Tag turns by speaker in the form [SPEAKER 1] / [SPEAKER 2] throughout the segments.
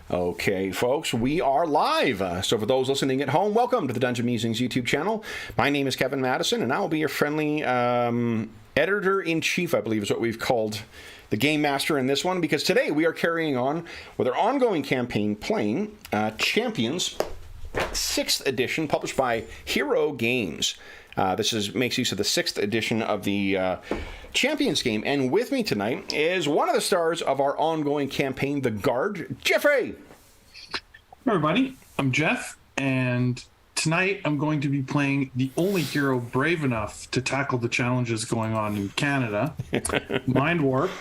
[SPEAKER 1] Okay, folks, we are live. So for those listening at home, welcome to the Dungeon Musings YouTube channel. My name is Kevin Madison, and I will be your friendly editor-in-chief, I believe is what we've called the Game Master in this one, because today we are carrying on with our ongoing campaign playing Champions 6th edition, published by Hero Games. This makes use of the 6th edition of the Champions game, and with me tonight is one of the stars of our ongoing campaign, The Guard, Jeffrey.
[SPEAKER 2] Hey everybody, I'm Jeff, and tonight I'm going to be playing the only hero brave enough to tackle the challenges going on in Canada, Mind Warp,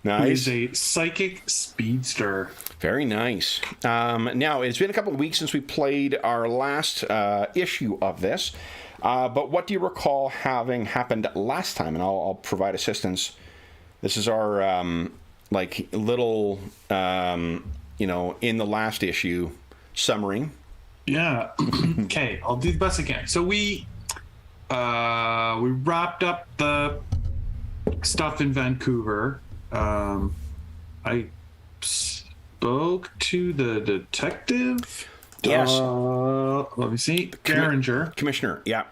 [SPEAKER 1] Nice.
[SPEAKER 2] who is a psychic speedster.
[SPEAKER 1] Very nice. Now, it's been a couple of weeks since we played our last issue of this. But what do you recall having happened last time? And I'll provide assistance. This is our, little, in the last issue summary.
[SPEAKER 2] Yeah. Okay, I'll do the best I can. So we wrapped up the stuff in Vancouver. I spoke to the detective.
[SPEAKER 1] Yes.
[SPEAKER 2] Let me see. Derringer.
[SPEAKER 1] Commissioner, yeah.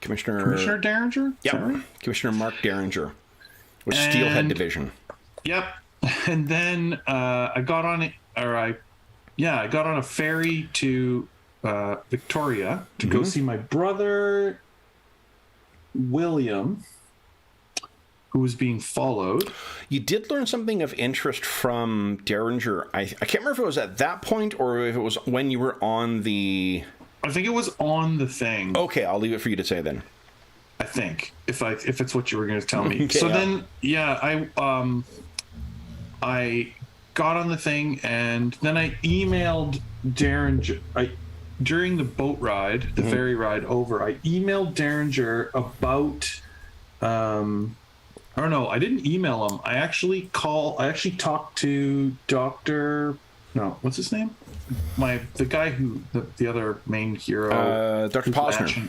[SPEAKER 2] Commissioner Derringer?
[SPEAKER 1] Yep.
[SPEAKER 2] Sorry?
[SPEAKER 1] Commissioner Mark Derringer with Steelhead Division.
[SPEAKER 2] Yep. And then I got on a ferry to Victoria to go see my brother William, who was being followed.
[SPEAKER 1] You did learn something of interest from Derringer. I can't remember if it was at that point or if it was when you were on the...
[SPEAKER 2] I think it was on the thing.
[SPEAKER 1] Okay, I'll leave it for you to say then.
[SPEAKER 2] I think, if it's what you were going to tell me.
[SPEAKER 1] Okay,
[SPEAKER 2] So then, I got on the thing, and then I emailed Derringer. During the boat ride, the ferry ride over, I emailed Derringer about... I don't know. I didn't email him. I actually talked to Dr. No, what's his name? The guy who the other main hero.
[SPEAKER 1] Dr. Posner.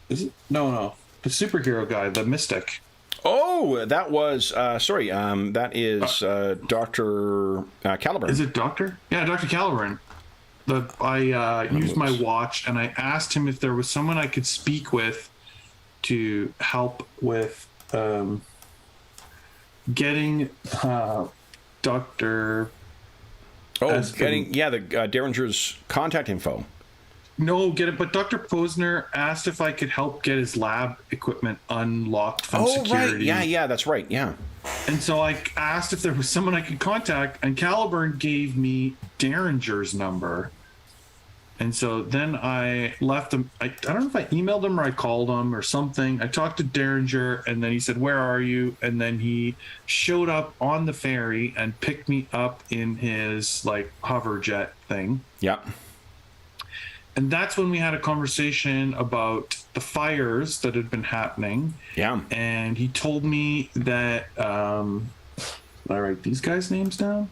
[SPEAKER 2] Is it? No. The superhero guy, the Mystic.
[SPEAKER 1] Oh, that was that is Dr. Caliburn.
[SPEAKER 2] Is it Doctor? Yeah, Dr. Caliburn. I used my watch and I asked him if there was someone I could speak with to help with getting Dr.
[SPEAKER 1] Derringer's contact info.
[SPEAKER 2] No, get it. But Dr. Posner asked if I could help get his lab equipment unlocked from security.
[SPEAKER 1] Right. Yeah, that's right. Yeah.
[SPEAKER 2] And so I asked if there was someone I could contact, and Caliburn gave me Derringer's number. And so then I left him. I don't know if I emailed him or I called him or something. I talked to Derringer, and then he said, "Where are you?" And then he showed up on the ferry and picked me up in his hover jet thing.
[SPEAKER 1] Yeah.
[SPEAKER 2] And that's when we had a conversation about the fires that had been happening.
[SPEAKER 1] Yeah.
[SPEAKER 2] And he told me that did I write these guys' names down?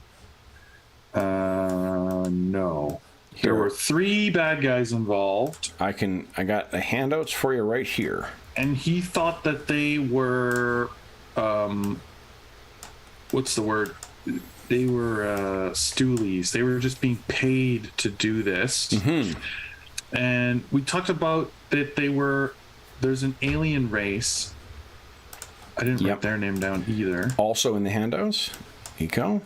[SPEAKER 2] No. There were 3 bad guys involved.
[SPEAKER 1] I got the handouts for you right here.
[SPEAKER 2] And he thought that they were, what's the word? They were stoolies. They were just being paid to do this. Mm-hmm. And we talked about that there's an alien race. I didn't write their name down either.
[SPEAKER 1] Also in the handouts, Eco.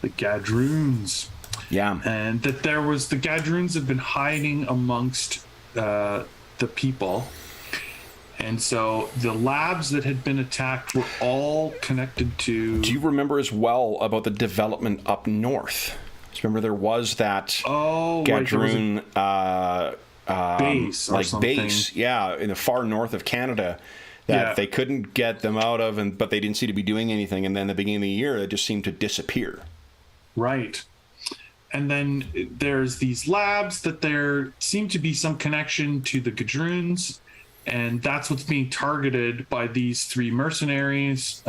[SPEAKER 2] The Gadroons.
[SPEAKER 1] Yeah.
[SPEAKER 2] And that the Gadroons have been hiding amongst the people. And so the labs that had been attacked were all connected to...
[SPEAKER 1] Do you remember as well about the development up north? Remember there was that Gadroon
[SPEAKER 2] base or something.
[SPEAKER 1] Base, in the far north of Canada that they couldn't get them out of, but they didn't seem to be doing anything. And then at the beginning of the year, it just seemed to disappear.
[SPEAKER 2] Right. And then there's these labs that there seemed to be some connection to the Gadroons, and that's what's being targeted by these 3 mercenaries,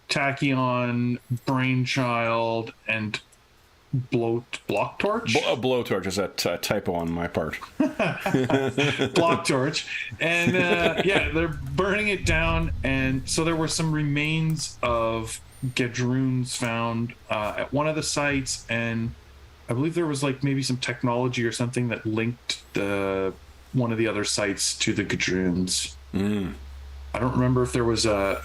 [SPEAKER 2] Tachyon, Brainchild, and blowtorch.
[SPEAKER 1] A blowtorch is a typo on my part.
[SPEAKER 2] Blowtorch, and yeah, they're burning it down. And so there were some remains of gadroons found at one of the sites, and I believe there was like maybe some technology or something that linked one of the other sites to the gadroons. I don't remember if there was a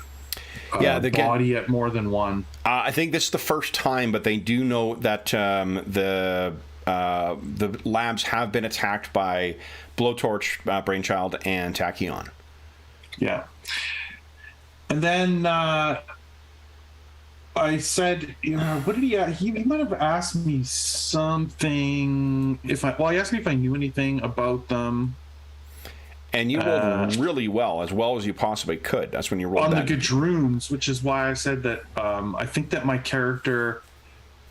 [SPEAKER 2] body at more than one. I
[SPEAKER 1] think this is the first time, but they do know that the labs have been attacked by Blowtorch, Brainchild, and Tachyon.
[SPEAKER 2] Yeah. And then I said, what did he might have asked me something. He asked me if I knew anything about them.
[SPEAKER 1] And you rolled really well as you possibly could. That's when you rolled
[SPEAKER 2] on
[SPEAKER 1] that.
[SPEAKER 2] The gadroons, which is why I said that I think that my character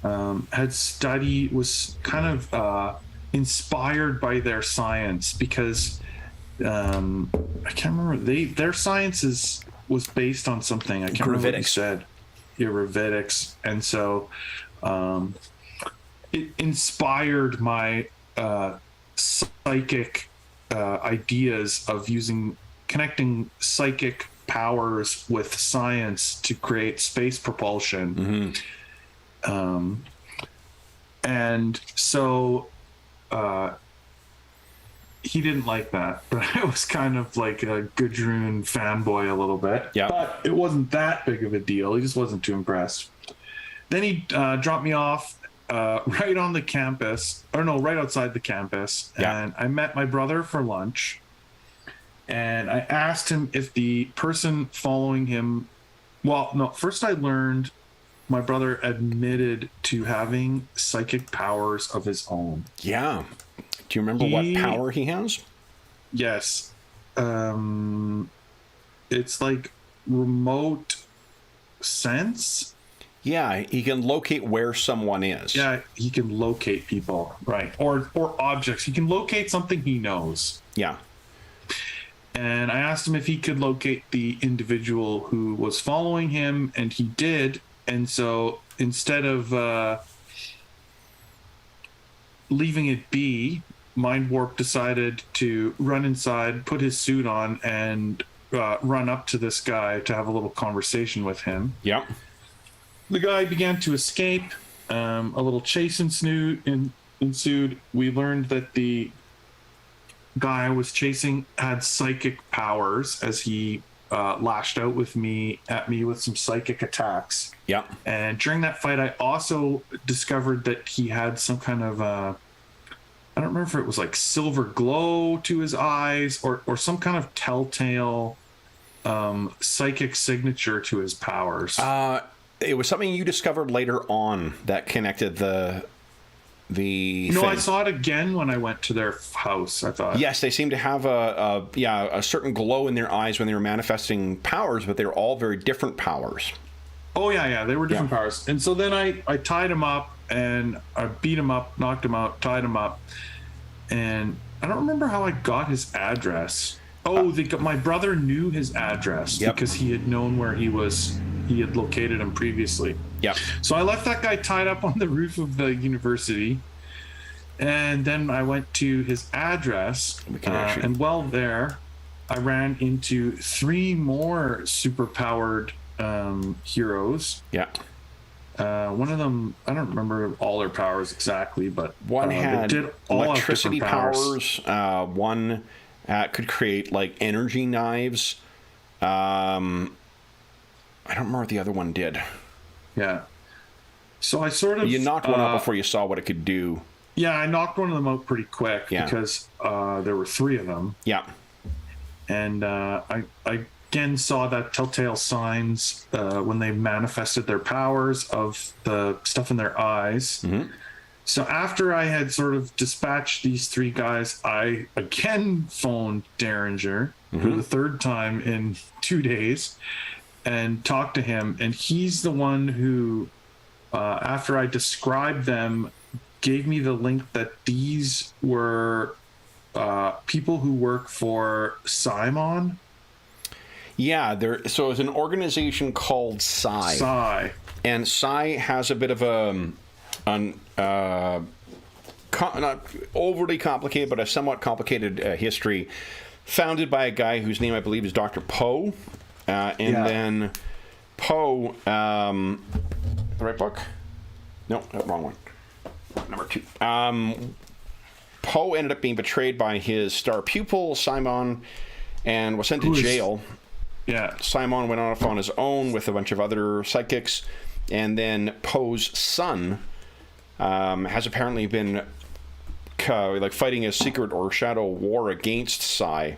[SPEAKER 2] was kind of inspired by their science, because I can't remember, their science was based on something. I can't remember what you said. Yeah, Gravitics. And so it inspired my psychic ideas of connecting psychic powers with science to create space propulsion. And so he didn't like that, but I was kind of like a Gadroon fanboy a little bit.
[SPEAKER 1] Yeah.
[SPEAKER 2] But it wasn't that big of a deal. He just wasn't too impressed. Then he dropped me off right on the campus, right outside the campus.
[SPEAKER 1] Yeah.
[SPEAKER 2] And I met my brother for lunch. And I asked him if the person following him, first I learned my brother admitted to having psychic powers of his own.
[SPEAKER 1] Yeah. Do you remember what power he has?
[SPEAKER 2] Yes. It's like remote sense.
[SPEAKER 1] Yeah, he can locate where someone is.
[SPEAKER 2] Yeah, he can locate people, right? Or objects. He can locate something he knows.
[SPEAKER 1] Yeah.
[SPEAKER 2] And I asked him if he could locate the individual who was following him, and he did. And so instead of leaving it be, Mind Warp decided to run inside, put his suit on, and run up to this guy to have a little conversation with him.
[SPEAKER 1] Yep.
[SPEAKER 2] The guy began to escape. A little chase ensued. We learned that the guy I was chasing had psychic powers, as he lashed out at me with some psychic attacks.
[SPEAKER 1] Yeah.
[SPEAKER 2] And during that fight, I also discovered that he had some kind of I don't remember if it was like silver glow to his eyes or some kind of telltale psychic signature to his powers.
[SPEAKER 1] It was something you discovered later on that connected the thing.
[SPEAKER 2] I saw it again when I went to their house, I thought.
[SPEAKER 1] Yes, they seem to have a certain glow in their eyes when they were manifesting powers, but they're all very different powers.
[SPEAKER 2] Oh, yeah, they were different powers. And so then I tied him up, and I beat him up, knocked him out, tied him up. And I don't remember how I got his address. My brother knew his address because he had known where he was. He had located him previously.
[SPEAKER 1] Yeah.
[SPEAKER 2] So I left that guy tied up on the roof of the university, and then I went to his address. And while there, I ran into 3 more superpowered heroes.
[SPEAKER 1] Yeah.
[SPEAKER 2] One of them, I don't remember all their powers exactly, but
[SPEAKER 1] one had electricity powers. One could create like energy knives. I don't remember what the other one did.
[SPEAKER 2] Yeah. So I
[SPEAKER 1] you knocked one out before you saw what it could do.
[SPEAKER 2] Yeah, I knocked one of them out pretty quick because there were 3 of them.
[SPEAKER 1] Yeah.
[SPEAKER 2] And I again saw that telltale signs when they manifested their powers of the stuff in their eyes. Mm-hmm. So after I had sort of dispatched these 3 guys, I again phoned Derringer for the 3rd time in 2 days and talked to him. And he's the one who, after I described them, gave me the link that these were people who work for Simon.
[SPEAKER 1] Yeah, so it's an organization called Psi.
[SPEAKER 2] Psi.
[SPEAKER 1] And Psi has a bit of not overly complicated, but a somewhat complicated history, founded by a guy whose name I believe is Dr. Poe, then Poe, the right book? No, wrong one. Number 2. Poe ended up being betrayed by his star pupil, Simon, and was sent to jail.
[SPEAKER 2] Yeah.
[SPEAKER 1] Simon went off on his own with a bunch of other psychics, and then Poe's son has apparently been fighting a secret or shadow war against Psi,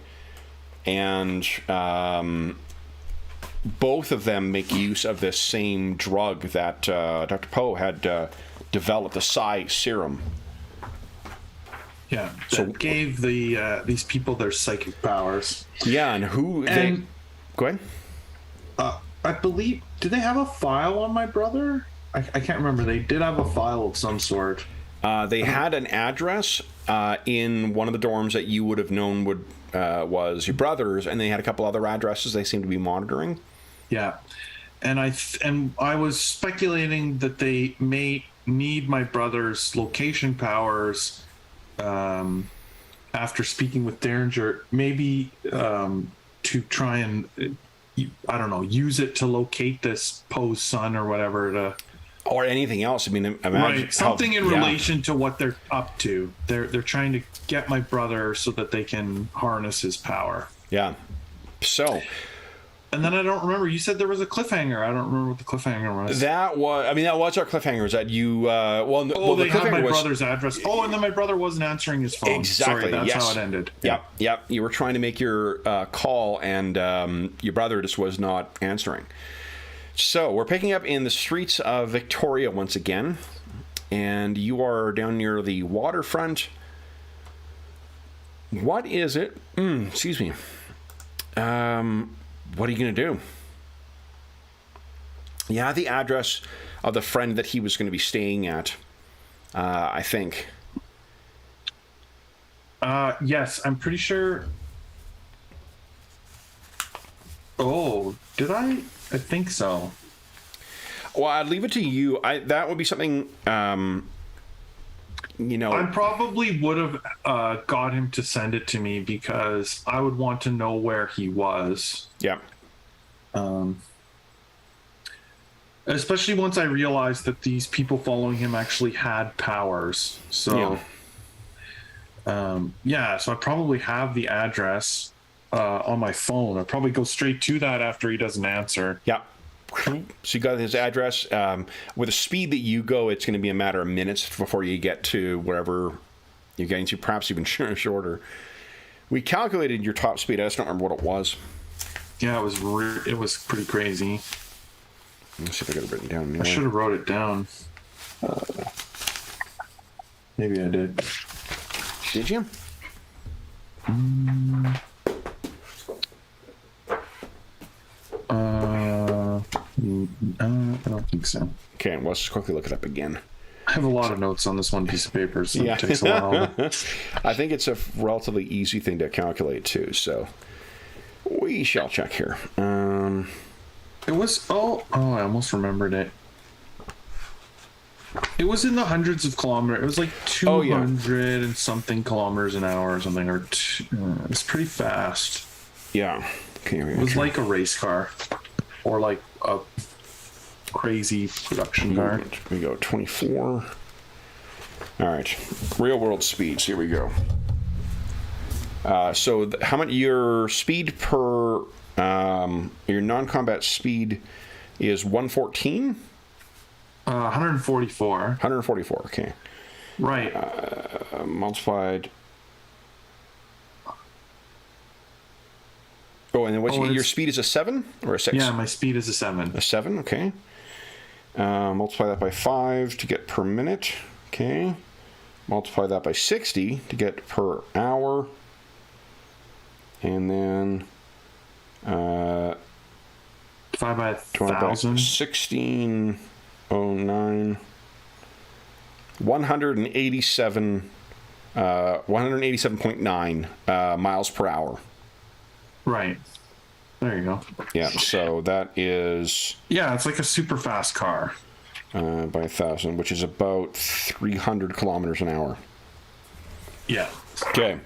[SPEAKER 1] and both of them make use of this same drug that Dr. Poe had developed, the Psi serum.
[SPEAKER 2] Yeah, so gave these people their psychic powers.
[SPEAKER 1] Yeah, and go ahead.
[SPEAKER 2] I believe, did they have a file on my brother? I can't remember. They did have a file of some sort.
[SPEAKER 1] They had an address in one of the dorms that you would have known was your brother's, and they had a couple other addresses they seemed to be monitoring.
[SPEAKER 2] Yeah, and I was speculating that they may need my brother's location powers after speaking with Derringer, maybe to try and I don't know, use it to locate this Poe's son or whatever,
[SPEAKER 1] or anything else. I mean, imagine
[SPEAKER 2] right, something in relation to what they're up to. They're trying to get my brother so that they can harness his power.
[SPEAKER 1] Yeah. So.
[SPEAKER 2] And then I don't remember. You said there was a cliffhanger. I don't remember what the cliffhanger was.
[SPEAKER 1] That was our cliffhanger. Is that you?
[SPEAKER 2] They had my brother's address. Oh, and then my brother wasn't answering his phone.
[SPEAKER 1] Exactly.
[SPEAKER 2] Sorry, that's how it ended.
[SPEAKER 1] Yep. You were trying to make your call, and your brother just was not answering. So we're picking up in the streets of Victoria once again, and you are down near the waterfront. What is it? Excuse me. What are you going to do? Yeah, the address of the friend that he was going to be staying at, I think.
[SPEAKER 2] Yes, I'm pretty sure. Oh, did I? I think so.
[SPEAKER 1] Well, I'd leave it to you. That would be something, I
[SPEAKER 2] probably would have got him to send it to me because I would want to know where he was.
[SPEAKER 1] Yeah.
[SPEAKER 2] Especially once I realized that these people following him actually had powers. So, so I probably have the address on my phone. I'll probably go straight to that after he doesn't answer.
[SPEAKER 1] Yeah. So you got his address. With the speed that you go, it's going to be a matter of minutes before you get to wherever you're getting to, perhaps even shorter. We calculated your top speed. I just don't remember what it was.
[SPEAKER 2] Yeah, it was pretty crazy.
[SPEAKER 1] Let's see if I got it written down.
[SPEAKER 2] I should have wrote it down. Maybe I did.
[SPEAKER 1] Did you?
[SPEAKER 2] I don't think so.
[SPEAKER 1] Okay, well, let's just quickly look it up again.
[SPEAKER 2] I have a lot of notes on this one piece of paper, so it takes a while.
[SPEAKER 1] I think it's a relatively easy thing to calculate, too, so we shall check here.
[SPEAKER 2] It was... I almost remembered it. It was in the hundreds of kilometers. It was like 200 and something kilometers an hour or something. It's pretty fast.
[SPEAKER 1] Yeah. Okay,
[SPEAKER 2] it was like a race car. Or like a crazy production car.
[SPEAKER 1] Here we go, 24. All right. Real world speeds. Here we go. So how much your speed per... your non-combat speed is 114?
[SPEAKER 2] 144.
[SPEAKER 1] 144, okay.
[SPEAKER 2] Right.
[SPEAKER 1] Multiplied... Oh, and then your speed is a 7 or a 6?
[SPEAKER 2] Yeah, my speed is a 7.
[SPEAKER 1] A 7, okay. Multiply that by 5 to get per minute, okay. Multiply that by 60 to get per hour. And then...
[SPEAKER 2] 5 by 1,000.
[SPEAKER 1] 1609. 187.9 miles per hour.
[SPEAKER 2] Right. There you go.
[SPEAKER 1] Yeah, so that is...
[SPEAKER 2] Yeah, it's like a super fast car.
[SPEAKER 1] by 1,000, which is about 300 kilometers an hour.
[SPEAKER 2] Yeah.
[SPEAKER 1] Okay.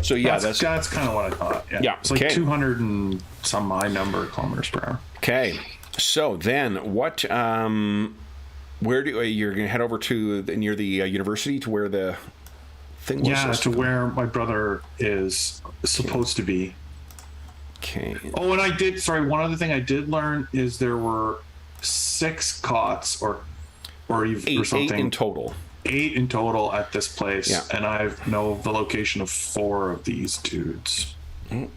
[SPEAKER 1] So yeah, that's
[SPEAKER 2] kind of what I thought. Yeah. It's like
[SPEAKER 1] okay.
[SPEAKER 2] 200 and some high number of kilometers per hour.
[SPEAKER 1] Okay. So then, what? Where do you're going to head over to near the university to where the thing was?
[SPEAKER 2] Yeah, to where my brother is supposed to be.
[SPEAKER 1] Okay.
[SPEAKER 2] Oh, and I did. Sorry, one other thing I did learn is there were 6 cots or
[SPEAKER 1] Eight
[SPEAKER 2] something.
[SPEAKER 1] 8 in total.
[SPEAKER 2] 8 in total at this place,
[SPEAKER 1] Yeah.
[SPEAKER 2] and I know the location of 4 of these dudes.
[SPEAKER 1] And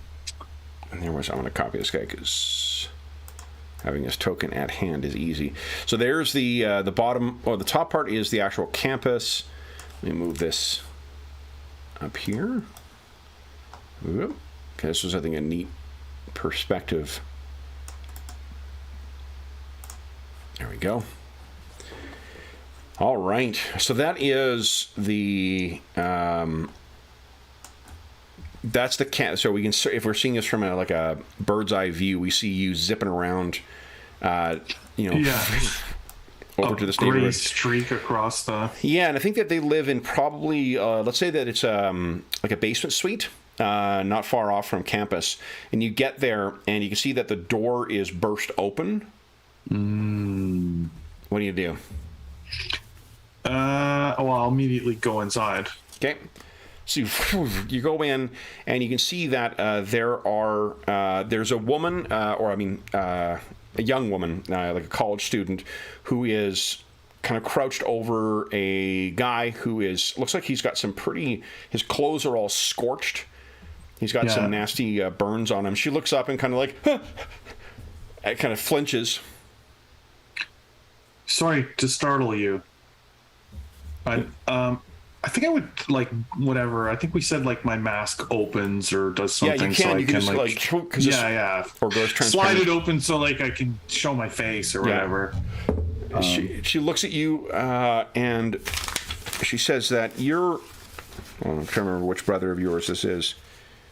[SPEAKER 1] I'm going to copy this guy because having his token at hand is easy. So there's the bottom, or the top part is the actual campus. Let me move this up here. Whoop. Okay, this was, I think, a neat perspective. There we go. All right, so that is the that's the cat. So we can, if we're seeing this from a bird's eye view, we see you zipping around, over to this neighborhood.
[SPEAKER 2] Gray streak across the.
[SPEAKER 1] Yeah, and I think that they live in probably let's say that it's like a basement suite. Not far off from campus, and you get there and you can see that the door is burst open. What do you do?
[SPEAKER 2] I'll immediately go inside.
[SPEAKER 1] Okay, so you go in and you can see that there's a woman, a young woman, like a college student, who is kind of crouched over a guy who looks like he's got his clothes are all scorched. He's got some nasty burns on him. She looks up and kind of like, kind of flinches.
[SPEAKER 2] Sorry to startle you. I think I would whatever. I think we said my mask opens or does something.
[SPEAKER 1] Yeah, you can.
[SPEAKER 2] So
[SPEAKER 1] you can just or goes transparent.
[SPEAKER 2] Slide it open so I can show my face or whatever.
[SPEAKER 1] She looks at you and she says that you're. I'm trying to remember which brother of yours this is.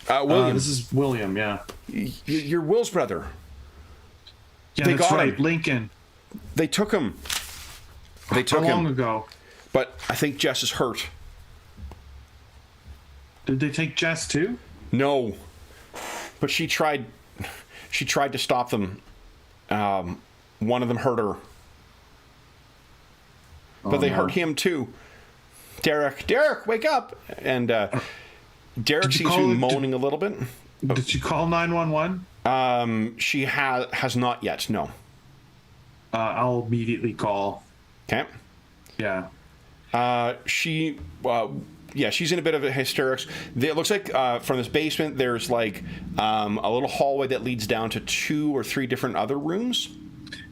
[SPEAKER 1] William.
[SPEAKER 2] This is William. Yeah.
[SPEAKER 1] You're Will's brother.
[SPEAKER 2] Yeah,
[SPEAKER 1] they
[SPEAKER 2] that's
[SPEAKER 1] got
[SPEAKER 2] right.
[SPEAKER 1] him.
[SPEAKER 2] Lincoln.
[SPEAKER 1] They took him. They took him.
[SPEAKER 2] How long ago?
[SPEAKER 1] But I think Jess is hurt.
[SPEAKER 2] Did they take Jess too?
[SPEAKER 1] No, but she tried to stop them. One of them hurt her, but they hurt him too. Derek, wake up! And Derek seems to be moaning a little bit.
[SPEAKER 2] Did she call 911?
[SPEAKER 1] She has not yet. No.
[SPEAKER 2] I'll immediately call.
[SPEAKER 1] Okay.
[SPEAKER 2] Yeah.
[SPEAKER 1] She's in a bit of a hysterics. It looks like from this basement, there's a little hallway that leads down to 2 or 3 different other rooms.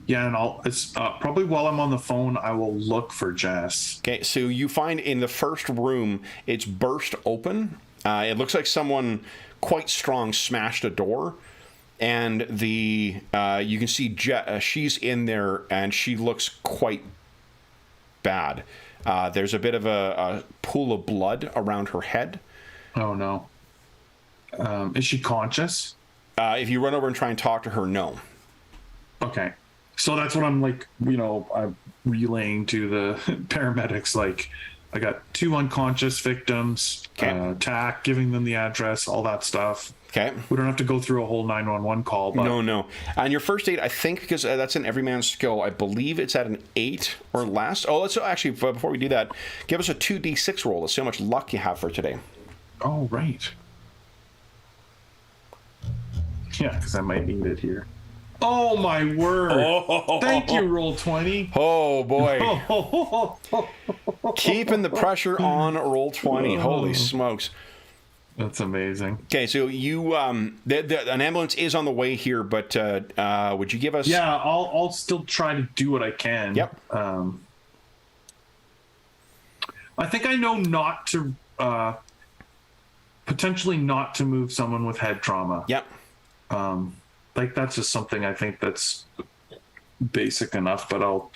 [SPEAKER 2] Yeah, and it's probably while I'm on the phone, I will look for Jess.
[SPEAKER 1] Okay, so you find in the first room, it's burst open. It looks like someone quite strong smashed a door, and you can see she's in there, and she looks quite bad. There's a bit of a pool of blood around her head.
[SPEAKER 2] Oh, no. Is she conscious?
[SPEAKER 1] If you run over and try and talk to her, no.
[SPEAKER 2] Okay. So that's what I'm I'm relaying to the paramedics. I got 2 unconscious victims, TAC, giving them the address, all that stuff.
[SPEAKER 1] Okay.
[SPEAKER 2] We don't have to go through a whole 911 call. But
[SPEAKER 1] No. On your first aid, I think, because that's an everyman skill, I believe it's at an 8 or less. Oh, let's actually, before we do that, give us a 2d6 roll. Let's see how much luck you have for today.
[SPEAKER 2] Oh, right. Yeah, because I might need it here. Oh, my word. Oh. Thank you, Roll20.
[SPEAKER 1] Oh, boy. Keeping the pressure on Roll20. Holy smokes.
[SPEAKER 2] That's amazing.
[SPEAKER 1] Okay, so you an ambulance is on the way here, but would you give us?
[SPEAKER 2] Yeah, I'll still try to do what I can.
[SPEAKER 1] Yep.
[SPEAKER 2] I think I know not to potentially not to move someone with head trauma.
[SPEAKER 1] Yep.
[SPEAKER 2] That's just something I think that's basic enough, but I'll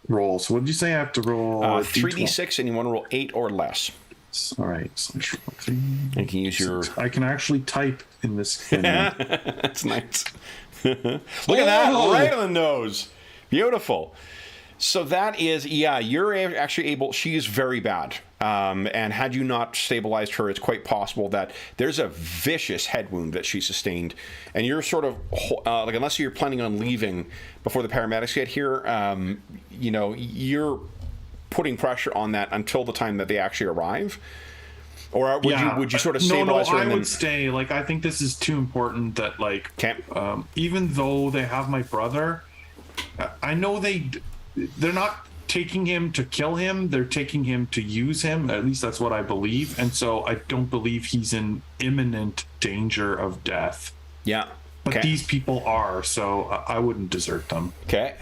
[SPEAKER 2] roll. So what did you say I have to roll?
[SPEAKER 1] 3d6, and you want to roll 8 or less.
[SPEAKER 2] All right. So
[SPEAKER 1] you can use your.
[SPEAKER 2] I can actually type in this.
[SPEAKER 1] That's nice. Look at that, right on the nose. Beautiful. So that is, yeah, you're actually able, she is very bad. And had you not stabilized her, it's quite possible that there's a vicious head wound that she sustained. And you're sort of, like, unless you're planning on leaving before the paramedics get here, you know, you're putting pressure on that until the time that they actually arrive. Or would you sort of stabilize her?
[SPEAKER 2] I would stay. Like, I think this is too important that, like, even though they have my brother, I know they're not taking him to kill him. They're taking him to use him. At least that's what I believe. And so I don't believe he's in imminent danger of death.
[SPEAKER 1] Yeah.
[SPEAKER 2] But these people are, so I wouldn't desert them.
[SPEAKER 1] Okay.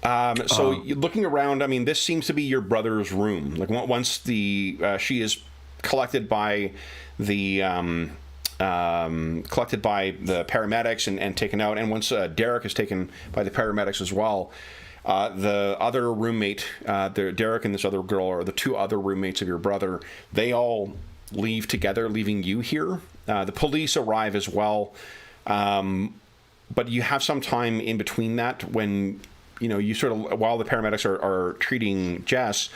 [SPEAKER 1] So looking around, I mean, this seems to be your brother's room. Like, once she is collected by the paramedics and taken out, and once Derek is taken by the paramedics as well, the other roommate, Derek and this other girl, or the two other roommates of your brother, they all leave together, leaving you here. The police arrive as well, but you have some time in between that when, you know, you sort of, while the paramedics are treating Jess,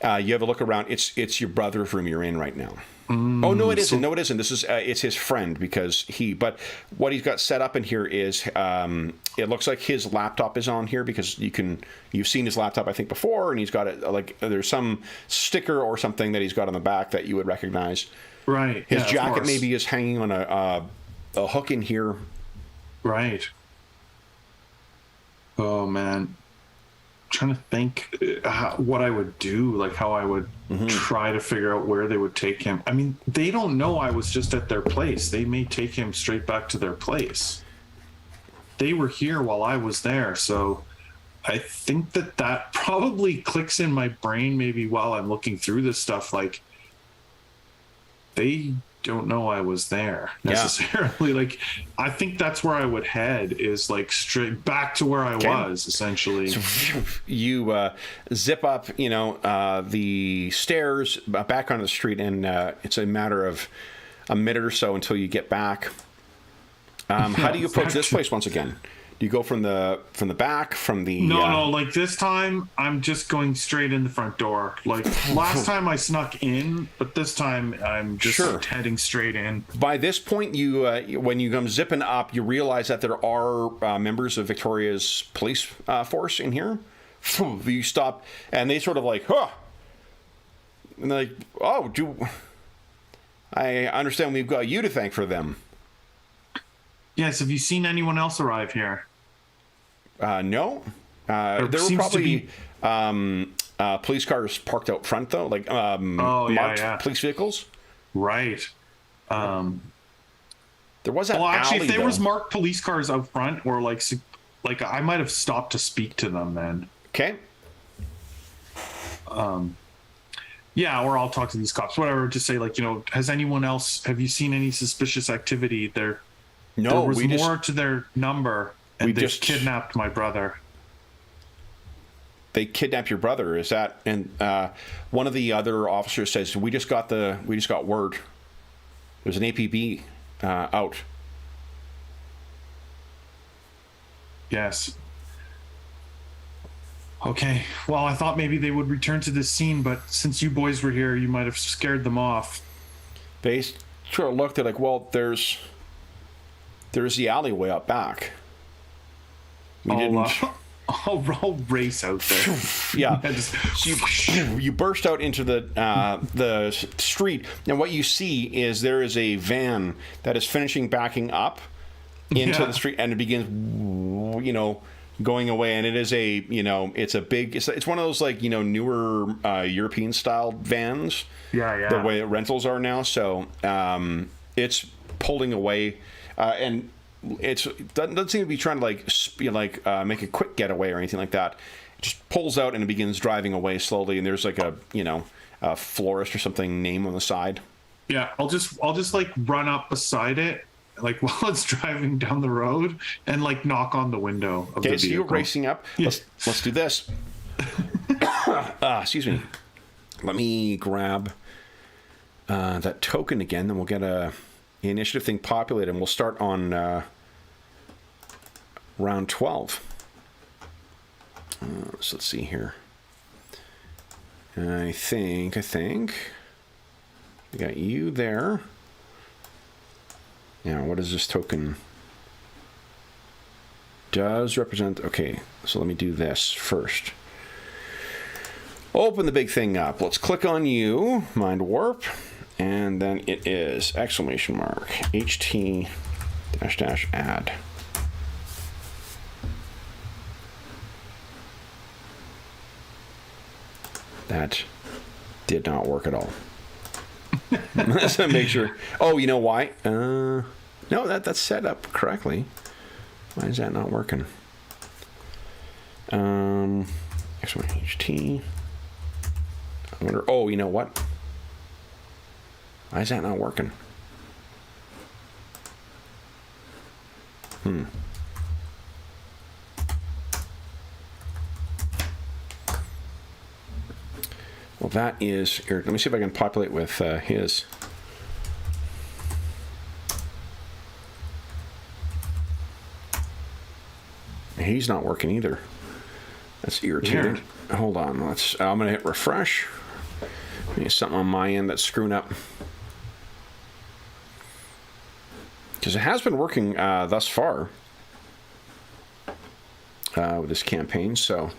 [SPEAKER 1] you have a look around. It's your brother's room you're in right now. Oh, no, it isn't. No, it isn't. This is it's his friend, because but what he's got set up in here is it looks like his laptop is on here, because you've seen his laptop, I think, before, and he's got it, like, there's some sticker or something that he's got on the back that you would recognize.
[SPEAKER 2] Right.
[SPEAKER 1] His jacket maybe is hanging on a hook in here.
[SPEAKER 2] Right. Oh, man. Trying to think what I would do, like how I would try to figure out where they would take him. I mean, they don't know I was just at their place. They may take him straight back to their place. They were here while I was there, so I think that probably clicks in my brain maybe while I'm looking through this stuff, like, they don't know I was there necessarily. Yeah. Like, I think that's where I would head, is like straight back to where I was, essentially.
[SPEAKER 1] So you zip up, you know, the stairs back onto the street, and it's a matter of a minute or so until you get back. How do you approach this place once again? Do you go from the back, from the...
[SPEAKER 2] No, like this time I'm just going straight in the front door. Like last time I snuck in, but this time I'm just heading straight in.
[SPEAKER 1] By this point, you when you come zipping up, you realize that there are members of Victoria's police force in here. You stop, and they sort of like, huh. And they're like, oh, I understand we've got you to thank for them.
[SPEAKER 2] Yes, have you seen anyone else arrive here?
[SPEAKER 1] No. There were probably police cars parked out front, though, like marked police vehicles.
[SPEAKER 2] Right.
[SPEAKER 1] There was that
[SPEAKER 2] actually,
[SPEAKER 1] alley,
[SPEAKER 2] if there was marked police cars out front, or like I might have stopped to speak to them then.
[SPEAKER 1] Okay.
[SPEAKER 2] Yeah, or I'll talk to these cops, whatever. Just say, like, you know, have you seen any suspicious activity there?
[SPEAKER 1] No,
[SPEAKER 2] there was more to their number, and they just kidnapped my brother.
[SPEAKER 1] They kidnapped your brother, is that? And one of the other officers says, "We just got word. There's an APB out."
[SPEAKER 2] Yes. Okay. Well, I thought maybe they would return to this scene, but since you boys were here, you might have scared them off.
[SPEAKER 1] They sort of looked at like, well, there's the alleyway out back.
[SPEAKER 2] I'll race out there.
[SPEAKER 1] Yeah. So you burst out into the street, and what you see is there is a van that is finishing backing up into the street, and it begins, you know, going away. And it is it's one of those, like, you know, newer European style vans.
[SPEAKER 2] Yeah.
[SPEAKER 1] The way rentals are now. So it's pulling away. And it doesn't seem to be trying to make a quick getaway or anything like that. It just pulls out and it begins driving away slowly. And there's like a florist or something name on the side.
[SPEAKER 2] Yeah, I'll just like run up beside it, like while it's driving down the road, and like knock on the window of the vehicle. Okay, so you're
[SPEAKER 1] racing up. Yeah. Let's do this. Excuse me. Let me grab that token again, then we'll get the initiative thing populated, and we'll start on round 12. So let's see here. I think we got you there. Now, what does this token does represent? Okay, so let me do this first. Open the big thing up. Let's click on you, mind warp, and then it is exclamation mark HT dash add. That did not work at all. Let's make sure. Oh, you know why? No, that's set up correctly. Why is that not working? HT. I wonder. Oh, you know what? Why is that not working? Well, that is. Here, let me see if I can populate with his. He's not working either. That's irritating. Yeah. Hold on. I'm gonna hit refresh. Maybe something on my end that's screwing up. Because it has been working thus far with this campaign. So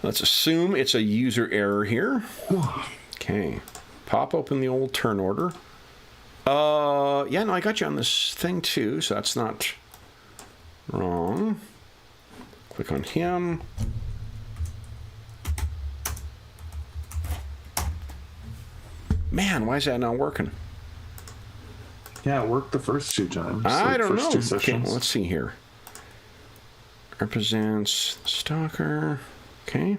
[SPEAKER 1] let's assume it's a user error here. Okay. Pop open the old turn order. Yeah, no, I got you on this thing too, so that's not wrong. Click on him. Man, why is that not working?
[SPEAKER 2] Yeah, it worked the first 2 times.
[SPEAKER 1] I don't know. Okay,
[SPEAKER 2] Sessions.
[SPEAKER 1] well, let's see here. Represents stalker. Okay.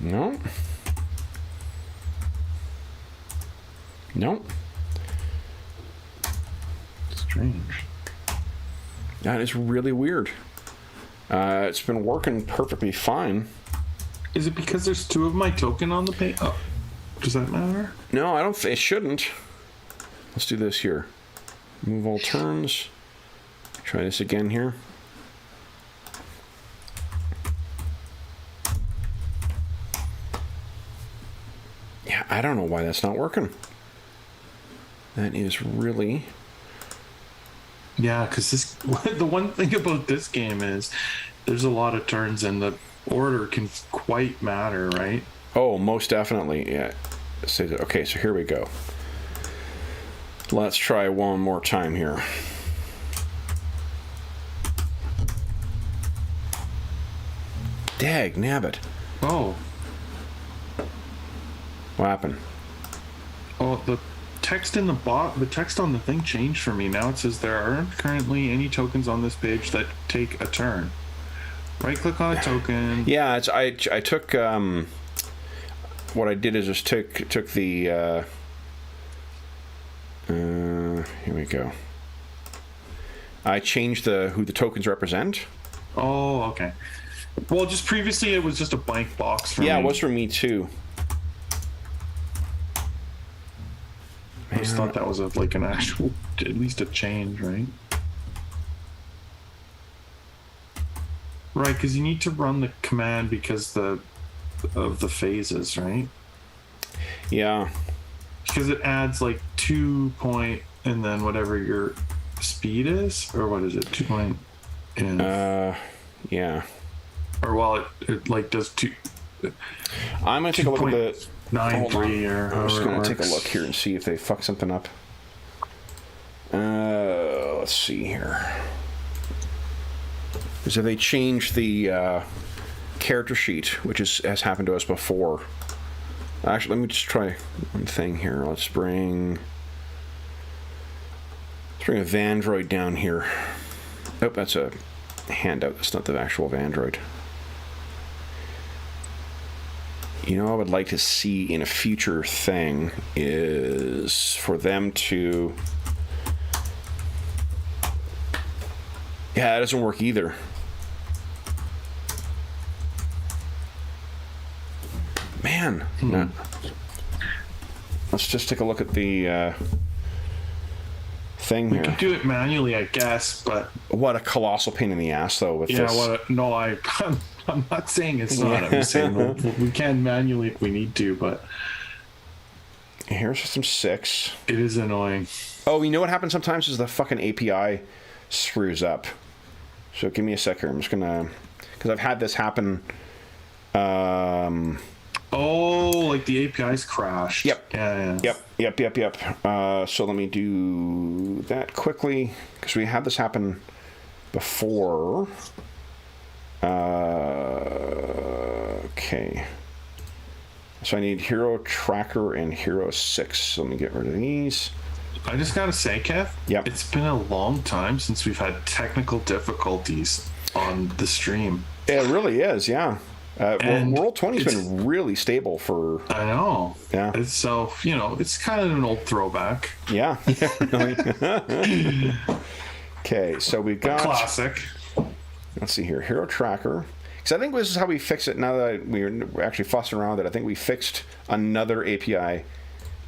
[SPEAKER 1] No. No.
[SPEAKER 2] Strange.
[SPEAKER 1] That is really weird. It's been working perfectly fine.
[SPEAKER 2] Is it because there's 2 of my token on the page? Oh, does that matter?
[SPEAKER 1] No, I don't think it shouldn't. Let's do this here. Move all turns. Try this again here. Yeah, I don't know why that's not working. That is really...
[SPEAKER 2] Yeah, because the one thing about this game is there's a lot of turns and the order can quite matter, right?
[SPEAKER 1] Oh, most definitely. Yeah. Okay, so here we go. Let's try one more time here. Dag nabbit.
[SPEAKER 2] Oh.
[SPEAKER 1] What happened?
[SPEAKER 2] Oh, the text in the text on the thing changed for me. Now it says there aren't currently any tokens on this page that take a turn. Right click on a token.
[SPEAKER 1] Yeah, I took what I did is just took the here we go. I changed who the tokens represent.
[SPEAKER 2] Oh, okay. Well, just previously it was just a blank box for me.
[SPEAKER 1] Yeah, it was for me too.
[SPEAKER 2] I just thought that was like an actual, at least a change, right? Right, because you need to run the command because of the phases, right?
[SPEAKER 1] Yeah.
[SPEAKER 2] Because it adds like 2 point and then whatever your speed is, or what is it? 2 point. And,
[SPEAKER 1] yeah.
[SPEAKER 2] Or well, it like does 2.
[SPEAKER 1] I'm gonna take a look at the
[SPEAKER 2] 9.3 or.
[SPEAKER 1] I'm just gonna take a look here and see if they fuck something up. Let's see here. Because if they change the character sheet, which has happened to us before. Actually, let me just try one thing here. Let's bring a Vandroid down here. Oh, that's a handout. That's not the actual Vandroid. You know, I would like to see in a future thing is for them to Yeah, that doesn't work either. Man. No. Let's just take a look at the thing here.
[SPEAKER 2] We could do it manually, I guess, but
[SPEAKER 1] what a colossal pain in the ass, though. With this.
[SPEAKER 2] I'm not saying it's not. I'm saying we can manually if we need to, but
[SPEAKER 1] here's System 6.
[SPEAKER 2] It is annoying.
[SPEAKER 1] Oh, you know what happens sometimes is the fucking API screws up. So give me a sec here. I'm just gonna, because I've had this happen.
[SPEAKER 2] Like the API's crashed.
[SPEAKER 1] Yep.
[SPEAKER 2] Yeah.
[SPEAKER 1] Yep. So let me do that quickly, because we had this happen before. Okay. So I need Hero Tracker and Hero 6. So let me get rid of these.
[SPEAKER 2] I just gotta say, Kev,
[SPEAKER 1] Yep.
[SPEAKER 2] It's been a long time since we've had technical difficulties on the stream.
[SPEAKER 1] It really is, yeah. World 20's been really stable for...
[SPEAKER 2] I know.
[SPEAKER 1] Yeah.
[SPEAKER 2] So, it's kind of an old throwback.
[SPEAKER 1] Yeah, really. Okay, so we've got...
[SPEAKER 2] Classic.
[SPEAKER 1] Let's see here. Hero Tracker. Because I think this is how we fix it now that we're actually fussing around with it. I think we fixed another API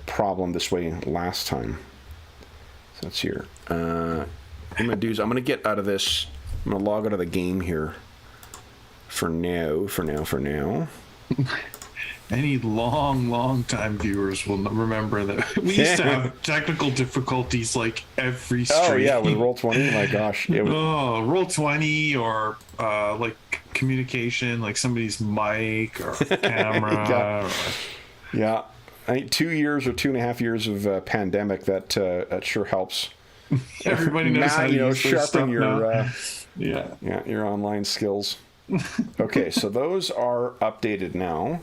[SPEAKER 1] problem this way last time. So that's here. What I'm going to do is I'm going to get out of this. I'm going to log out of the game here. For now.
[SPEAKER 2] Any long time viewers will remember that we used to have technical difficulties like every stream.
[SPEAKER 1] Oh yeah, with Roll20, my gosh.
[SPEAKER 2] Roll20 or like communication, like somebody's mic or camera.
[SPEAKER 1] Yeah, I think 2 years or 2.5 years of pandemic that sure helps.
[SPEAKER 2] Everybody knows how to use
[SPEAKER 1] sharpen your your online skills. Okay, so those are updated now.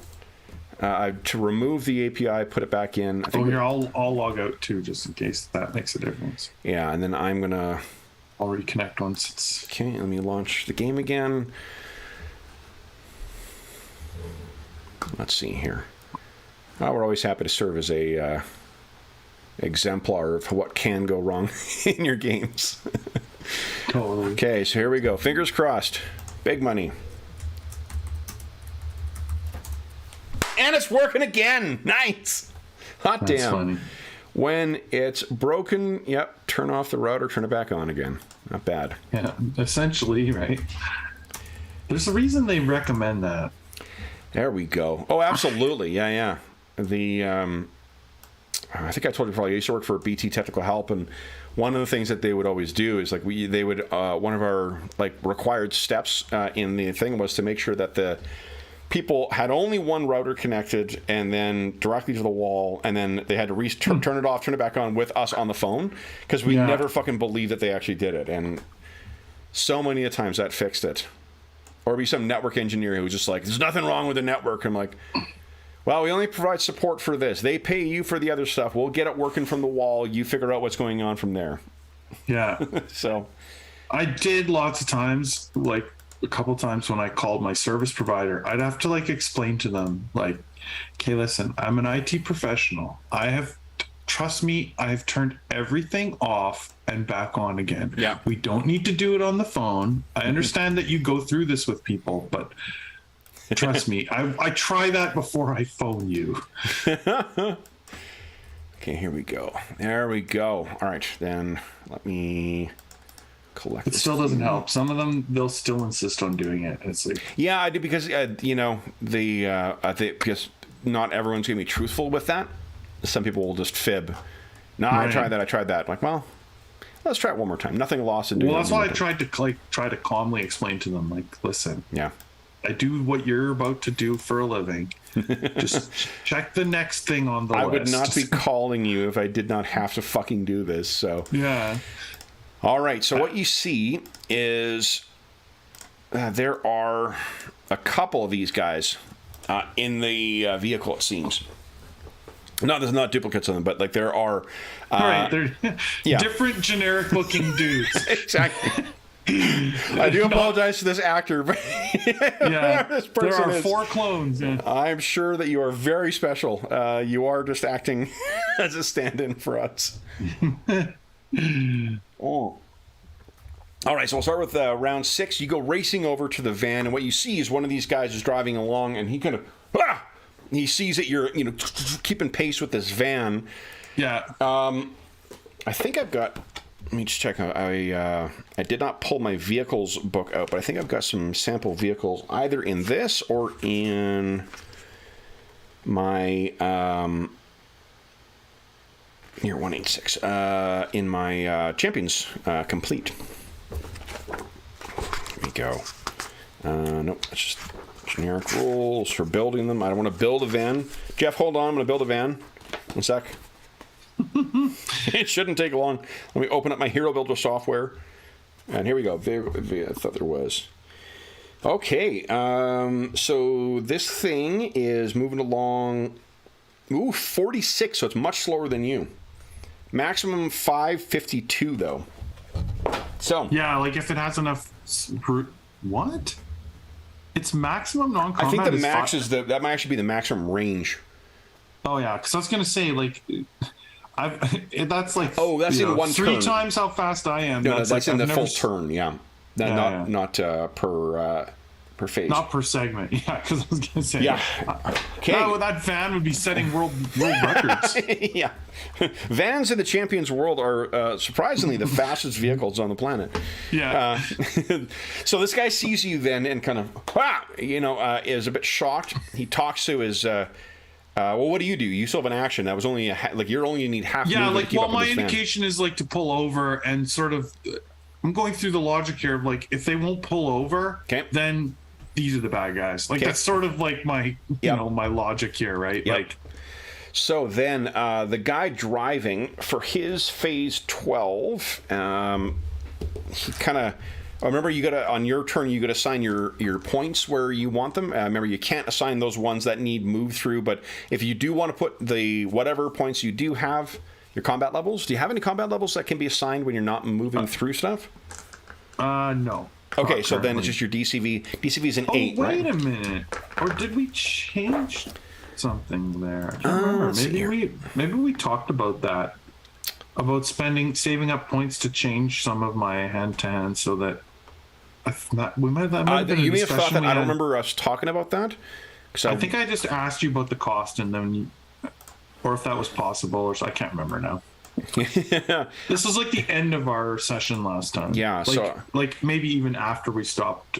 [SPEAKER 1] To remove the API, put it back in.
[SPEAKER 2] I'll log out too, just in case that makes a difference.
[SPEAKER 1] Yeah, and then I'm gonna.
[SPEAKER 2] I'll reconnect once it's.
[SPEAKER 1] Okay, let me launch the game again. Let's see here. We're always happy to serve as a exemplar of what can go wrong in your games.
[SPEAKER 2] Totally.
[SPEAKER 1] Okay, so here we go. Fingers crossed. Big money. And it's working again. Nice. Hot
[SPEAKER 2] That's
[SPEAKER 1] damn.
[SPEAKER 2] funny.
[SPEAKER 1] When it's broken, turn off the router, turn it back on again. Not bad.
[SPEAKER 2] Yeah, essentially, right? There's a reason they recommend that.
[SPEAKER 1] There we go. Oh, absolutely. Yeah. The I think I told you probably I used to work for BT Technical Help, and one of the things that they would always do is they would one of our required steps in the thing was to make sure that the people had only one router connected and then directly to the wall, and then they had to turn it off, turn it back on with us on the phone, because we never fucking believed that they actually did it. And so many a times that fixed it. Or be some network engineer who was just like, there's nothing wrong with the network. I'm like, well, we only provide support for this. They pay you for the other stuff. We'll get it working from the wall. You figure out what's going on from there.
[SPEAKER 2] Yeah.
[SPEAKER 1] So
[SPEAKER 2] I did lots of times, like a couple times when I called my service provider, I'd have to explain to them, okay, listen, I'm an IT professional. Trust me, I've turned everything off and back on again.
[SPEAKER 1] Yeah.
[SPEAKER 2] We don't need to do it on the phone. I understand that you go through this with people, but trust me, I try that before I phone you.
[SPEAKER 1] Okay, here we go. There we go. All right, then let me collect.
[SPEAKER 2] It still doesn't help. Some of them, they'll still insist on doing it. It's like,
[SPEAKER 1] yeah, I do, because because not everyone's gonna be truthful with that. Some people will just fib. No, right. I tried that. I'm like, well, let's try it one more time. Nothing lost in doing it.
[SPEAKER 2] Well, that's why I tried to try to calmly explain to them, listen.
[SPEAKER 1] Yeah.
[SPEAKER 2] I do what you're about to do for a living. Just check the next thing on the list.
[SPEAKER 1] I would not be calling you if I did not have to fucking do this. So
[SPEAKER 2] yeah.
[SPEAKER 1] All right. So what you see is there are a couple of these guys in the vehicle, it seems. No, there's not duplicates of them, but there are.
[SPEAKER 2] All right, they're different generic looking dudes.
[SPEAKER 1] Exactly. I do apologize to this actor, but
[SPEAKER 2] this person there are 4 clones. Yeah.
[SPEAKER 1] I'm sure that you are very special. You are just acting as a stand-in for us. Oh. All right, so we'll start with round 6. You go racing over to the van, and what you see is one of these guys is driving along, and he kind of he sees that you're keeping pace with this van.
[SPEAKER 2] Yeah.
[SPEAKER 1] I think I've got. Let me just check. I did not pull my vehicles book out, but I think I've got some sample vehicles either in this or in my here 186 in my Champions Complete. Here we go. Nope, that's just generic rules for building them. I don't want to build a van. Jeff, hold on. I'm going to build a van. One sec. It shouldn't take long. Let me open up my Hero Builder software. And here we go. I thought there was. Okay. So this thing is moving along. Ooh, 46. So it's much slower than you. Maximum 552, though. So.
[SPEAKER 2] Yeah, like if it has enough. What? It's maximum non-combat.
[SPEAKER 1] I think the max is that might actually be the maximum range.
[SPEAKER 2] Oh yeah, because I was gonna say like, that's like
[SPEAKER 1] that's in one
[SPEAKER 2] 3
[SPEAKER 1] turn.
[SPEAKER 2] times how fast I am.
[SPEAKER 1] No, that's in the full turn. Yeah, not per phase.
[SPEAKER 2] Not per segment. Yeah, because I was gonna say.
[SPEAKER 1] Yeah. Okay.
[SPEAKER 2] No, that van would be setting world records.
[SPEAKER 1] Yeah. Vans in the Champions world are surprisingly the fastest vehicles on the planet.
[SPEAKER 2] Yeah.
[SPEAKER 1] So this guy sees you then and kind of, is a bit shocked. He talks to his. Well, what do? You still have an action. That was only you're only need half.
[SPEAKER 2] Yeah,
[SPEAKER 1] movement to keep up with
[SPEAKER 2] my
[SPEAKER 1] this
[SPEAKER 2] indication is like to pull over and sort of. I'm going through the logic here of like if they won't pull over, then these are the bad guys. Like that's sort of like my my logic here, right?
[SPEAKER 1] Yep.
[SPEAKER 2] Like.
[SPEAKER 1] So then the guy driving for his phase 12, he kind of. Remember, you gotta on your turn. You gotta assign your points where you want them. Remember, you can't assign those ones that need move through. But if you do want to put the whatever points you do have, your combat levels. Do you have any combat levels that can be assigned when you're not moving through stuff?
[SPEAKER 2] No.
[SPEAKER 1] Okay, so then it's just your DCV. DCV is an 8, right?
[SPEAKER 2] Wait a minute. Or did we change something there? I can't remember. Maybe we talked about that. About saving up points to change some of my hand-to-hand so that we might have been
[SPEAKER 1] you may have thought that. I don't remember us talking about that.
[SPEAKER 2] I think I just asked you about the cost and then or if that was possible, or I can't remember now.
[SPEAKER 1] Yeah.
[SPEAKER 2] This was like the end of our session last time.
[SPEAKER 1] Yeah,
[SPEAKER 2] like maybe even after we stopped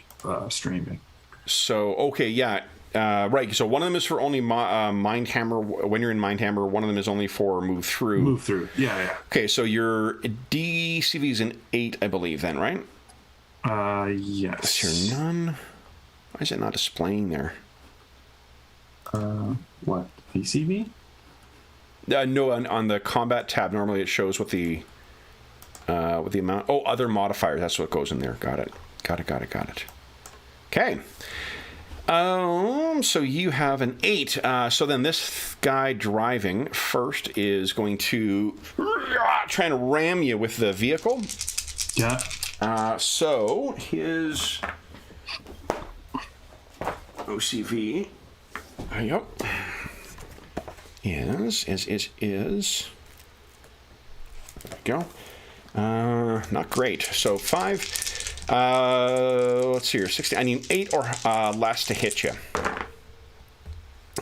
[SPEAKER 2] streaming.
[SPEAKER 1] So okay, yeah, right. So one of them is for only Mind Hammer. When you're in Mind Hammer, one of them is only for move through.
[SPEAKER 2] Move through. Yeah.
[SPEAKER 1] Okay, so your DCV is an 8, I believe. Then, right?
[SPEAKER 2] Yes.
[SPEAKER 1] Is there none? Why is it not displaying there?
[SPEAKER 2] What? PCV?
[SPEAKER 1] No, on the combat tab, normally it shows what the amount. Oh, other modifiers. That's what goes in there. Got it. Okay. So you have an 8. So then this guy driving first is going to try and ram you with the vehicle.
[SPEAKER 2] Yeah.
[SPEAKER 1] So his OCV. Yep. Is. There we go. Not great. So 5. Let's see here. 60. I need 8 or less to hit you.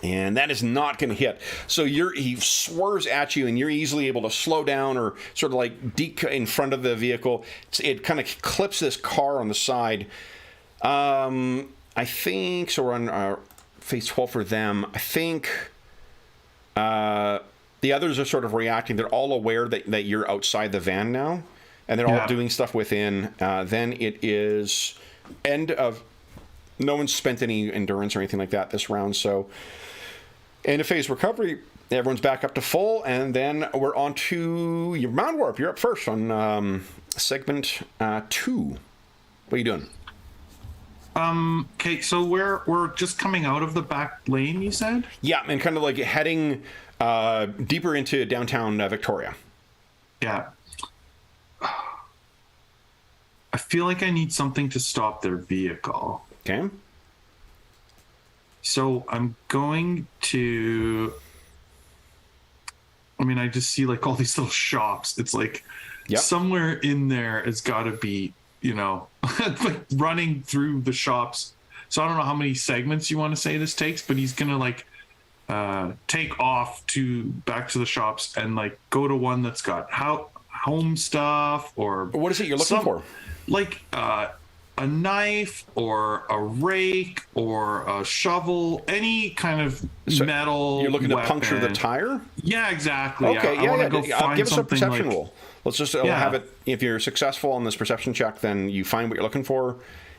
[SPEAKER 1] And that is not going to hit. So he swerves at you, and you're easily able to slow down or sort of like deke in front of the vehicle. It kind of clips this car on the side. I think so. We're on phase 12 for them. I think the others are sort of reacting. They're all aware that you're outside the van now, and they're all doing stuff within. Then it is end of. No one's spent any endurance or anything like that this round, so. End of phase recovery, everyone's back up to full, and then we're on to your Mount Warp. You're up first on segment 2. What are you doing?
[SPEAKER 2] Okay, so we're just coming out of the back lane, you said?
[SPEAKER 1] Yeah, and kind of like heading deeper into downtown Victoria.
[SPEAKER 2] Yeah. I feel like I need something to stop their vehicle.
[SPEAKER 1] Okay.
[SPEAKER 2] So I'm going to. I mean, I just see like all these little shops. It's like somewhere in there has got to be, like running through the shops. So I don't know how many segments you want to say this takes, but he's gonna like take off back to the shops and like go to one that's got home stuff or
[SPEAKER 1] what is it you're looking for?
[SPEAKER 2] Like a knife or a rake or a shovel, any kind of metal.
[SPEAKER 1] You're looking
[SPEAKER 2] weapon.
[SPEAKER 1] To puncture the tire?
[SPEAKER 2] Yeah, exactly.
[SPEAKER 1] Okay,
[SPEAKER 2] I want to go find
[SPEAKER 1] give us a
[SPEAKER 2] something
[SPEAKER 1] perception
[SPEAKER 2] like,
[SPEAKER 1] roll. Let's just have it. If you're successful on this perception check, then you find what you're looking for.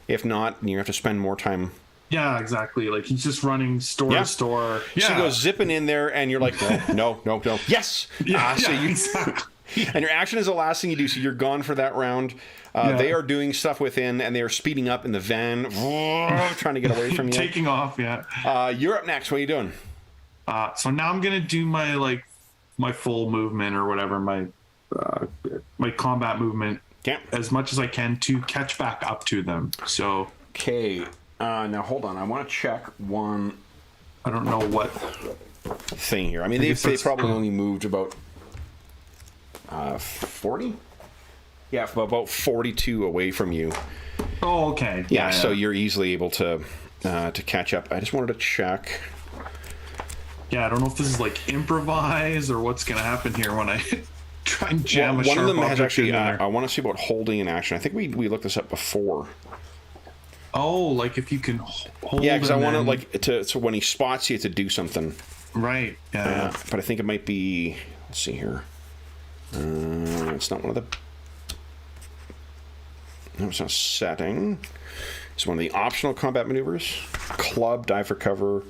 [SPEAKER 1] If not, you have to spend more time.
[SPEAKER 2] Yeah, exactly. Like he's just running store to store.
[SPEAKER 1] Yeah. So you go zipping in there, and you're like, no. Yes.
[SPEAKER 2] Exactly.
[SPEAKER 1] And your action is the last thing you do, so you're gone for that round. They are doing stuff within, and they are speeding up in the van, trying to get away from you.
[SPEAKER 2] Taking off, yeah.
[SPEAKER 1] You're up next. What are you doing?
[SPEAKER 2] So now I'm gonna do my full movement or whatever, my combat movement, as much as I can to catch back up to them. So
[SPEAKER 1] okay. Now hold on. I want to check one.
[SPEAKER 2] I don't know what
[SPEAKER 1] thing here. I mean, they probably only moved about 40. Yeah, about 42 away from you.
[SPEAKER 2] Oh, okay.
[SPEAKER 1] Yeah, so you're easily able to catch up. I just wanted to check.
[SPEAKER 2] Yeah, I don't know if this is like improvise or what's going to happen here when I try and jam a sharp
[SPEAKER 1] one of them has actually.
[SPEAKER 2] in there.
[SPEAKER 1] I want to see about holding in action. I think we looked this up before.
[SPEAKER 2] Oh, like if you can hold.
[SPEAKER 1] Yeah, because I want to so when he spots you to do something.
[SPEAKER 2] Right. Yeah.
[SPEAKER 1] But I think it might be. Let's see here. It's not one of the. No, it's not setting. It's one of the optional combat maneuvers. Club, dive for cover,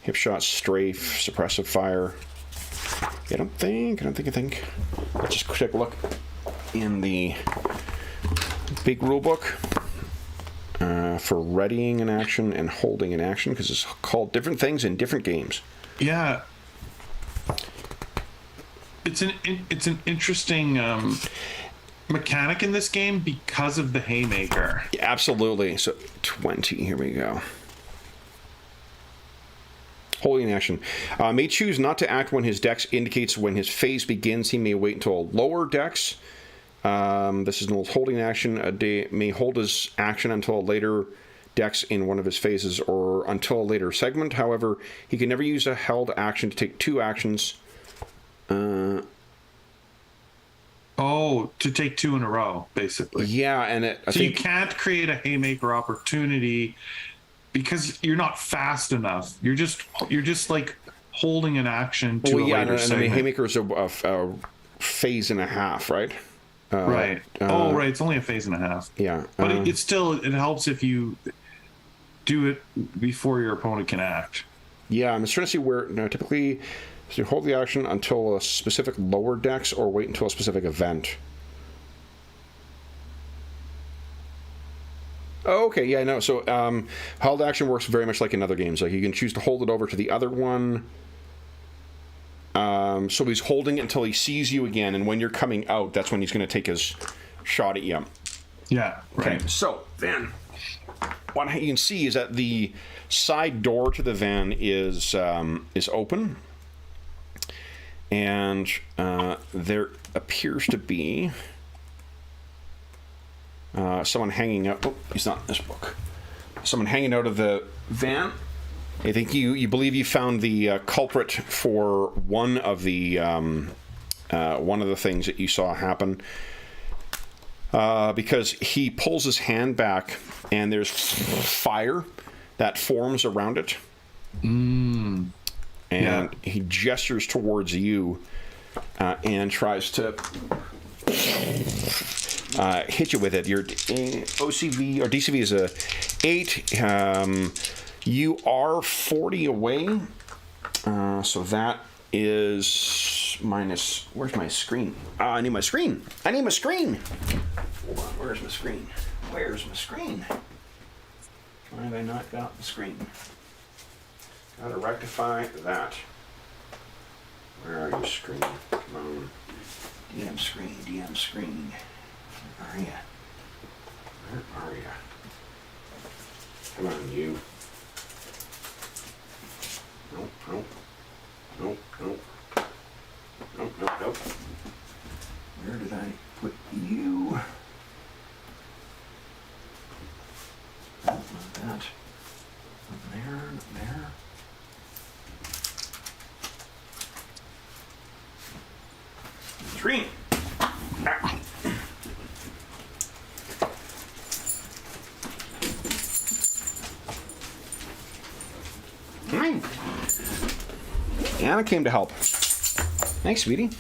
[SPEAKER 1] hip shot, strafe, suppressive fire. Yeah, I don't think. Let's just take a look in the big rule book for readying an action and holding an action, because it's called different things in different games.
[SPEAKER 2] Yeah. It's an interesting mechanic in this game because of the haymaker.
[SPEAKER 1] Yeah, absolutely. So 20. Here we go. Holding action. May choose not to act when his dex indicates when his phase begins. He may wait until a lower dex. This is an holding action. A day may hold his action until a later dex in one of his phases or until a later segment. However, he can never use a held action to take two actions.
[SPEAKER 2] To take two in a row, basically.
[SPEAKER 1] Yeah, and I think
[SPEAKER 2] you can't create a haymaker opportunity because you're not fast enough. You're just like holding an action to a later segment.
[SPEAKER 1] And a haymaker is a phase and a half, right?
[SPEAKER 2] Right. Right. It's only a phase and a half.
[SPEAKER 1] Yeah.
[SPEAKER 2] But it helps if you do it before your opponent can act.
[SPEAKER 1] Yeah, I'm just trying to see where. No, typically, so you hold the action until a specific lower dex, or wait until a specific event. Oh, okay. Yeah, I know. So held action works very much like in other games. Like you can choose to hold it over to the other one. So he's holding it until he sees you again, and when you're coming out, that's when he's going to take his shot at you.
[SPEAKER 2] Yeah. Right.
[SPEAKER 1] Okay. So then, what you can see is that the side door to the van is open, and there appears to be someone hanging out. Oh, he's not in this book. Someone hanging out of the van. I think you believe you found the culprit for one of the things that you saw happen, because he pulls his hand back and there's fire that forms around it, and he gestures towards you and tries to hit you with it. Your OCV or DCV is a 8. You are 40 away, so that is minus. Where's my screen? I need my screen. Hold on, where's my screen? Why have I not got the screen? Gotta rectify that. Where are you, screen? Come on. DM screen. Where are you? Come on, you. Nope. Where did I put you? Anna came to help. Thanks, sweetie.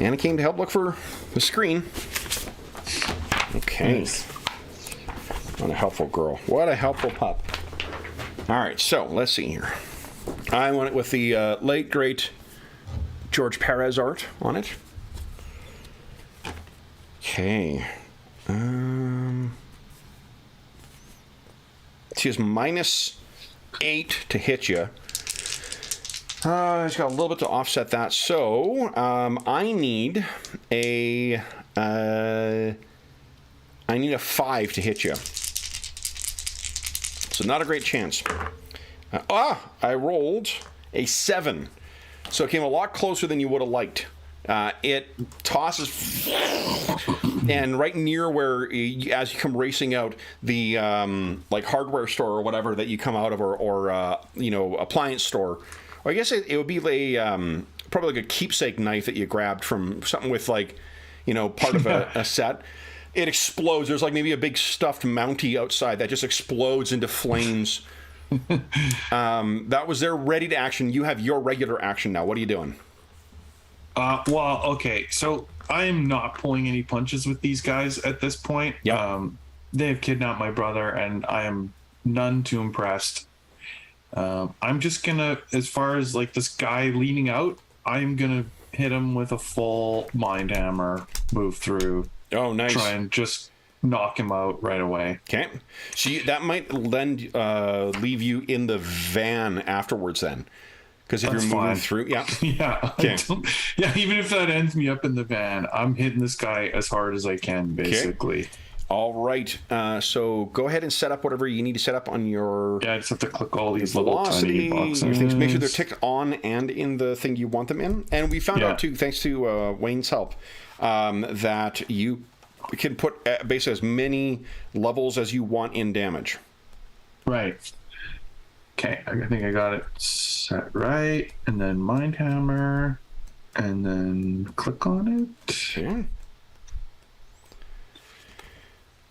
[SPEAKER 1] Anna came to help look for the screen. Okay. Nice. What a helpful girl. What a helpful pup. All right, so let's see here. I want it with the late, great George Perez art on it. Okay. She has -8 to hit you. It's got a little bit to offset that. So I need a 5 to hit you. So not a great chance. I rolled a 7. So it came a lot closer than you would have liked. It tosses, and right near where, as you come racing out, the like hardware store or whatever that you come out of, or appliance store. Or I guess it would be probably like a keepsake knife that you grabbed from something with part of a set. It explodes. There's like maybe a big stuffed Mountie outside that just explodes into flames. That was their ready to action. You have your regular action now. What are you doing?
[SPEAKER 2] Well, okay. So I am not pulling any punches with these guys at this point.
[SPEAKER 1] Yep.
[SPEAKER 2] They have kidnapped my brother, and I am none too impressed. I'm just gonna, as far as like this guy leaning out, I'm gonna hit him with a full mind hammer, move through.
[SPEAKER 1] Oh, nice.
[SPEAKER 2] Try and just knock him out right away.
[SPEAKER 1] Okay. So that might leave you in the van afterwards then. Because if you're moving through, yeah.
[SPEAKER 2] Yeah.
[SPEAKER 1] Okay.
[SPEAKER 2] Yeah, even if that ends me up in the van, I'm hitting this guy as hard as I can, basically.
[SPEAKER 1] Okay. All right. So go ahead and set up whatever you need to set up on your...
[SPEAKER 2] Yeah, I just have to click all these
[SPEAKER 1] velocity,
[SPEAKER 2] little tiny boxes.
[SPEAKER 1] Things. Make sure they're ticked on and in the thing you want them in. And we found out, too, thanks to Wayne's help, that you can put basically as many levels as you want in damage.
[SPEAKER 2] Right. Okay, I think I got it set right. And then Mind Hammer. And then click on it.
[SPEAKER 1] Okay.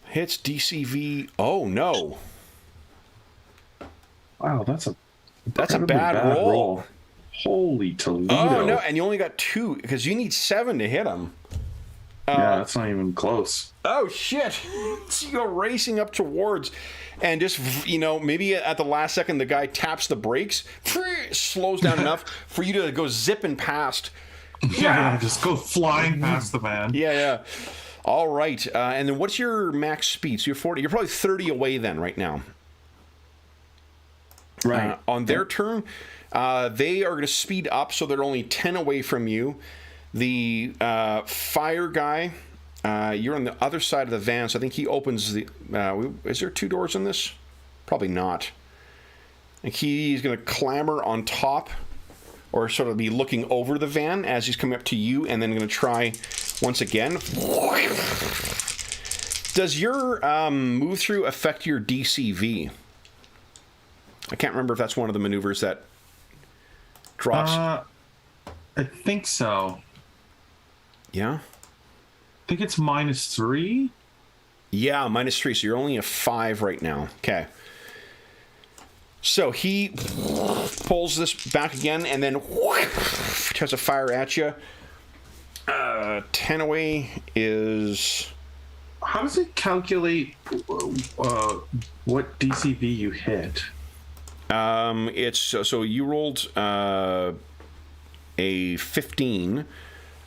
[SPEAKER 1] Hits DCV. Oh, no.
[SPEAKER 2] Wow, that's a
[SPEAKER 1] bad roll.
[SPEAKER 2] Holy Toledo.
[SPEAKER 1] Oh, no, and you only got 2, because you need 7 to hit him.
[SPEAKER 2] Yeah, that's not even close.
[SPEAKER 1] Oh, shit. So you go racing up towards, and just, maybe at the last second, the guy taps the brakes, slows down enough for you to go zipping past.
[SPEAKER 2] Yeah, just go flying past the man.
[SPEAKER 1] Yeah. All right. And then what's your max speed? So you're 40. You're probably 30 away then right now.
[SPEAKER 2] Right.
[SPEAKER 1] On their turn, they are going to speed up, so they're only 10 away from you. The fire guy, you're on the other side of the van, so I think he opens the... is there 2 doors in this? Probably not. And he's going to clamber on top, or sort of be looking over the van as he's coming up to you, and then going to try once again. Does your move through affect your DCV? I can't remember if that's one of the maneuvers that drops.
[SPEAKER 2] I think so.
[SPEAKER 1] Yeah?
[SPEAKER 2] I think it's -3.
[SPEAKER 1] Yeah, -3. So you're only a 5 right now. Okay. So he pulls this back again and then tries to fire at you. 10 away is...
[SPEAKER 2] How does it calculate what DCV you hit?
[SPEAKER 1] It's so you rolled a 15.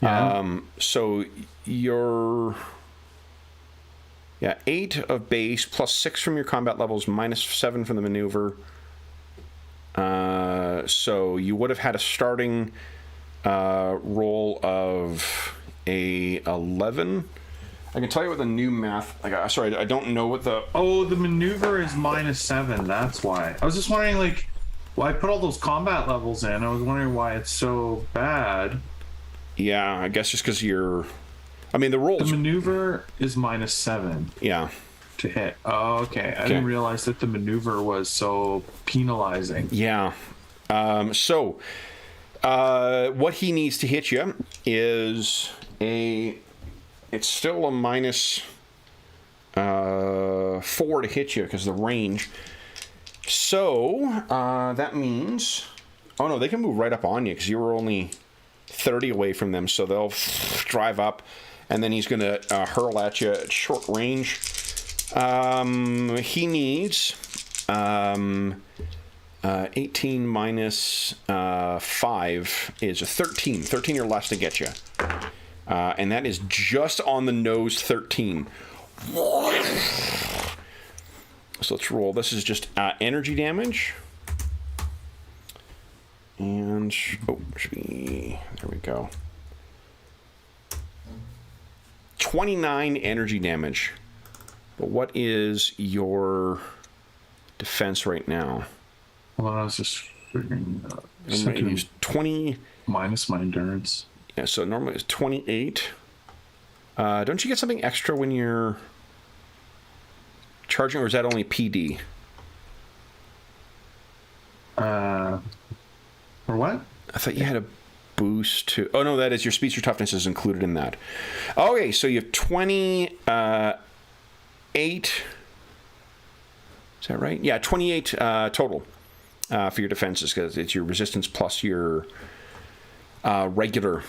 [SPEAKER 2] Yeah.
[SPEAKER 1] So you're 8 of base plus 6 from your combat levels minus 7 from the maneuver. So you would have had a starting roll of a 11. I can tell you what the new math... sorry, I don't know what the...
[SPEAKER 2] Oh, the maneuver is -7. That's why. I was just wondering, I put all those combat levels in. I was wondering why it's so bad.
[SPEAKER 1] Yeah, I guess just because you're... I mean, the rolls...
[SPEAKER 2] The maneuver is -7.
[SPEAKER 1] Yeah.
[SPEAKER 2] To hit. Oh, okay. I didn't realize that the maneuver was so penalizing.
[SPEAKER 1] Yeah. So, what he needs to hit you is a... It's still a -4 to hit you because of the range. So, that means... Oh, no, they can move right up on you because you were only 30 away from them. So they'll drive up, and then he's going to hurl at you at short range. He needs 18 minus 5 is a 13. 13 or less to get you. And that is just on the nose, 13. So let's roll. This is just energy damage. And, oh, should be, there we go. 29 energy damage. But what is your defense right now?
[SPEAKER 2] Well, I was just figuring
[SPEAKER 1] use 20
[SPEAKER 2] minus my endurance.
[SPEAKER 1] Yeah, so normally it's 28. Don't you get something extra when you're charging, or is that only PD?
[SPEAKER 2] For what?
[SPEAKER 1] I thought you had a boost to... Oh, no, that is your speed or toughness is included in that. Okay, so you have 28... Is that right? Yeah, 28 total for your defenses, because it's your resistance plus your regular.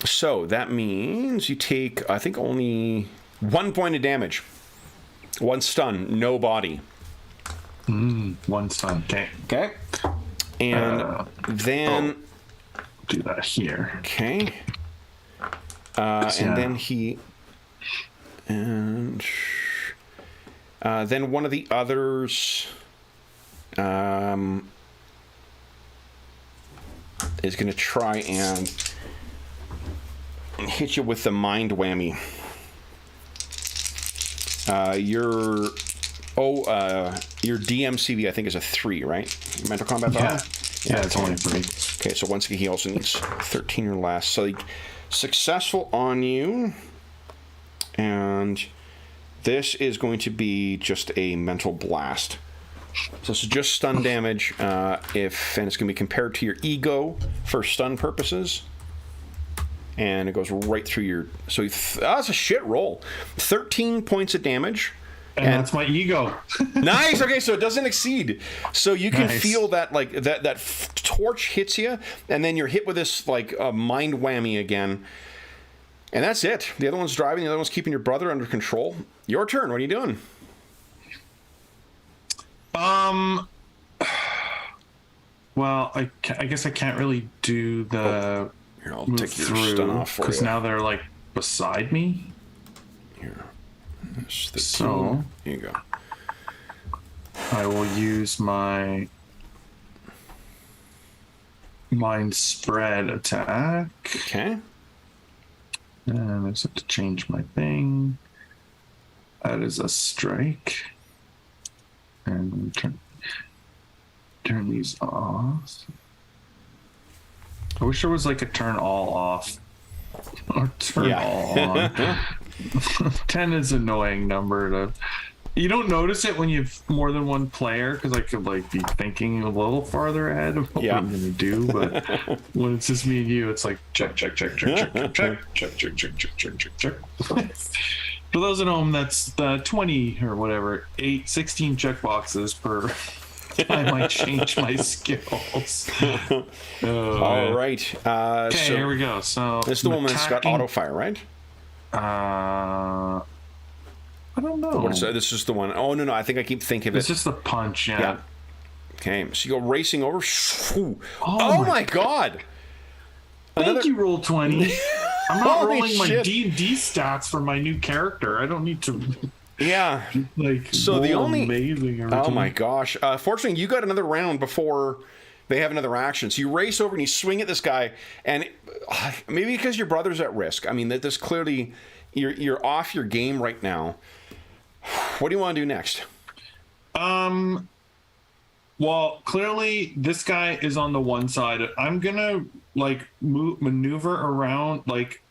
[SPEAKER 1] So that means you take, I think, only 1 point of damage. 1 stun, no body.
[SPEAKER 2] 1 stun. Okay.
[SPEAKER 1] Okay. And then...
[SPEAKER 2] do that here.
[SPEAKER 1] Okay. And then he... And... then one of the others is going to try and hit you with the mind whammy. Your DMCV, I think, is a 3, right? Mental combat battle?
[SPEAKER 2] Yeah, it's only 3.
[SPEAKER 1] Okay, so once again, he also needs 13 or less. So successful on you, and this is going to be just a mental blast. So this is just stun damage, and it's going to be compared to your ego for stun purposes. And it goes right through your... So that's a shit roll. 13 points of damage.
[SPEAKER 2] And that's my ego.
[SPEAKER 1] Nice. Okay, so it doesn't exceed. So you can feel that, like, that torch hits you, and then you're hit with this, like, mind whammy again. And that's it. The other one's driving. The other one's keeping your brother under control. Your turn. What are you doing?
[SPEAKER 2] Well, I guess I can't really do the...
[SPEAKER 1] Here, I'll take your stun off for you.
[SPEAKER 2] Because now they're, like, beside me.
[SPEAKER 1] Here.
[SPEAKER 2] So...
[SPEAKER 1] Here you go.
[SPEAKER 2] I will use my... mind spread attack.
[SPEAKER 1] Okay.
[SPEAKER 2] And I just have to change my thing. That is a strike. And turn these off. I wish there was like a turn all off. Or turn all on. 10 is an annoying number to... You don't notice it when you've more than one player, because I could like be thinking a little farther ahead of what I'm going to do. But when it's just me and you, it's like check, check, check, check, check, check, check, check, check, check, check, check, check, check. For those at home, that's 20 or whatever, 16 check boxes per time I change my skills.
[SPEAKER 1] All right.
[SPEAKER 2] Okay,
[SPEAKER 1] so
[SPEAKER 2] here we go. So
[SPEAKER 1] this is the one that's got auto fire, right?
[SPEAKER 2] I don't know.
[SPEAKER 1] What is this is the one. Oh, no. I think I keep thinking of it.
[SPEAKER 2] It's just the punch, yeah.
[SPEAKER 1] Okay, so you go racing over. Oh my God.
[SPEAKER 2] Thank you, Roll20. I'm not rolling my
[SPEAKER 1] shit.
[SPEAKER 2] D&D stats for my new character. I don't need to...
[SPEAKER 1] Yeah.
[SPEAKER 2] Like,
[SPEAKER 1] so the only...
[SPEAKER 2] amazing
[SPEAKER 1] Oh my gosh. Fortunately, you got another round before they have another action. So you race over and you swing at this guy, and maybe because your brother's at risk. I mean, that this clearly... You're off your game right now. What do you want to do next?
[SPEAKER 2] Well, clearly this guy is on the one side. I'm gonna like maneuver around. Like,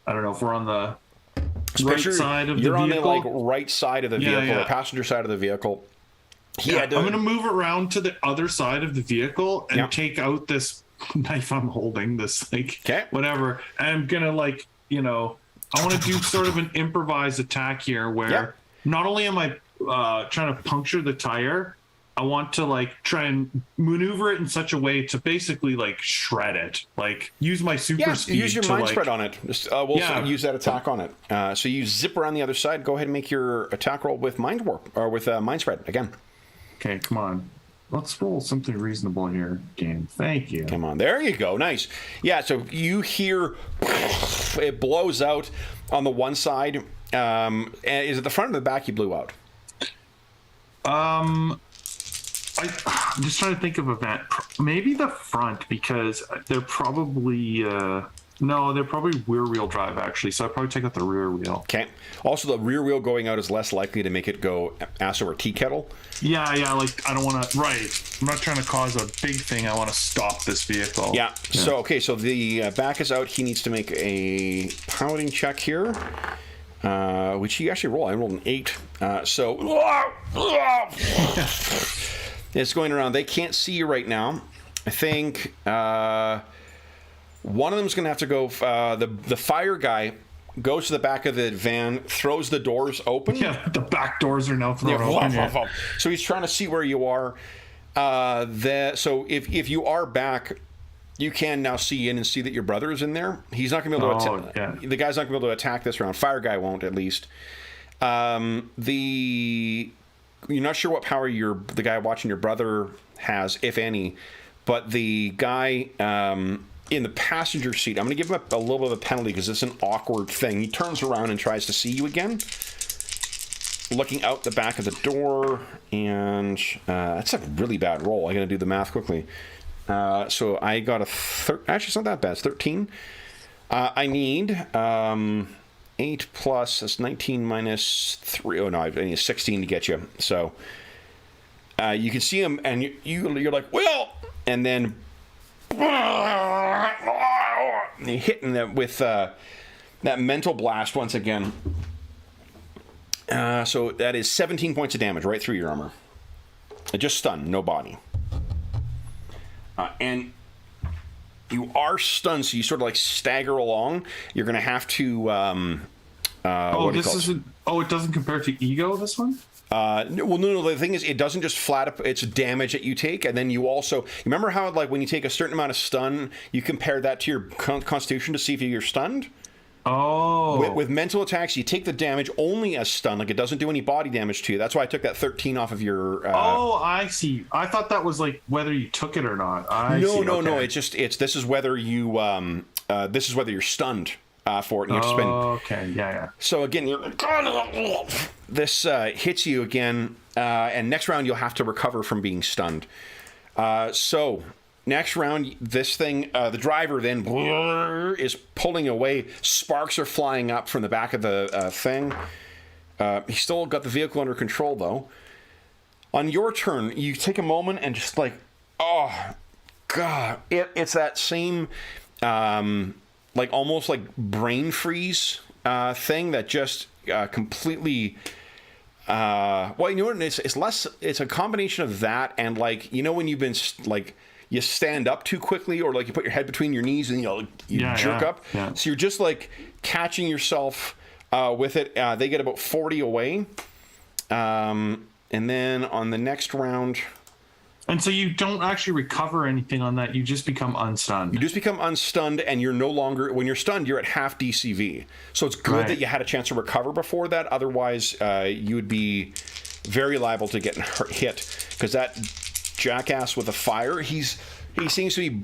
[SPEAKER 2] I don't know if we're on the right side of the vehicle.
[SPEAKER 1] You're on the like right side of the vehicle, the passenger side of the vehicle.
[SPEAKER 2] I'm gonna move around to the other side of the vehicle and take out this knife I'm holding. This like whatever. And I'm gonna like I want to do sort of an improvised attack here where not only am I trying to puncture the tire, I want to like try and maneuver it in such a way to basically like shred it, like use my super speed.
[SPEAKER 1] Use your
[SPEAKER 2] to,
[SPEAKER 1] mind
[SPEAKER 2] like,
[SPEAKER 1] spread on it. Just, we'll use that attack on it. So you zip around the other side. Go ahead and make your attack roll with mind warp or with mind spread again.
[SPEAKER 2] Okay, come on. Let's roll something reasonable here, game. Thank you.
[SPEAKER 1] Come on, there you go. Nice. Yeah. So you hear it blows out on the one side. And is it the front or the back you blew out?
[SPEAKER 2] I'm just trying to think of event. Maybe the front, because they're probably they're probably rear wheel drive actually. So I'd probably take out the rear wheel.
[SPEAKER 1] Okay. Also, the rear wheel going out is less likely to make it go ass over tea kettle.
[SPEAKER 2] Yeah. Like I don't want to. Right. I'm not trying to cause a big thing. I want to stop this vehicle.
[SPEAKER 1] Yeah. So so the back is out. He needs to make a piloting check here. Which he actually rolled. I rolled an 8. It's going around. They can't see you right now. I think one of them's going to have to go. The fire guy goes to the back of the van, throws the doors open.
[SPEAKER 2] Yeah, the back doors are now thrown open.
[SPEAKER 1] So he's trying to see where you are. So if you are back, you can now see in and see that your brother is in there. He's not going to be able to attack. The guy's not going to be able to attack this round. Fire guy won't, at least. You're not sure what power the guy watching your brother has, if any, but the guy in the passenger seat, I'm going to give him a little bit of a penalty because it's an awkward thing. He turns around and tries to see you again, looking out the back of the door, and that's a really bad roll. I'm going to do the math quickly. So I got actually, it's not that bad. It's 13. I need 8 plus, that's 19 minus 3. Oh, no, I need 16 to get you. So you can see him, and you're like, well, and then you're hitting them with that mental blast once again. So that is 17 points of damage right through your armor. Just stunned, no body. And you are stunned, so you sort of like stagger along. You're going to have to.
[SPEAKER 2] It doesn't compare to ego, this one?
[SPEAKER 1] No. The thing is, it doesn't just flat up. It's damage that you take, and then you also remember how like when you take a certain amount of stun, you compare that to your constitution to see if you're stunned.
[SPEAKER 2] Oh.
[SPEAKER 1] With mental attacks, you take the damage only as stun, like it doesn't do any body damage to you. That's why I took that 13 off of your.
[SPEAKER 2] I see. I thought that was like whether you took it or not.
[SPEAKER 1] No. This is whether you this is whether you're stunned for it. And you have to spend.
[SPEAKER 2] Okay. Yeah.
[SPEAKER 1] So again, this hits you again, and next round you'll have to recover from being stunned. So. Next round, this thing, the driver then is pulling away. Sparks are flying up from the back of the thing. He's still got the vehicle under control, though. On your turn, you take a moment and just like, oh, God. It's that same, like almost like brain freeze thing that just completely... well, you know what? It's less... It's a combination of that and like, you know when you've been like... You stand up too quickly, or like you put your head between your knees and you jerk up. Yeah. So you're just like catching yourself with it. They get about 40 away, and then on the next round.
[SPEAKER 2] And so you don't actually recover anything on that. You just become unstunned.
[SPEAKER 1] You just become unstunned, and you're no longer. When you're stunned, you're at half DCV. So it's good that you had a chance to recover before that. Otherwise, you would be very liable to get hit because that. Jackass with a fire. He seems to be,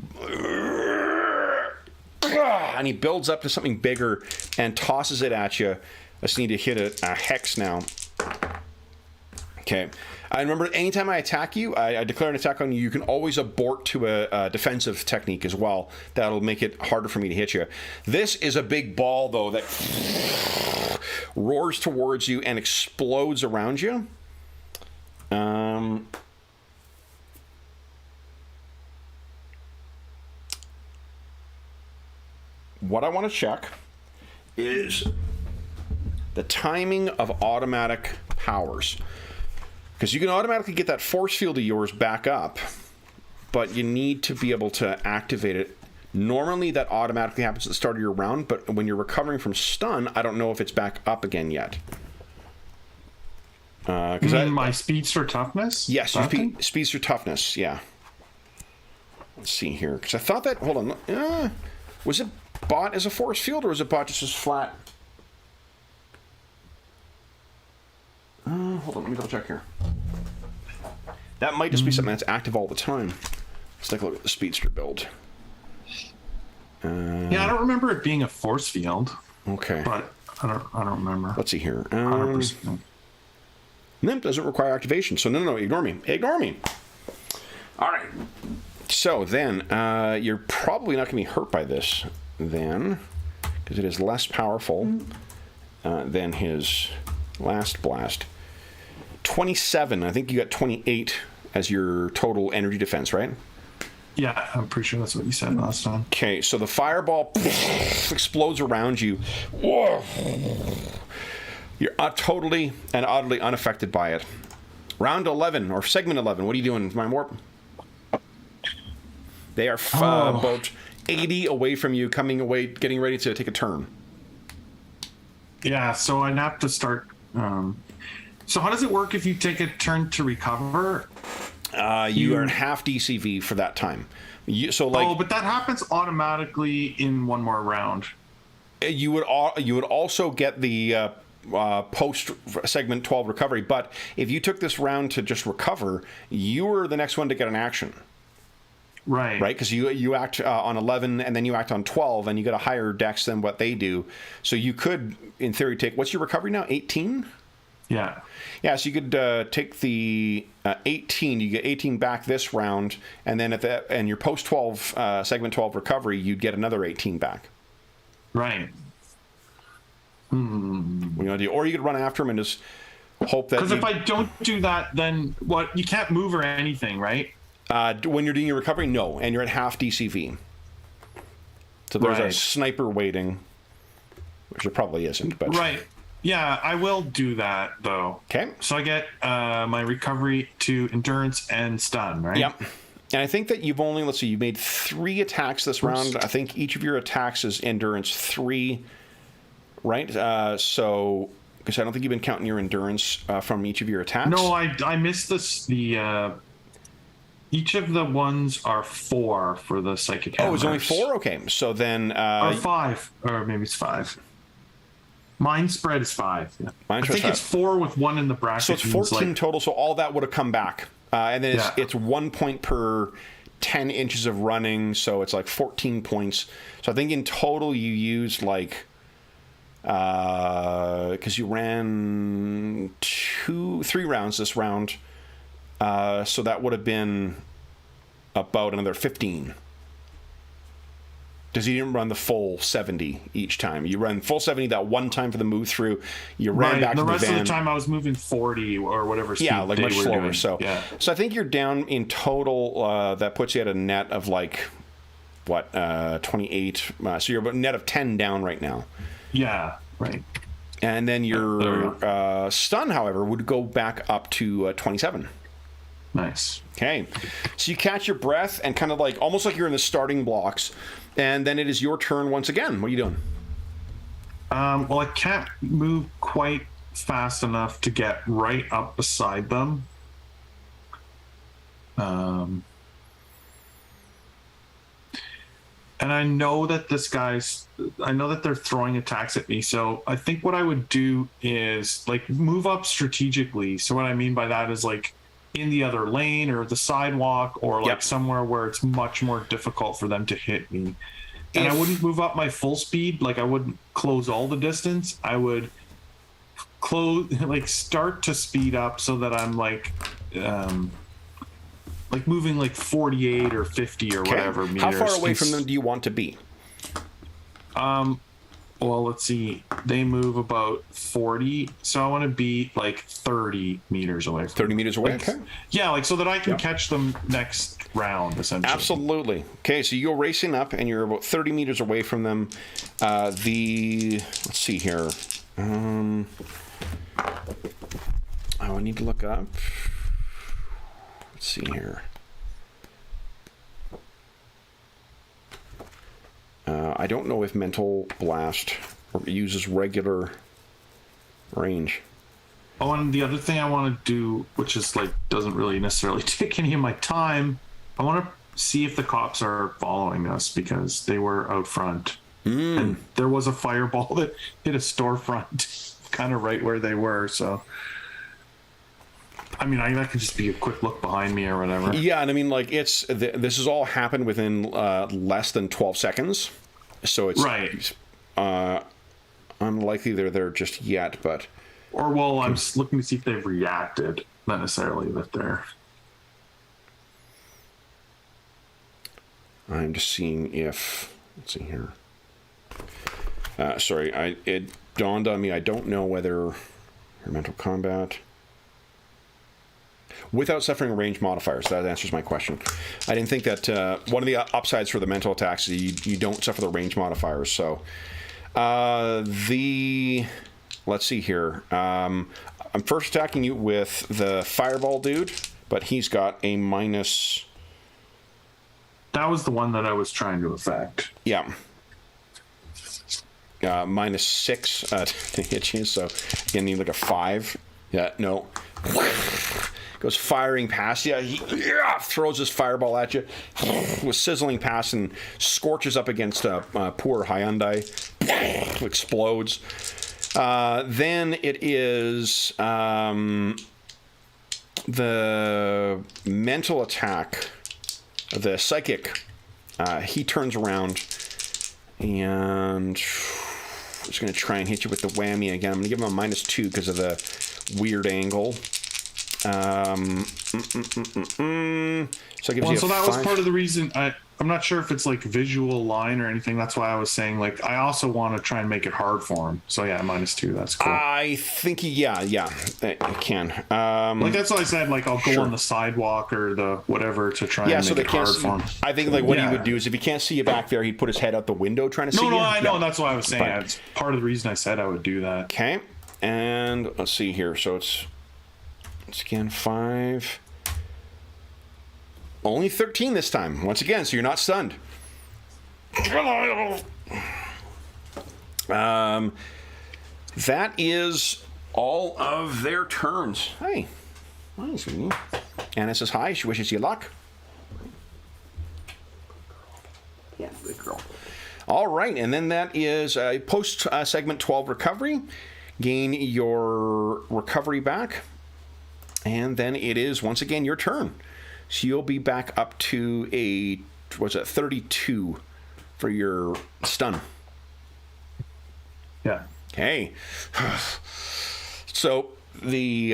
[SPEAKER 1] and he builds up to something bigger and tosses it at you. I just need to hit a hex now. Okay. I remember anytime I attack you, I declare an attack on you. You can always abort to a defensive technique as well. That'll make it harder for me to hit you. This is a big ball though that roars towards you and explodes around you. What I want to check is the timing of automatic powers. Because you can automatically get that force field of yours back up, but you need to be able to activate it. Normally that automatically happens at the start of your round, but when you're recovering from stun, I don't know if it's back up again yet.
[SPEAKER 2] My speedster toughness?
[SPEAKER 1] Yes, your speedster toughness, yeah. Let's see here, because I thought that, hold on, was it bought as a force field, or was it bought just as flat? Hold on, let me double check here. That might just be something that's active all the time. Let's take a look at the speedster build.
[SPEAKER 2] Yeah, I don't remember it being a force field.
[SPEAKER 1] Okay.
[SPEAKER 2] But I don't remember.
[SPEAKER 1] Let's see here.
[SPEAKER 2] 100%.
[SPEAKER 1] No, doesn't require activation. So no, ignore me. Ignore me. All right. So then, you're probably not going to be hurt by this then, because it is less powerful than his last blast. 27. I think you got 28 as your total energy defense, right?
[SPEAKER 2] Yeah, I'm pretty sure that's what you said last time.
[SPEAKER 1] Okay, so the fireball explodes around you. Whoa. You're totally and utterly unaffected by it. Round 11, or segment 11, what are you doing, my warp? They are about 80 away from you, coming away, getting ready to take a turn.
[SPEAKER 2] Yeah, so I'd have to start... so how does it work if you take a turn to recover?
[SPEAKER 1] You earn half DCV for that time.
[SPEAKER 2] But that happens automatically in one more round.
[SPEAKER 1] You would also get the post segment 12 recovery, but if you took this round to just recover, you were the next one to get an action.
[SPEAKER 2] Right.
[SPEAKER 1] Right, because you act on 11 and then you act on 12 and you get a higher dex than what they do. So you could, in theory, take... What's your recovery now? 18?
[SPEAKER 2] Yeah.
[SPEAKER 1] Yeah, so you could take the 18. You get 18 back this round, and then and your post 12 segment 12 recovery, you'd get another 18 back.
[SPEAKER 2] Right.
[SPEAKER 1] What do you want to do? Or you could run after him and just hope that...
[SPEAKER 2] Because if I don't do that, then what? You can't move or anything, right?
[SPEAKER 1] When you're doing your recovery, no, and you're at half DCV. So there's a sniper waiting, which there probably isn't, but...
[SPEAKER 2] Right. Yeah, I will do that, though.
[SPEAKER 1] Okay.
[SPEAKER 2] So I get my recovery to endurance and stun, right?
[SPEAKER 1] Yep. And I think that you've only... Let's see, you made 3 attacks this round. I think each of your attacks is endurance 3, right? So... Because I don't think you've been counting your endurance from each of your attacks.
[SPEAKER 2] No, I missed this. Each of the ones are 4 for the psychic hammers.
[SPEAKER 1] Oh, it's only 4? Okay, so then...
[SPEAKER 2] or 5, or maybe it's 5. Mine spread is 5. Yeah. I think it's 4 with 1 in the bracket.
[SPEAKER 1] So it's 14 total, so all that would have come back. And then it's 1 point per 10 inches of running, so it's like 14 points. So I think in total you used like... Because you ran 3 rounds this round, so that would have been about another 15. Because you didn't run the full 70 each time. You ran full 70 that one time for the move through. You ran back to the van.
[SPEAKER 2] The rest of the time I was moving 40 or whatever speed.
[SPEAKER 1] Yeah, like much slower.
[SPEAKER 2] Doing.
[SPEAKER 1] So I think you're down in total. That puts you at a net of like what 28. So you're about a net of 10 down right now.
[SPEAKER 2] Yeah, right.
[SPEAKER 1] And then your stun, however, would go back up to 27.
[SPEAKER 2] Nice.
[SPEAKER 1] Okay. So you catch your breath and kind of like, almost like you're in the starting blocks. And then it is your turn once again. What are you doing?
[SPEAKER 2] Well, I can't move quite fast enough to get right up beside them. And I know that I know that they're throwing attacks at me. So I think what I would do is like move up strategically. So what I mean by that is like in the other lane or the sidewalk or like somewhere where it's much more difficult for them to hit me. And I wouldn't move up my full speed. Like I wouldn't close all the distance. I would start to speed up so that I'm like moving like 48 or 50 or whatever meters.
[SPEAKER 1] How far away from them do you want to be?
[SPEAKER 2] Well, let's see. They move about 40, so I want to be like 30 meters away.
[SPEAKER 1] 30 meters away?
[SPEAKER 2] Okay. Yeah, like so that I can catch them next round, essentially.
[SPEAKER 1] Absolutely. Okay, so you go racing up, and you're about 30 meters away from them. Let's see here. I need to look up. Let's see here. I don't know if Mental Blast uses regular range.
[SPEAKER 2] Oh, and the other thing I want to do, which is like doesn't really necessarily take any of my time, I want to see if the cops are following us because they were out front. And there was a fireball that hit a storefront kind of right where they were. So, I mean, that could just be a quick look behind me or whatever.
[SPEAKER 1] Yeah, and I mean, like, this has all happened within less than 12 seconds. So it's
[SPEAKER 2] right.
[SPEAKER 1] Unlikely they're there just yet, but...
[SPEAKER 2] Or, well, I'm just looking to see if they've reacted, not necessarily that they're...
[SPEAKER 1] I'm just seeing if... Let's see here. Sorry, it dawned on me, I don't know whether your mental combat... Without suffering range modifiers, that answers my question. I didn't think that one of the upsides for the mental attacks is you don't suffer the range modifiers. So, let's see here. I'm first attacking you with the fireball dude, but he's got a minus...
[SPEAKER 2] That was the one that I was trying to affect.
[SPEAKER 1] Yeah. -6 to hit you, so you need like a 5. Yeah, no. Goes firing past you. He throws his fireball at you with sizzling past and scorches up against a poor Hyundai. Explodes. Then it is the mental attack, the psychic. He turns around and just going to try and hit you with the whammy again. I'm going to give him a -2 because of the weird angle. So
[SPEAKER 2] that was part of the reason I'm not sure if it's like visual line or anything. That's why I was saying, like, I also want to try and make it hard for him. So yeah, -2. That's cool.
[SPEAKER 1] I think it can.
[SPEAKER 2] Like that's why I said, like, I'll go on the sidewalk or the whatever to try and make it hard for him.
[SPEAKER 1] I think like what he would do is if he can't see you back there, he'd put his head out the window trying to see you.
[SPEAKER 2] No, I know. That's why I was saying. It's part of the reason I said I would do that.
[SPEAKER 1] Okay, and let's see here. So it's again 5. Only 13 this time. Once again, so you're not stunned. That is all of their turns. Hey. Nice. Anna says hi. She wishes you luck. Yeah, good girl. All right, and then that is post segment 12 recovery. Gain your recovery back. And then it is, once again, your turn. So you'll be back up to 32 for your stun.
[SPEAKER 2] Yeah.
[SPEAKER 1] Okay. So the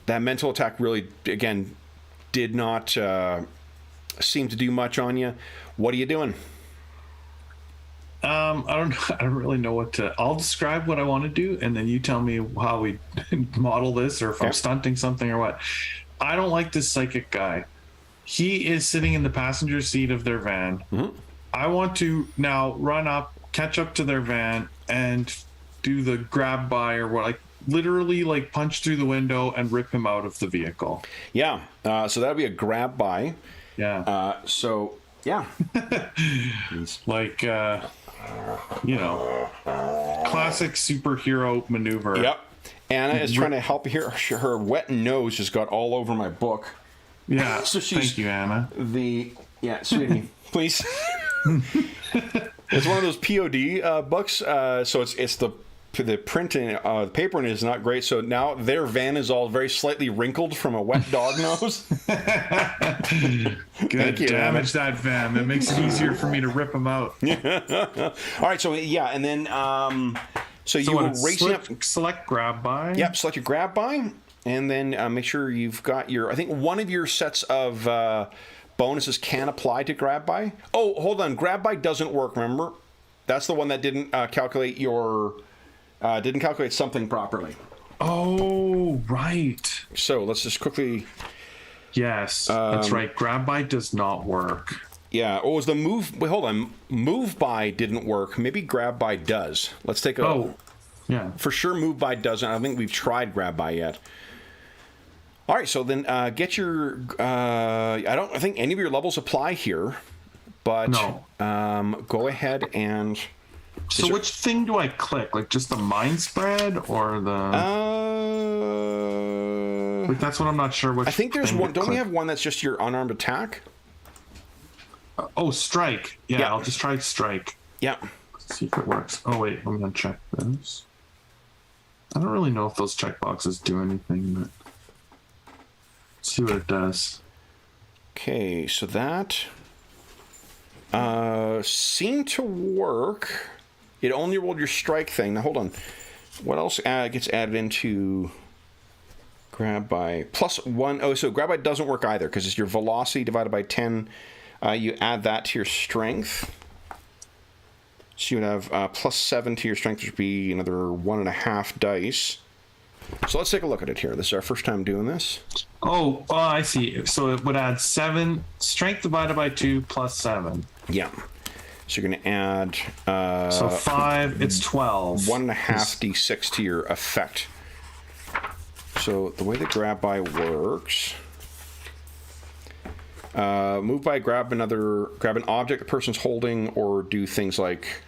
[SPEAKER 1] that mental attack really, again, did not seem to do much on you. What are you doing?
[SPEAKER 2] I don't really know what to... I'll describe what I want to do, and then you tell me how we model this, or if I'm stunting something or what. I don't like this psychic guy. He is sitting in the passenger seat of their van. Mm-hmm. I want to now run up, catch up to their van, and do the grab by or what, like literally like punch through the window and rip him out of the vehicle.
[SPEAKER 1] Yeah. So that'll be a grab by.
[SPEAKER 2] Yeah.
[SPEAKER 1] Yeah.
[SPEAKER 2] Like, classic superhero maneuver.
[SPEAKER 1] Yep. Anna is trying to help here. Her wet nose just got all over my book.
[SPEAKER 2] Yeah.
[SPEAKER 1] So
[SPEAKER 2] thank you, Anna.
[SPEAKER 1] Sweetie, please. It's one of those POD books. So it's the printing, the papering is not great. So now their van is all very slightly wrinkled from a wet dog nose.
[SPEAKER 2] Good. Damage that van. That makes it easier for me to rip them out.
[SPEAKER 1] All right. So and then so you will race up.
[SPEAKER 2] Select grab by.
[SPEAKER 1] Yep. Select your grab by, and then make sure you've got your. I think one of your sets of bonuses can apply to grab by. Oh, hold on. Grab by doesn't work. Remember, that's the one that didn't calculate your. Didn't calculate something properly.
[SPEAKER 2] Oh, right.
[SPEAKER 1] So let's just quickly.
[SPEAKER 2] Yes, that's right. Grab by does not work.
[SPEAKER 1] Yeah. Oh, was the move? Wait, hold on. Move by didn't work. Maybe grab by does. Let's take a.
[SPEAKER 2] Oh, yeah.
[SPEAKER 1] For sure, move by doesn't. I don't think we've tried grab by yet. All right. So then get your. I think any of your levels apply here, but
[SPEAKER 2] no.
[SPEAKER 1] Go ahead and.
[SPEAKER 2] So which thing do I click? Like just the mind spread or the... Like, that's what I'm not sure which.
[SPEAKER 1] I think there's one. Don't we have one that's just your unarmed attack?
[SPEAKER 2] Oh, strike. Yeah,
[SPEAKER 1] Yeah.
[SPEAKER 2] I'll just try strike.
[SPEAKER 1] Yeah.
[SPEAKER 2] Let's see if it works. Oh, wait. I'm going to check this. I don't really know if those checkboxes do anything, but let's see what it does.
[SPEAKER 1] Okay, so that seemed to work. It only rolled your strike thing. Now, hold on. What else gets added into grab by? +1. Oh, so grab by doesn't work either because it's your velocity divided by 10. You add that to your strength. So you would have +7 to your strength, which would be another 1.5 dice. So let's take a look at it here. This is our first time doing this.
[SPEAKER 2] Oh, I see. So it would add 7, strength divided by 2 plus 7.
[SPEAKER 1] Yeah. So you're going to add...
[SPEAKER 2] so 5, it's 12.
[SPEAKER 1] 1.5 d6 to your effect. So the way the grab by works... move by, grab an object the person's holding, or do things like...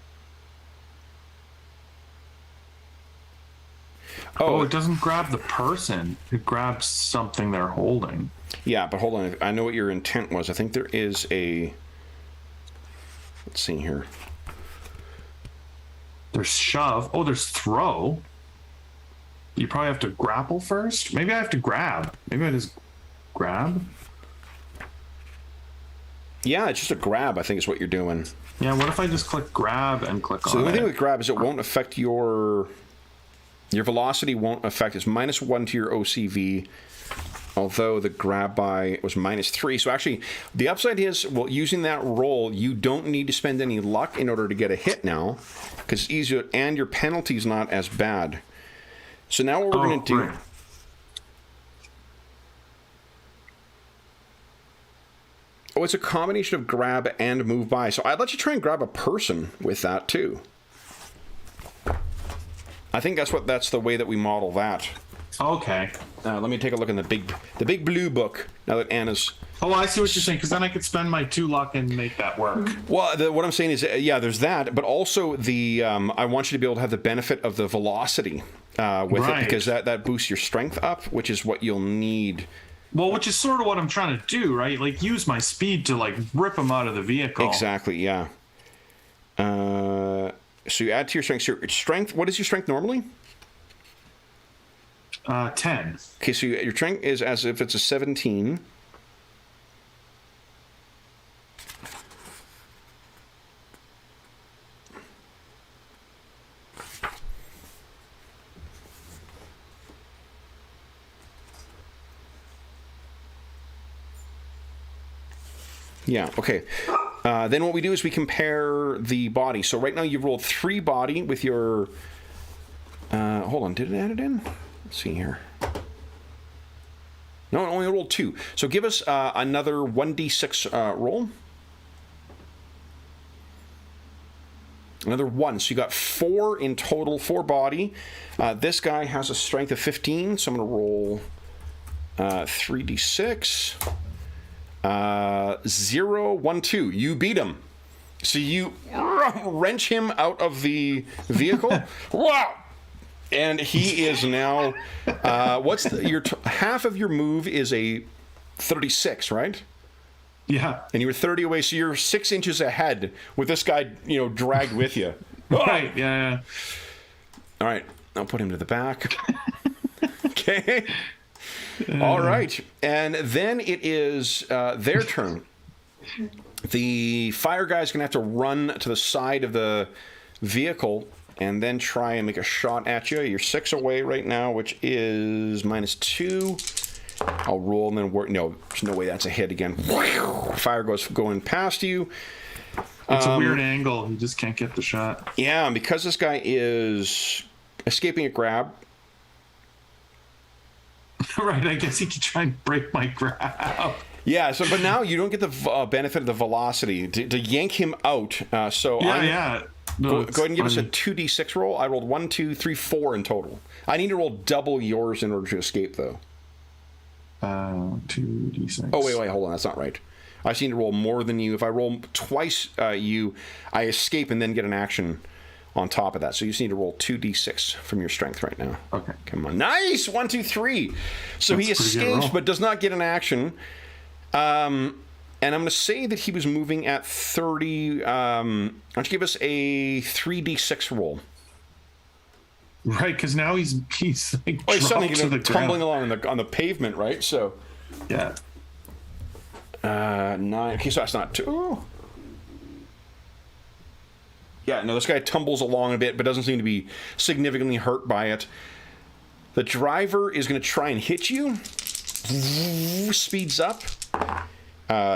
[SPEAKER 2] Oh, it doesn't grab the person. It grabs something they're holding.
[SPEAKER 1] Yeah, but hold on. I know what your intent was. I think there is a... Let's see here.
[SPEAKER 2] There's shove. Oh, there's throw. You probably have to grapple first. Maybe I have to grab. Maybe I just grab.
[SPEAKER 1] Yeah, it's just a grab, I think is what you're doing.
[SPEAKER 2] Yeah, what if I just click grab and click on it?
[SPEAKER 1] So the only thing with grab is it won't affect your velocity won't affect. It's -1 to your OCV, although the grab by was -3. So actually, the upside is, well, using that roll, you don't need to spend any luck in order to get a hit now, because it's easier, and your penalty's not as bad. So now what we're going to do...
[SPEAKER 2] Right.
[SPEAKER 1] Oh, it's a combination of grab and move by. So I'd let you try and grab a person with that too. I think that's the way that we model that.
[SPEAKER 2] Okay.
[SPEAKER 1] Let me take a look in the big blue book now that Anna's...
[SPEAKER 2] Oh, I see what you're saying, because then I could spend my 2 luck and make that work.
[SPEAKER 1] Well, what I'm saying is, yeah, there's that, but also the I want you to be able to have the benefit of the velocity with it, because that boosts your strength up, which is what you'll need.
[SPEAKER 2] Well, which is sort of what I'm trying to do, right? Like, use my speed to, like, rip them out of the vehicle.
[SPEAKER 1] Exactly, yeah. So you add to your strength. So your strength, what is your strength normally?
[SPEAKER 2] 10.
[SPEAKER 1] Okay, so your strength is as if it's a 17. Yeah, okay. Then what we do is we compare the body. So right now you've rolled 3 body with your... hold on, did it add it in? Let's see here. No, it only rolled 2. So give us another 1d6 roll. Another 1. So you got 4 in total, 4 body. This guy has a strength of 15, so I'm going to roll 3d6. 0, 1, 2. You beat him. So you wrench him out of the vehicle. Wow! And he is now... half of your move is a 36, right?
[SPEAKER 2] Yeah.
[SPEAKER 1] And you were 30 away, so you're 6 inches ahead with this guy, dragged with you.
[SPEAKER 2] Right, yeah.
[SPEAKER 1] All right, I'll put him to the back. Okay. All right, and then it is their turn. The fire guy's going to have to run to the side of the vehicle and then try and make a shot at you. You're 6 away right now, which is -2. I'll roll and then work. No, there's no way that's a hit again. Fire goes going past you.
[SPEAKER 2] It's a weird angle. You just can't get the shot.
[SPEAKER 1] Yeah, and because this guy is escaping a grab.
[SPEAKER 2] Right, I guess he could try and break my grab.
[SPEAKER 1] Yeah, but now you don't get the benefit of the velocity to yank him out. No,
[SPEAKER 2] go
[SPEAKER 1] ahead and give us a 2d6 roll. I rolled 1, 2, 3, 4 in total. I need to roll double yours in order to escape, though.
[SPEAKER 2] 2d6.
[SPEAKER 1] Oh, wait, hold on. That's not right. I just need to roll more than you. If I roll twice I escape and then get an action on top of that. So you just need to roll 2d6 from your strength right now.
[SPEAKER 2] Okay.
[SPEAKER 1] Come on. Nice! 1, 2, 3. So he escapes but does not get an action. And I'm going to say that he was moving at 30. Why don't you give us a 3d6 roll?
[SPEAKER 2] Right, because now he's like
[SPEAKER 1] he's suddenly
[SPEAKER 2] to the
[SPEAKER 1] tumbling
[SPEAKER 2] ground.
[SPEAKER 1] along on the pavement, right? So
[SPEAKER 2] Yeah.
[SPEAKER 1] 9. Okay, so that's not 2. Yeah, no, this guy tumbles along a bit, but doesn't seem to be significantly hurt by it. The driver is going to try and hit you. Speeds up.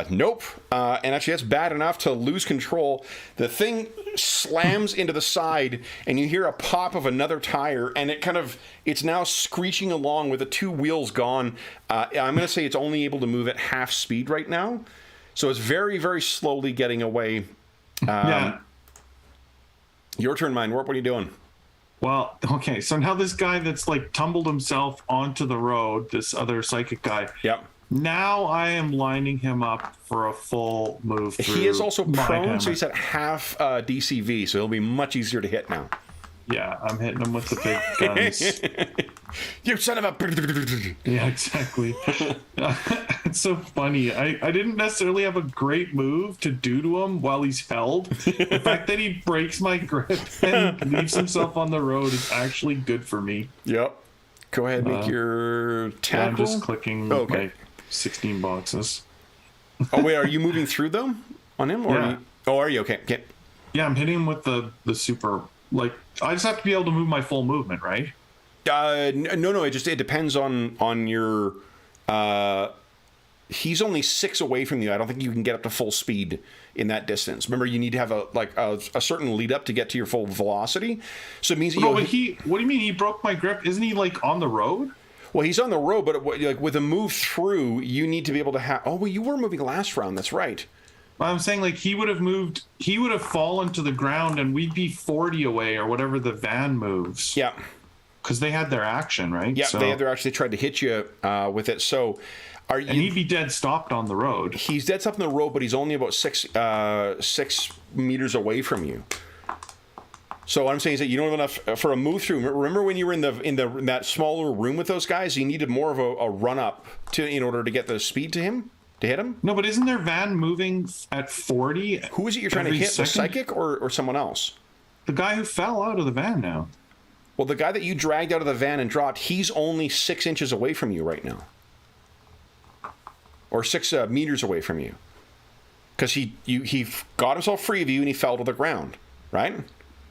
[SPEAKER 1] Nope. And actually, that's bad enough to lose control. The thing slams into the side, and you hear a pop of another tire, and it's now screeching along with the 2 wheels gone. I'm going to say it's only able to move at half speed right now. So it's very, very slowly getting away.
[SPEAKER 2] Yeah.
[SPEAKER 1] Your turn, Mindwarp. What are you doing?
[SPEAKER 2] Well, okay, so now this guy that's like tumbled himself onto the road, this other psychic guy.
[SPEAKER 1] Yep.
[SPEAKER 2] Now I am lining him up for a full move through.
[SPEAKER 1] He is also prone,
[SPEAKER 2] hammer.
[SPEAKER 1] so he's at half DCV, so he'll be much easier to hit now.
[SPEAKER 2] Yeah, I'm hitting him with the big guns.
[SPEAKER 1] You son of a...
[SPEAKER 2] Yeah, exactly. It's so funny. I didn't necessarily have a great move to do to him while he's held. The fact that he breaks my grip and leaves himself on the road is actually good for me.
[SPEAKER 1] Yep. Go ahead and make your tackle.
[SPEAKER 2] I'm just clicking my 16 boxes.
[SPEAKER 1] Oh, wait, are you moving through them on him? Or
[SPEAKER 2] Yeah.
[SPEAKER 1] are you? Okay.
[SPEAKER 2] Yeah, I'm hitting him with the super... Like, I just have to be able to move my full movement, right?
[SPEAKER 1] No. It depends on your. He's only 6 away from you. I don't think you can get up to full speed in that distance. Remember, you need to have a certain lead up to get to your full velocity. So it means that
[SPEAKER 2] What do you mean he broke my grip? Isn't he like on the road?
[SPEAKER 1] Well, he's on the road, but like with a move through, you need to be able to have. Oh, well, you were moving last round. That's right.
[SPEAKER 2] I'm saying, like, he would have fallen to the ground and we'd be 40 away or whatever the van moves.
[SPEAKER 1] Yeah.
[SPEAKER 2] Because they had their action, right?
[SPEAKER 1] Yeah, they had their action. They tried to hit you with it. So,
[SPEAKER 2] and he'd be dead stopped on the road.
[SPEAKER 1] He's dead stopped on the road, but he's only about 6 meters away from you. So what I'm saying is that you don't have enough for a move through. Remember when you were in that smaller room with those guys? You needed more of a run up in order to get the speed to him. To hit him?
[SPEAKER 2] No, but isn't their van moving at 40?
[SPEAKER 1] Who is it you're trying to hit? The psychic or someone else?
[SPEAKER 2] The guy who fell out of the van now.
[SPEAKER 1] Well, the guy that you dragged out of the van and dropped, he's only 6 inches away from you right now. Or 6 meters away from you. Because he got himself free of you and he fell to the ground, right?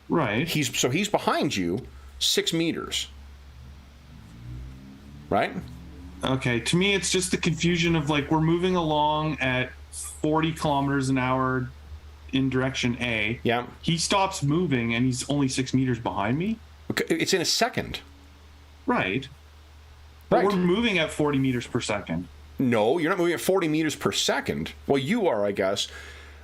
[SPEAKER 2] Right.
[SPEAKER 1] He's behind you 6 meters. Right?
[SPEAKER 2] Okay, to me, it's just the confusion of, like, we're moving along at 40 kilometers an hour in direction A.
[SPEAKER 1] Yeah.
[SPEAKER 2] He stops moving, and he's only 6 meters behind me.
[SPEAKER 1] Okay, it's in a second.
[SPEAKER 2] Right. But we're moving at 40 meters per second.
[SPEAKER 1] No, you're not moving at 40 meters per second. Well, you are, I guess.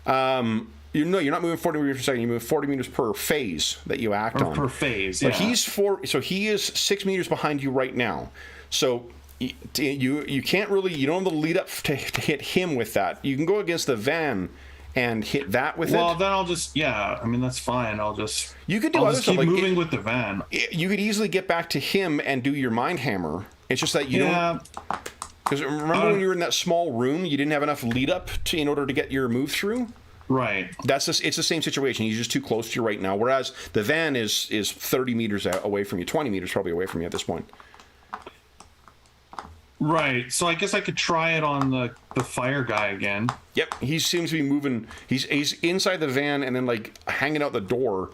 [SPEAKER 1] You're not moving 40 meters per second. You move 40 meters per phase that you act on.
[SPEAKER 2] Per phase, yeah.
[SPEAKER 1] But he is 6 meters behind you right now. So... You can't really, you don't have the lead up to hit him with that. You can go against the van and hit that with it.
[SPEAKER 2] Well, then I'll just, that's fine.
[SPEAKER 1] You could do other stuff.
[SPEAKER 2] Keep moving with the van.
[SPEAKER 1] You could easily get back to him and do your mind hammer. It's just that you don't. Because remember when you were in that small room, you didn't have enough lead up in order to get your move through?
[SPEAKER 2] Right.
[SPEAKER 1] It's the same situation. He's just too close to you right now. Whereas the van is 30 meters away from you, 20 meters probably away from you at this point.
[SPEAKER 2] Right, so I guess I could try it on the fire guy again.
[SPEAKER 1] Yep, he seems to be moving. He's inside the van and then like hanging out the door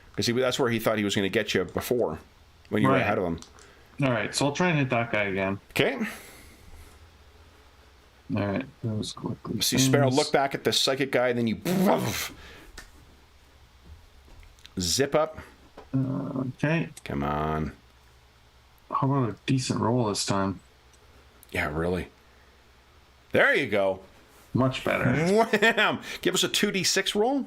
[SPEAKER 1] because that's where he thought he was going to get you before when you were ahead of him.
[SPEAKER 2] All right, so I'll try and hit that guy again.
[SPEAKER 1] Okay.
[SPEAKER 2] All right, that was quickly.
[SPEAKER 1] See Sparrow look back at the psychic guy and then you zip up.
[SPEAKER 2] Okay.
[SPEAKER 1] Come on.
[SPEAKER 2] How about a decent roll this time?
[SPEAKER 1] Yeah, really. There you go.
[SPEAKER 2] Much better.
[SPEAKER 1] Wham! Give us a 2d6 roll.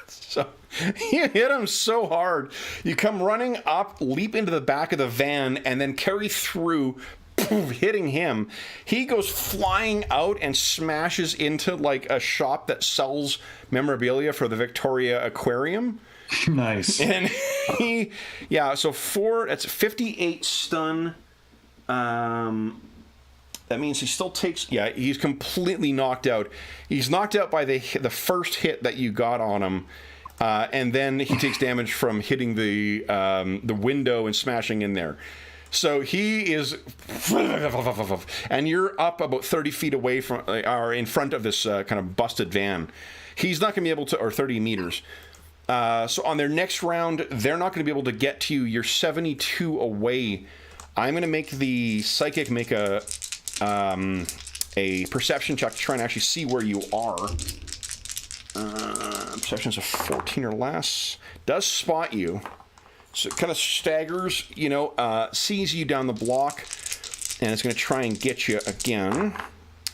[SPEAKER 1] So you hit him so hard. You come running up, leap into the back of the van, and then carry through hitting him. He goes flying out and smashes into like a shop that sells memorabilia for the Victoria Aquarium.
[SPEAKER 2] Nice.
[SPEAKER 1] And so that's 58 stun. That means he still takes... Yeah, he's completely knocked out. He's knocked out by the first hit that you got on him. And then he takes damage from hitting the window and smashing in there. So he is... And you're up about 30 feet away from... or in front of this kind of busted van. He's not going to be able to... Or 30 meters. So on their next round, they're not going to be able to get to you. You're 72 away. I'm going to make the Psychic make a perception check to try and actually see where you are. Perception is a 14 or less. Does spot you. So it kind of staggers, sees you down the block, and it's going to try and get you again.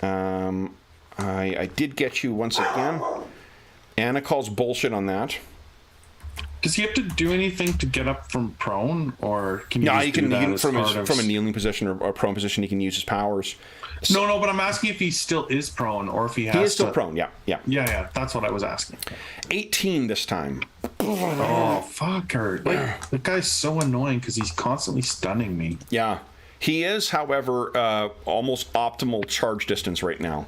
[SPEAKER 1] I did get you once again. Anna calls bullshit on that.
[SPEAKER 2] Does he have to do anything to get up from prone, or can you?
[SPEAKER 1] No,
[SPEAKER 2] just
[SPEAKER 1] you can,
[SPEAKER 2] do that
[SPEAKER 1] from a kneeling position or prone position. He can use his powers.
[SPEAKER 2] No, but I'm asking if he still is prone, or if he has.
[SPEAKER 1] He is still prone. Yeah.
[SPEAKER 2] Yeah. That's what I was asking.
[SPEAKER 1] 18 this time.
[SPEAKER 2] Oh fuck her! Like that guy's so annoying because he's constantly stunning me.
[SPEAKER 1] Yeah, he is. However, almost optimal charge distance right now.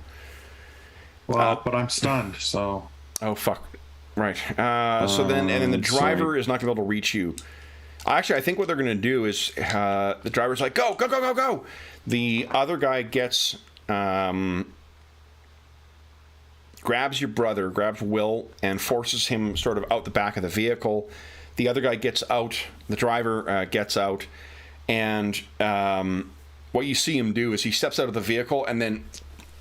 [SPEAKER 2] Well, but I'm stunned, so.
[SPEAKER 1] Oh fuck. Right. So then the driver is not going to be able to reach you. Actually, I think what they're going to do is the driver's like, go, go, go, go, go. The other guy gets, grabs your brother, grabs Will, and forces him sort of out the back of the vehicle. The other guy gets out. The driver gets out. And what you see him do is he steps out of the vehicle and then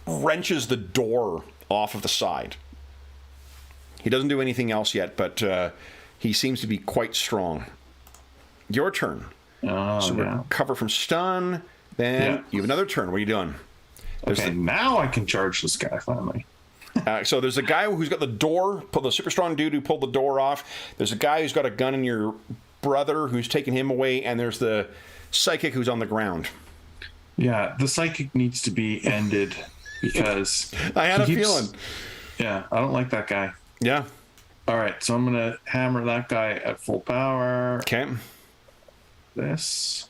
[SPEAKER 1] wrenches the door off of the side. He doesn't do anything else yet, but he seems to be quite strong. Your turn. So recover from stun. Then you have another turn. What are you doing?
[SPEAKER 2] Now I can charge this guy finally.
[SPEAKER 1] So there's a guy who's got the door, the super strong dude who pulled the door off. There's a guy who's got a gun in your brother who's taking him away, and there's the Psychic who's on the ground.
[SPEAKER 2] Yeah, the Psychic needs to be ended because...
[SPEAKER 1] I had a feeling.
[SPEAKER 2] Yeah, I don't like that guy.
[SPEAKER 1] Yeah.
[SPEAKER 2] All right, so I'm going to hammer that guy at full power.
[SPEAKER 1] Okay.
[SPEAKER 2] This.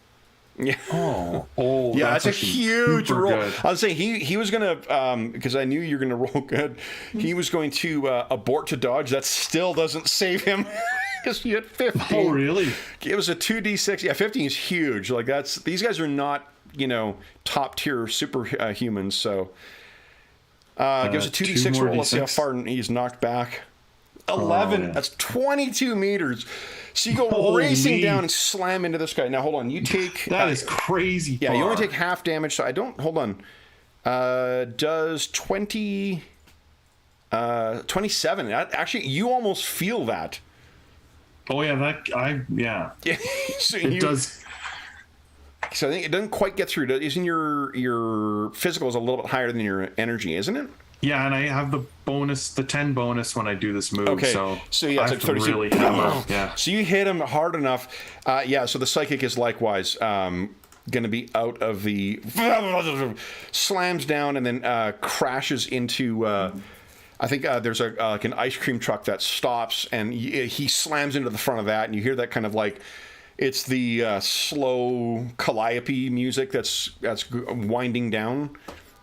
[SPEAKER 1] Yeah.
[SPEAKER 2] Oh,
[SPEAKER 1] yeah, that's a huge roll.
[SPEAKER 2] Good.
[SPEAKER 1] I was saying he was going to, because I knew you were going to roll good, he was going to abort to dodge. That still doesn't save him because he had 15.
[SPEAKER 2] Oh, really?
[SPEAKER 1] It was a 2d6. Yeah, 15 is huge. Like these guys are not, top tier superhumans, so... gives a 2d6 roll. Let's see how far he's knocked back. 11. That's 22 meters. So you go racing down and slam into this guy. Now, hold on. You take...
[SPEAKER 2] That is crazy
[SPEAKER 1] Yeah,
[SPEAKER 2] far.
[SPEAKER 1] you only take half damage, so I don't... Hold on. Does 27. Actually, you almost feel that.
[SPEAKER 2] Oh, yeah. Yeah.
[SPEAKER 1] So
[SPEAKER 2] it does...
[SPEAKER 1] So I think it doesn't quite get through. Isn't your physical is a little bit higher than your energy, isn't it?
[SPEAKER 2] Yeah, and I have the 10 bonus when I do this move.
[SPEAKER 1] Okay.
[SPEAKER 2] So
[SPEAKER 1] yeah, it's like 32.
[SPEAKER 2] Really hammer. Yeah.
[SPEAKER 1] So you hit him hard enough. So the Psychic is likewise going to be out of the... slams down and then crashes into... I think there's like an ice cream truck that stops, and he slams into the front of that, and you hear that kind of like... It's the slow calliope music that's winding down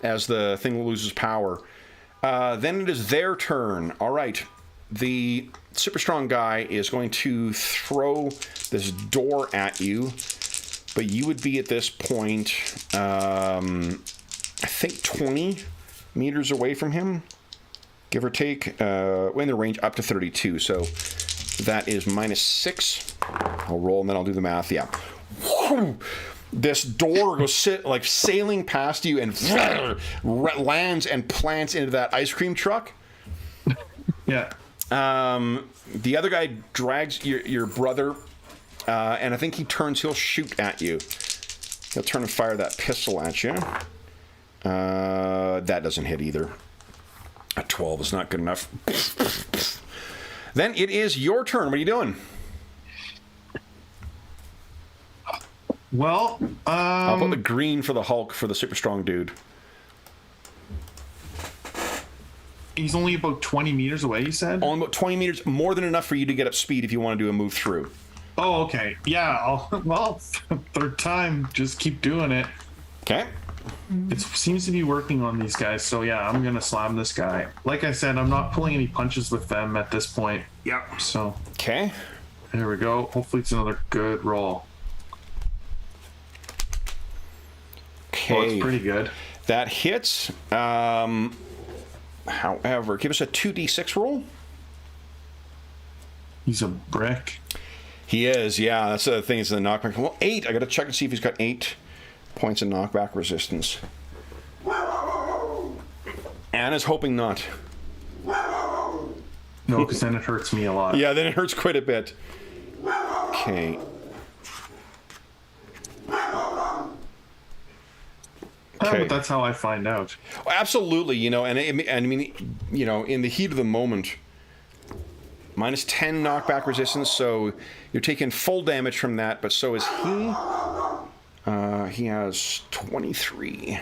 [SPEAKER 1] as the thing loses power. Then it is their turn. All right. The super strong guy is going to throw this door at you, but you would be at this point, I think 20 meters away from him, give or take, in the range up to 32. So that is -6. I'll roll and then I'll do the math. Yeah. This door goes sailing past you and lands and plants into that ice cream truck.
[SPEAKER 2] Yeah.
[SPEAKER 1] The other guy drags your brother, and I think he'll shoot at you. He'll turn and fire that pistol at you. That doesn't hit either. A 12 is not good enough. Then it is your turn. What are you doing?
[SPEAKER 2] Well,
[SPEAKER 1] I'll put the green for the Hulk for the super strong dude.
[SPEAKER 2] he's only about 20 meters away, you said?
[SPEAKER 1] Only about 20 meters, more than enough for you to get up speed if you want to do a move through.
[SPEAKER 2] Oh, okay. Yeah, well, third time, just keep doing it.
[SPEAKER 1] Okay.
[SPEAKER 2] It seems to be working on these guys, so yeah, I'm going to slam this guy. Like I said, I'm not pulling any punches with them at this point.
[SPEAKER 1] Yep.
[SPEAKER 2] So,
[SPEAKER 1] Okay.
[SPEAKER 2] there we go. Hopefully it's another good roll.
[SPEAKER 1] Okay.
[SPEAKER 2] Oh, it's pretty good.
[SPEAKER 1] That hits. However, give us a 2d6 roll.
[SPEAKER 2] He's a brick.
[SPEAKER 1] He is, yeah. That's the thing, is the knockback. Well, 8. I got to check and see if he's got 8 points of knockback resistance. Anna's hoping not.
[SPEAKER 2] No, because then it hurts me a lot.
[SPEAKER 1] Yeah, then it hurts quite a bit. Okay.
[SPEAKER 2] But that's how I find out.
[SPEAKER 1] Absolutely, you know, and I mean, you know, in the heat of the moment, minus 10 knockback resistance, so you're taking full damage from that, but so is he. He has 23.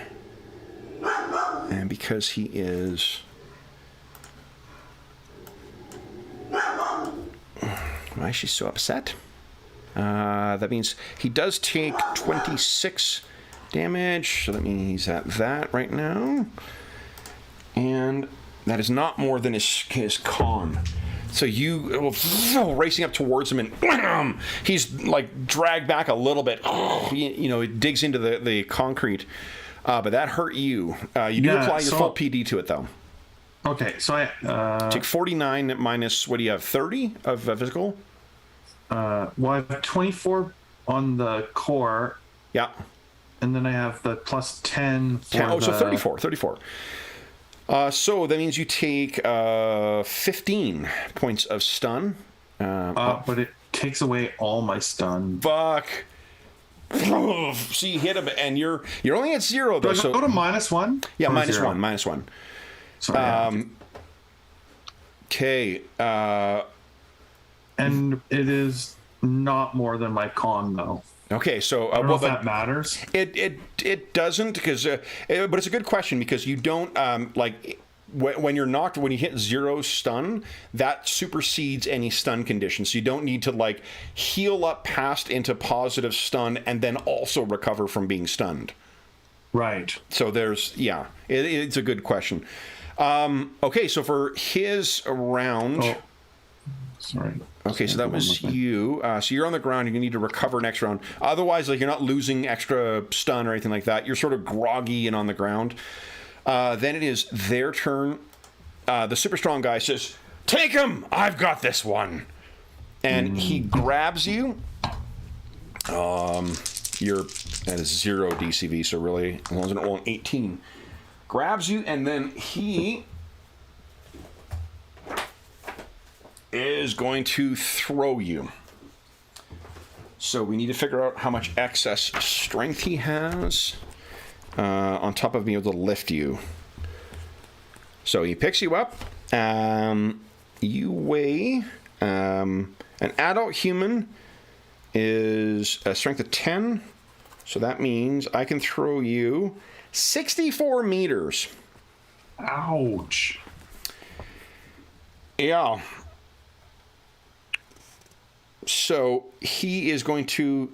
[SPEAKER 1] And because he is... Why is she so upset? That means he does take 26 damage, so that means he's at that right now. And that is not more than his con. So you racing up towards him, and wham, he's like dragged back a little bit. You know, it digs into the concrete, but that hurt you. You do apply your full PD to it, though.
[SPEAKER 2] Okay, so I
[SPEAKER 1] take 49 minus, what do you have, 30 of physical?
[SPEAKER 2] Well, I have 24 on the core.
[SPEAKER 1] Yeah.
[SPEAKER 2] And then I have the plus 10 for
[SPEAKER 1] so 34. So that means you take 15 points of stun.
[SPEAKER 2] But it takes away all my stun.
[SPEAKER 1] Fuck. So you hit him, and you're only at 0 though.
[SPEAKER 2] So go to -1.
[SPEAKER 1] Yeah, -1.
[SPEAKER 2] Sorry.
[SPEAKER 1] Okay.
[SPEAKER 2] And it is not more than my con though.
[SPEAKER 1] Okay, so
[SPEAKER 2] I don't know if that matters.
[SPEAKER 1] It doesn't, because but it's a good question, because you don't like when you're knocked, when you hit 0 stun, that supersedes any stun condition. So you don't need to like heal up past into positive stun and then also recover from being stunned.
[SPEAKER 2] Right.
[SPEAKER 1] So there's it's a good question. Okay, so for his round.
[SPEAKER 2] Oh, sorry.
[SPEAKER 1] Okay, so that was you. So you're on the ground. You need to recover next round. Otherwise, like, you're not losing extra stun or anything like that. You're sort of groggy and on the ground. Then it is their turn. The super strong guy says, "Take him! I've got this one." And he grabs you. You're at a 0 DCV, so really, as long as I don't roll an 18. Grabs you, and then he is going to throw you. So we need to figure out how much excess strength he has on top of being able to lift you. So he picks you up. You weigh... an adult human is a strength of 10. So that means I can throw you 64 meters.
[SPEAKER 2] Ouch.
[SPEAKER 1] Yeah. So he is going to,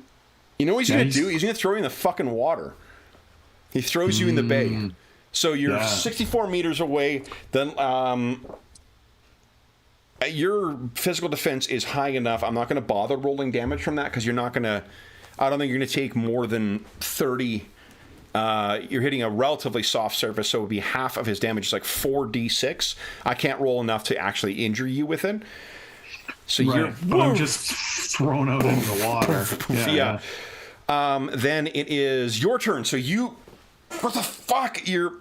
[SPEAKER 1] you know what he's going to do? He's going to throw you in the fucking water. He throws you in the bay. So you're 64 meters away. Then your physical defense is high enough. I'm not going to bother rolling damage from that, because you're not going to, I don't think you're going to take more than 30. You're hitting a relatively soft surface, so it would be half of his damage. It's like 4d6. I can't roll enough to actually injure you with it. So
[SPEAKER 2] I'm just thrown out into the water.
[SPEAKER 1] Yeah. Then it is your turn. So what the fuck? You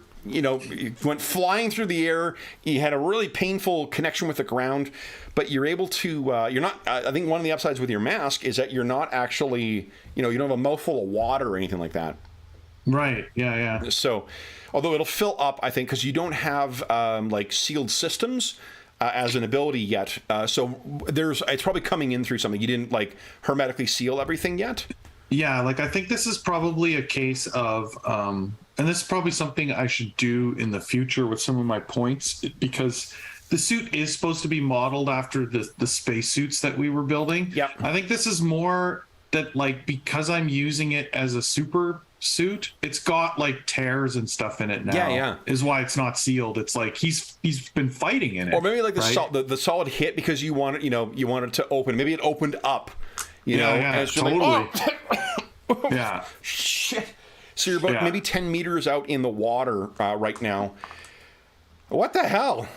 [SPEAKER 1] went flying through the air. You had a really painful connection with the ground, but you're able to, you're not, I think one of the upsides with your mask is that you're not actually, you don't have a mouthful of water or anything like that.
[SPEAKER 2] Right. Yeah.
[SPEAKER 1] So, although it'll fill up, I think, because you don't have like sealed systems as an ability yet. So it's probably coming in through something. You didn't like hermetically seal everything yet.
[SPEAKER 2] Yeah, like I think this is probably a case of, and this is probably something I should do in the future with some of my points because the suit is supposed to be modeled after the space suits that we were building.
[SPEAKER 1] Yep.
[SPEAKER 2] I think this is more that like because I'm using it as a super suit, it's got like tears and stuff in it now.
[SPEAKER 1] Yeah, yeah.
[SPEAKER 2] Is why it's not sealed. It's like he's been fighting in it.
[SPEAKER 1] Or maybe like
[SPEAKER 2] right?
[SPEAKER 1] the solid hit because you want it, you want it to open. Maybe it opened up,
[SPEAKER 2] Yeah,
[SPEAKER 1] and it's just
[SPEAKER 2] totally.
[SPEAKER 1] like, oh,
[SPEAKER 2] Yeah.
[SPEAKER 1] shit. So you're about
[SPEAKER 2] Yeah.
[SPEAKER 1] maybe 10 meters out in the water right now. What the hell?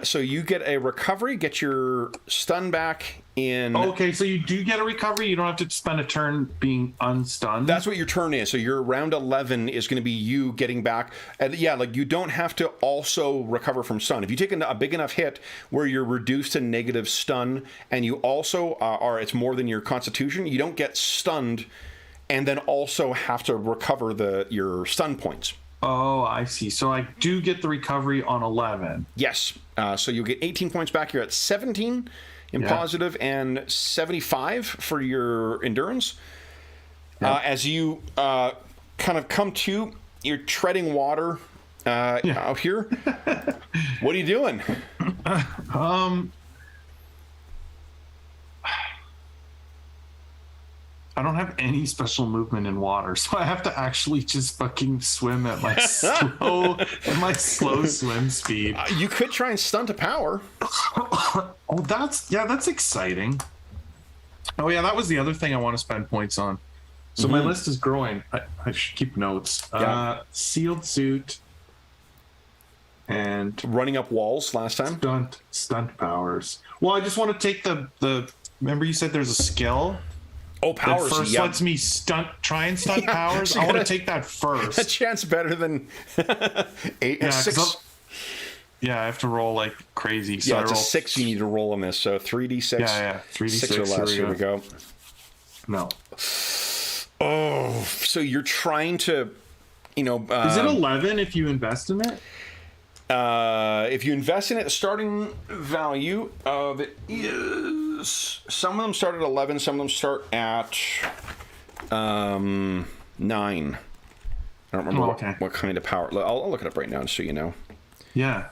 [SPEAKER 1] So you get a recovery, get your stun back in.
[SPEAKER 2] Okay, so you do get a recovery. You don't have to spend a turn being unstunned.
[SPEAKER 1] That's what your turn is. So your round 11 is going to be you getting back. And yeah, like you don't have to also recover from stun. If you take a big enough hit where you're reduced to negative stun, and you also it's more than your constitution, you don't get stunned, and then also have to recover your stun points.
[SPEAKER 2] Oh, I see. So I do get the recovery on 11.
[SPEAKER 1] Yes. So you'll get 18 points back. You're at 17 in positive and 75 for your endurance. As you kind of come to, you're treading water out here. What are you doing?
[SPEAKER 2] I don't have any special movement in water, so I have to actually just fucking swim at my slow swim speed.
[SPEAKER 1] You could try and stun to power.
[SPEAKER 2] Oh, that's exciting. Oh yeah, that was the other thing I want to spend points on. So my list is growing. I should keep notes. Sealed suit and
[SPEAKER 1] Running up walls last time.
[SPEAKER 2] stunt powers. Well, I just want to take the. Remember you said there's a skill.
[SPEAKER 1] Oh, powers.
[SPEAKER 2] That first lets me try and stunt powers.
[SPEAKER 1] So
[SPEAKER 2] I want to take that first.
[SPEAKER 1] A chance better than 6.
[SPEAKER 2] Yeah, I have to roll like crazy. So
[SPEAKER 1] Yeah, it's a 6 you need to roll on this. So 3d6.
[SPEAKER 2] Yeah. 3d6.
[SPEAKER 1] 6 or less. Here we go.
[SPEAKER 2] No.
[SPEAKER 1] Oh, so you're trying to,
[SPEAKER 2] Is it 11 if you invest in it?
[SPEAKER 1] if you invest in it, the starting value of it is, some of them start at 11, some of them start at 9. I don't remember what kind of power. I'll look it up right now so you know.
[SPEAKER 2] Yeah.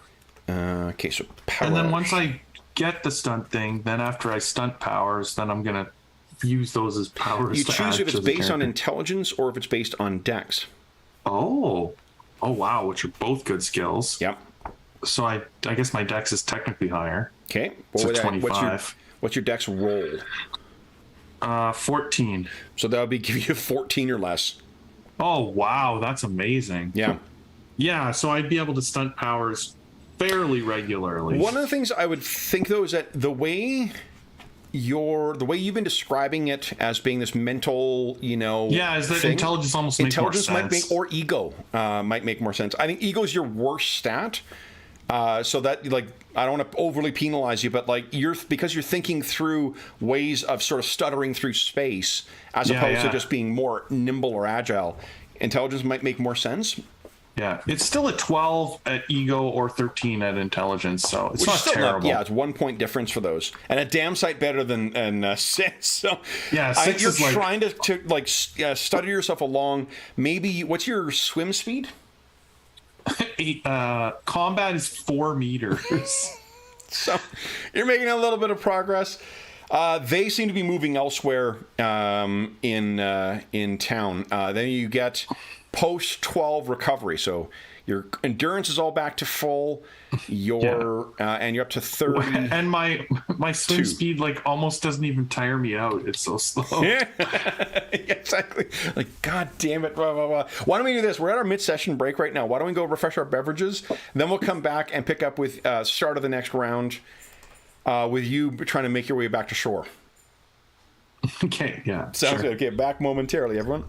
[SPEAKER 1] Okay, so power.
[SPEAKER 2] And then once I get the stunt thing, then after I stunt powers, then I'm going to use those as powers.
[SPEAKER 1] You choose if it's based on intelligence or if it's based on dex.
[SPEAKER 2] Oh wow, which are both good skills.
[SPEAKER 1] Yep.
[SPEAKER 2] So I guess my dex is technically higher.
[SPEAKER 1] Okay.
[SPEAKER 2] So 25.
[SPEAKER 1] What's your dex roll?
[SPEAKER 2] 14.
[SPEAKER 1] So that would be give you 14 or less.
[SPEAKER 2] Oh wow, that's amazing.
[SPEAKER 1] Yeah.
[SPEAKER 2] Yeah, so I'd be able to stunt powers fairly regularly.
[SPEAKER 1] One of the things I would think though is that the way you've been describing it as being this mental,
[SPEAKER 2] is that
[SPEAKER 1] thing,
[SPEAKER 2] intelligence almost makes more sense.
[SPEAKER 1] Might make, or ego might make more sense. I think ego is your worst stat. So that, like, I don't want to overly penalize you, but like because you're thinking through ways of sort of stuttering through space as opposed to just being more nimble or agile. Intelligence might make more sense.
[SPEAKER 2] Yeah, it's still a 12 at ego or 13 at intelligence, so it's not terrible.
[SPEAKER 1] It's 1 point difference for those, and a damn sight better than 6. So
[SPEAKER 2] yeah, 6
[SPEAKER 1] you're
[SPEAKER 2] is like,
[SPEAKER 1] trying to study yourself along. Maybe what's your swim speed?
[SPEAKER 2] Combat is 4 meters.
[SPEAKER 1] So you're making a little bit of progress. They seem to be moving elsewhere in town. Then you get post 12 recovery. So your endurance is all back to full. And you're up to 30.
[SPEAKER 2] And my swim speed like almost doesn't even tire me out. It's so slow.
[SPEAKER 1] Yeah, exactly. Like, God damn it. Blah, blah, blah. Why don't we do this? We're at our mid-session break right now. Why don't we go refresh our beverages? Then we'll come back and pick up with start of the next round with you trying to make your way back to shore.
[SPEAKER 2] Okay, yeah.
[SPEAKER 1] Sounds good. Okay, back momentarily, everyone.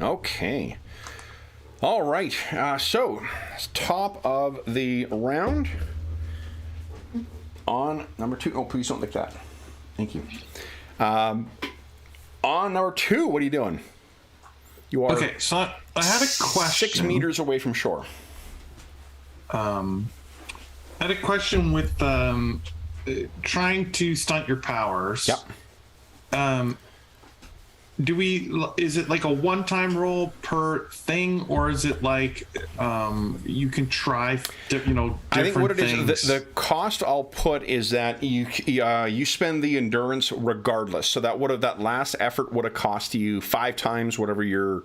[SPEAKER 1] Okay. All right. So, top of the round on number 2. Oh, please don't lick that. Thank you. On number 2, what are you doing? You are
[SPEAKER 2] okay. So I had a question.
[SPEAKER 1] 6 meters away from shore.
[SPEAKER 2] I had a question with trying to stunt your powers.
[SPEAKER 1] Yep.
[SPEAKER 2] Is it like a one-time roll per thing, or is it like you can try different
[SPEAKER 1] I think what it
[SPEAKER 2] things?
[SPEAKER 1] is, the cost I'll put is that you spend the endurance regardless. So that last effort would have cost you 5 times whatever your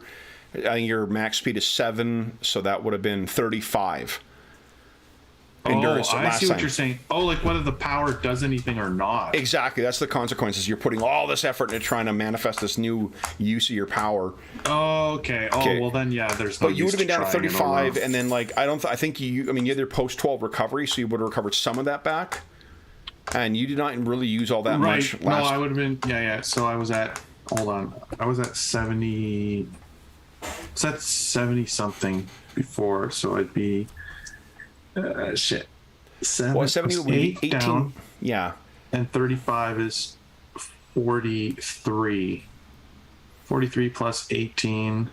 [SPEAKER 1] max speed is 7, so that would have been 35. Endurance
[SPEAKER 2] I
[SPEAKER 1] last
[SPEAKER 2] see what
[SPEAKER 1] time.
[SPEAKER 2] you're saying. Oh, like whether the power does anything or not.
[SPEAKER 1] Exactly, that's the consequences. You're putting all this effort into trying to manifest this new use of your power.
[SPEAKER 2] Oh, okay. Oh, well then, yeah. There's no.
[SPEAKER 1] But you would have been down to
[SPEAKER 2] trying
[SPEAKER 1] 35, and then I think you had post 12 recovery, so you would have recovered some of that back, and you did not really use all that much.
[SPEAKER 2] No, I would have been. Yeah. So I was at. Hold on. I was at 70. It's at 70 something before, so I'd be. Shit.
[SPEAKER 1] 70 would be 18.
[SPEAKER 2] Down,
[SPEAKER 1] yeah.
[SPEAKER 2] and 35 is 43. 43 plus 18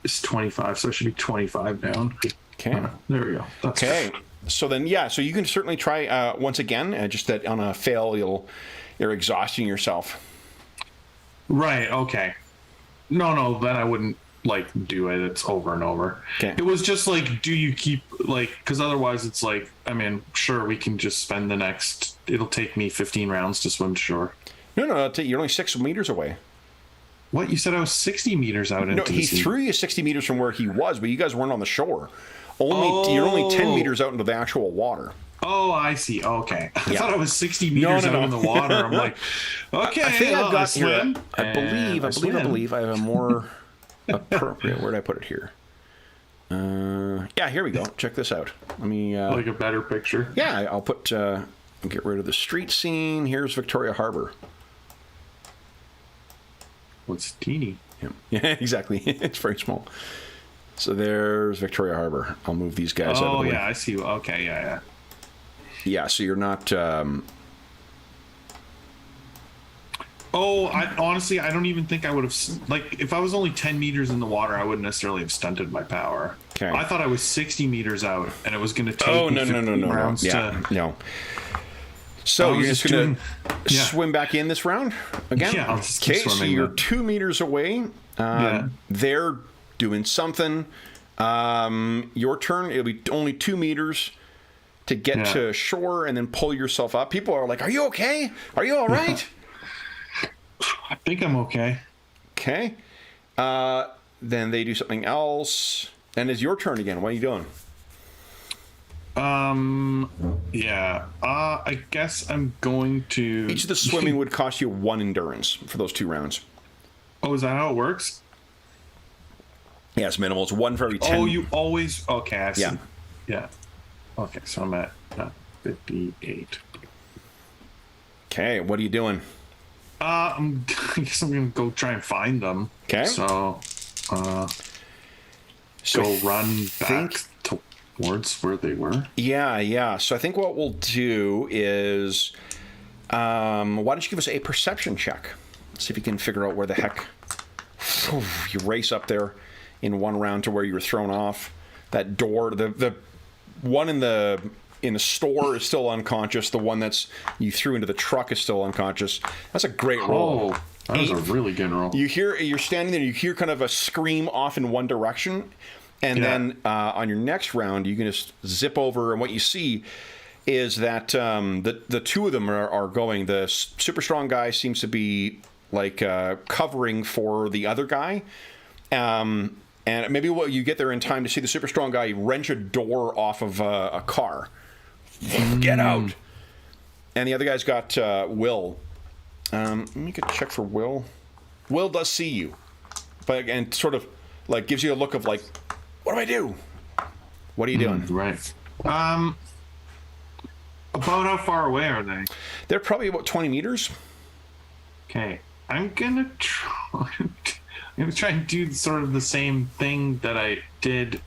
[SPEAKER 2] is 25, so it should be 25 down.
[SPEAKER 1] Okay.
[SPEAKER 2] There we go. That's
[SPEAKER 1] okay. So then, so you can certainly try once again. Just that on a fail, you're exhausting yourself.
[SPEAKER 2] Right. Okay. No, then I wouldn't do it. It's over and over.
[SPEAKER 1] Okay.
[SPEAKER 2] It was just do you keep because otherwise it's sure, we can just spend the next. It'll take me 15 rounds to swim to shore.
[SPEAKER 1] No, you're only 6 meters away.
[SPEAKER 2] What? You said I was 60 meters out into
[SPEAKER 1] No, he threw you 60 meters from where he was, but you guys weren't on the shore. You're only 10 meters out into the actual water.
[SPEAKER 2] Oh, I see. Okay. I thought I was 60 meters out in the water. I'm like, okay,
[SPEAKER 1] I think I've got
[SPEAKER 2] swim.
[SPEAKER 1] I believe I have a more appropriate. Where did I put it here? Here we go. Check this out. Let me
[SPEAKER 2] like a better picture.
[SPEAKER 1] Yeah, I'll put get rid of the street scene. Here's Victoria Harbor.
[SPEAKER 2] What's teeny?
[SPEAKER 1] Yeah, exactly. It's very small. So there's Victoria Harbor. I'll move these guys out of the way.
[SPEAKER 2] Oh, yeah, I see. Okay, yeah.
[SPEAKER 1] Yeah, so you're not...
[SPEAKER 2] honestly, I don't even think I would have... if I was only 10 meters in the water, I wouldn't necessarily have stunted my power.
[SPEAKER 1] Okay.
[SPEAKER 2] I thought I was 60 meters out, and it was going to take me 15 rounds
[SPEAKER 1] No. So you're just going to swim back in this round again?
[SPEAKER 2] Yeah, I'll just keep swimming.
[SPEAKER 1] So you're 2 meters away. They're doing something. Your turn. It'll be only 2 meters to get to shore and then pull yourself up. People are like, "Are you okay? Are you all right?"
[SPEAKER 2] I think I'm okay.
[SPEAKER 1] Okay. Then they do something else, and it's your turn again. What are you doing?
[SPEAKER 2] I guess I'm going to...
[SPEAKER 1] Each of the swimming would cost you 1 endurance for those 2 rounds.
[SPEAKER 2] Oh, is that how it works?
[SPEAKER 1] Yeah, it's minimal. It's 1 for every 10.
[SPEAKER 2] Oh, you always... Okay, I see.
[SPEAKER 1] Yeah.
[SPEAKER 2] Yeah. Okay, so I'm at 58.
[SPEAKER 1] Okay, what are you doing?
[SPEAKER 2] I guess I'm going to go try and find them.
[SPEAKER 1] Okay.
[SPEAKER 2] So go run back towards where they were.
[SPEAKER 1] Yeah. So I think what we'll do is, why don't you give us a perception check? See if you can figure out where the heck you race up there in 1 round to where you were thrown off. That door, the one in the store is still unconscious. The one that's you threw into the truck is still unconscious. That's a great roll.
[SPEAKER 2] Oh, that was a really good roll.
[SPEAKER 1] You're standing there, you hear kind of a scream off in one direction, and then on your next round, you can just zip over, and what you see is that the 2 of them are going. The super strong guy seems to be covering for the other guy. And maybe you get there in time to see the super strong guy wrench a door off of a car. Get out! And the other guy's got Will. Let me get a check for Will. Will does see you, but and sort of gives you a look of what do I do? What are you doing?
[SPEAKER 2] Right. About how far away are they?
[SPEAKER 1] They're probably about 20 meters.
[SPEAKER 2] Okay. I'm gonna try. I'm gonna try and do sort of the same thing that I did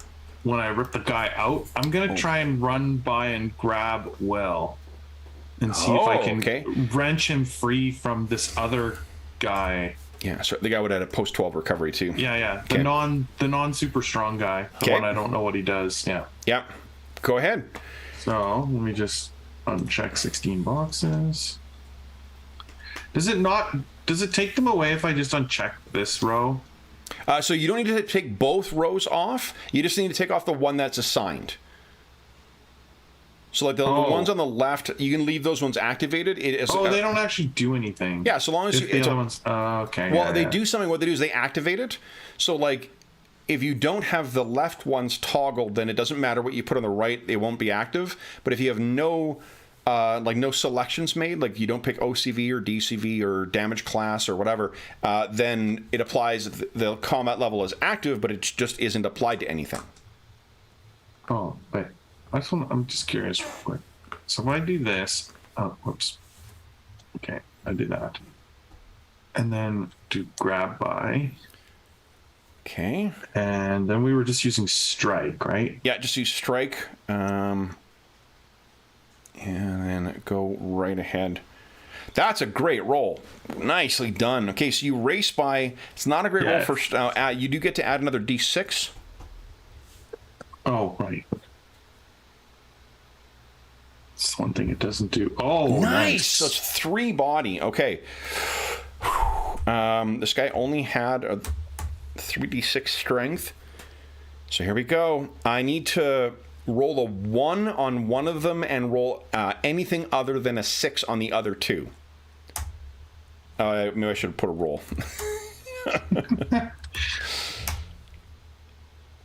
[SPEAKER 2] when I ripped the guy out. I'm gonna try and run by and grab Will and see if I can wrench him free from this other guy.
[SPEAKER 1] Yeah, so the guy would have a post 12 recovery too.
[SPEAKER 2] Yeah. The non super strong guy. The one I don't know what he does. Yeah.
[SPEAKER 1] Yep. Go ahead.
[SPEAKER 2] So let me just uncheck 16 boxes. Does it take them away if I just uncheck this row?
[SPEAKER 1] So you don't need to take both rows off. You just need to take off the one that's assigned. So like the ones on the left, you can leave those ones activated. They
[SPEAKER 2] don't actually do anything.
[SPEAKER 1] Yeah, so long as
[SPEAKER 2] the other ones. Okay.
[SPEAKER 1] Well, they do something. What they do is they activate it. So like, if you don't have the left ones toggled, then it doesn't matter what you put on the right; it won't be active. But if you have no selections made, like you don't pick OCV or DCV or damage class or whatever, then it applies. The combat level is active, but it just isn't applied to anything.
[SPEAKER 2] Oh, wait. I'm just curious real quick. So if I do this, whoops. Okay, I did that. And then do grab by.
[SPEAKER 1] Okay.
[SPEAKER 2] And then we were just using strike, right?
[SPEAKER 1] Yeah, just use strike. And then go right ahead. That's a great roll. Nicely done. Okay, so you race by. It's not a great roll for. You do get to add another D6.
[SPEAKER 2] Oh, right. It's one thing it doesn't do. Oh,
[SPEAKER 1] nice. So it's 3 body. Okay. This guy only had a 3d6 strength. So here we go. I need to roll a 1 on one of them and roll anything other than a 6 on the other 2. Maybe I should put a roll.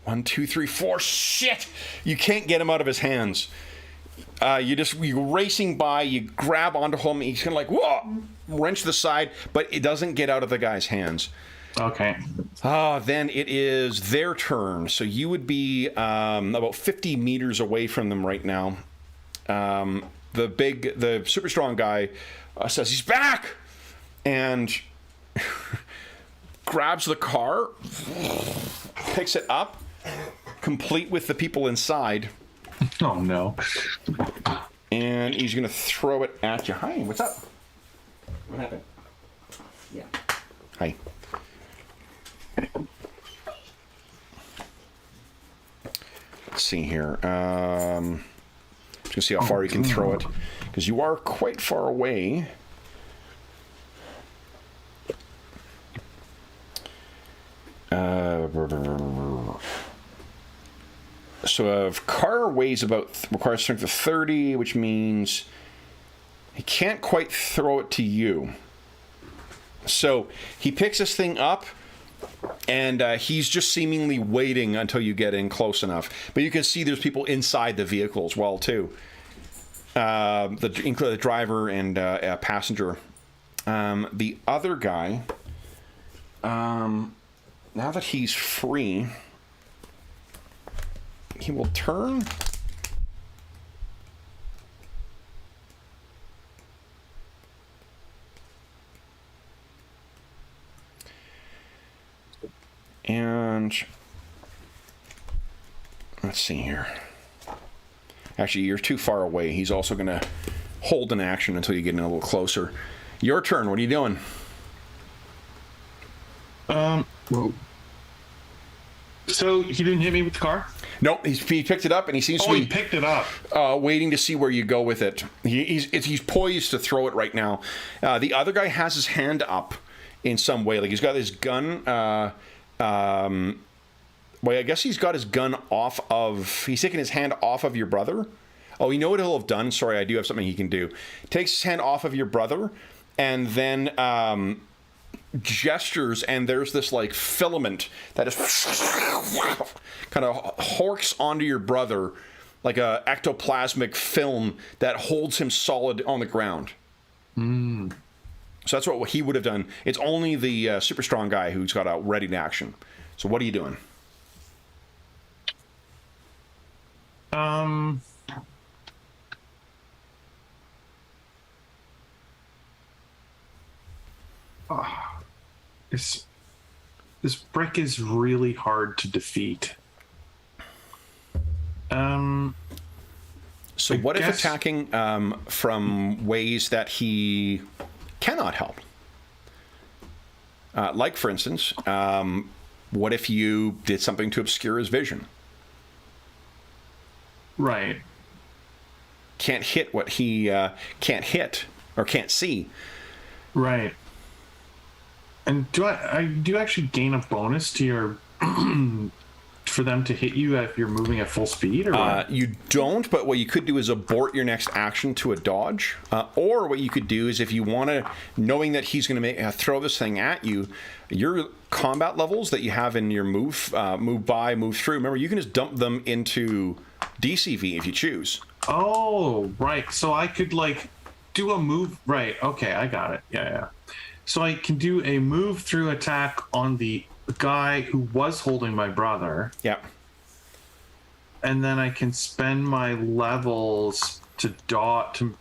[SPEAKER 1] 1, 2, 3, 4. Shit! You can't get him out of his hands. You're racing by, you grab onto him, he's gonna like, whoa, wrench the side, but it doesn't get out of the guy's hands.
[SPEAKER 2] Okay.
[SPEAKER 1] Then it is their turn. So you would be about 50 meters away from them right now. The super strong guy says he's back and grabs the car, picks it up, complete with the people inside.
[SPEAKER 2] Oh no.
[SPEAKER 1] And he's going to throw it at you. Hi, what's up? What happened? Yeah. Hi. Let's see here. Just going to see how far you can throw it. Because you are quite far away. So a car requires strength of 30, which means he can't quite throw it to you. So he picks this thing up, and he's just seemingly waiting until you get in close enough. But you can see there's people inside the vehicle as well, too. Including the driver and a passenger. The other guy, now that he's free, he will turn. And let's see here. Actually, you're too far away. He's also going to hold an action until you get in a little closer. Your turn. What are you doing?
[SPEAKER 2] Whoa. So he didn't hit me with the car?
[SPEAKER 1] Nope, he picked it up and he seems to be...
[SPEAKER 2] he picked it up.
[SPEAKER 1] Waiting to see where you go with it. He's poised to throw it right now. The other guy has his hand up in some way. Like he's got his gun... well, I guess he's got his gun off of... He's taking his hand off of your brother. Oh, you know what he'll have done? Sorry, I do have something he can do. Takes his hand off of your brother and then... gestures, and there's this like filament that is kind of horks onto your brother like a ectoplasmic film that holds him solid on the ground. So that's what he would have done. It's only the super strong guy who's got a ready to action. So what are you doing?
[SPEAKER 2] This brick is really hard to defeat.
[SPEAKER 1] So what if attacking from ways that he cannot help? Like, for instance, what if you did something to obscure his vision?
[SPEAKER 2] Right.
[SPEAKER 1] Can't hit what he can't hit or can't see.
[SPEAKER 2] Right. And do you actually gain a bonus to your for them to hit you if you're moving at full speed, or what?
[SPEAKER 1] You don't, but what you could do is abort your next action to a dodge, or what you could do is, if you want to, knowing that he's going to throw this thing at you, your combat levels that you have in your move by, move through, remember, you can just dump them into DCV if you choose.
[SPEAKER 2] Oh, right. So I could like do a move. Right. Okay, I got it. Yeah. So I can do a move through attack on the guy who was holding my brother.
[SPEAKER 1] Yep.
[SPEAKER 2] And then I can spend my levels to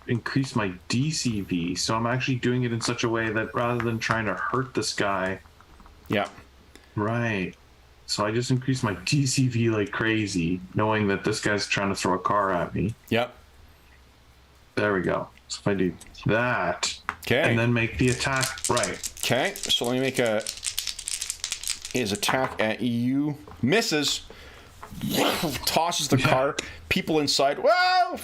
[SPEAKER 2] increase my DCV. So I'm actually doing it in such a way that rather than trying to hurt this guy.
[SPEAKER 1] Yep.
[SPEAKER 2] Right. So I just increase my DCV like crazy, knowing that this guy's trying to throw a car at me.
[SPEAKER 1] Yep.
[SPEAKER 2] There we go. So if I do that,
[SPEAKER 1] okay,
[SPEAKER 2] and then make the attack, right.
[SPEAKER 1] Okay, so let me make his attack at you. Misses. Tosses the car. People inside. Whoa!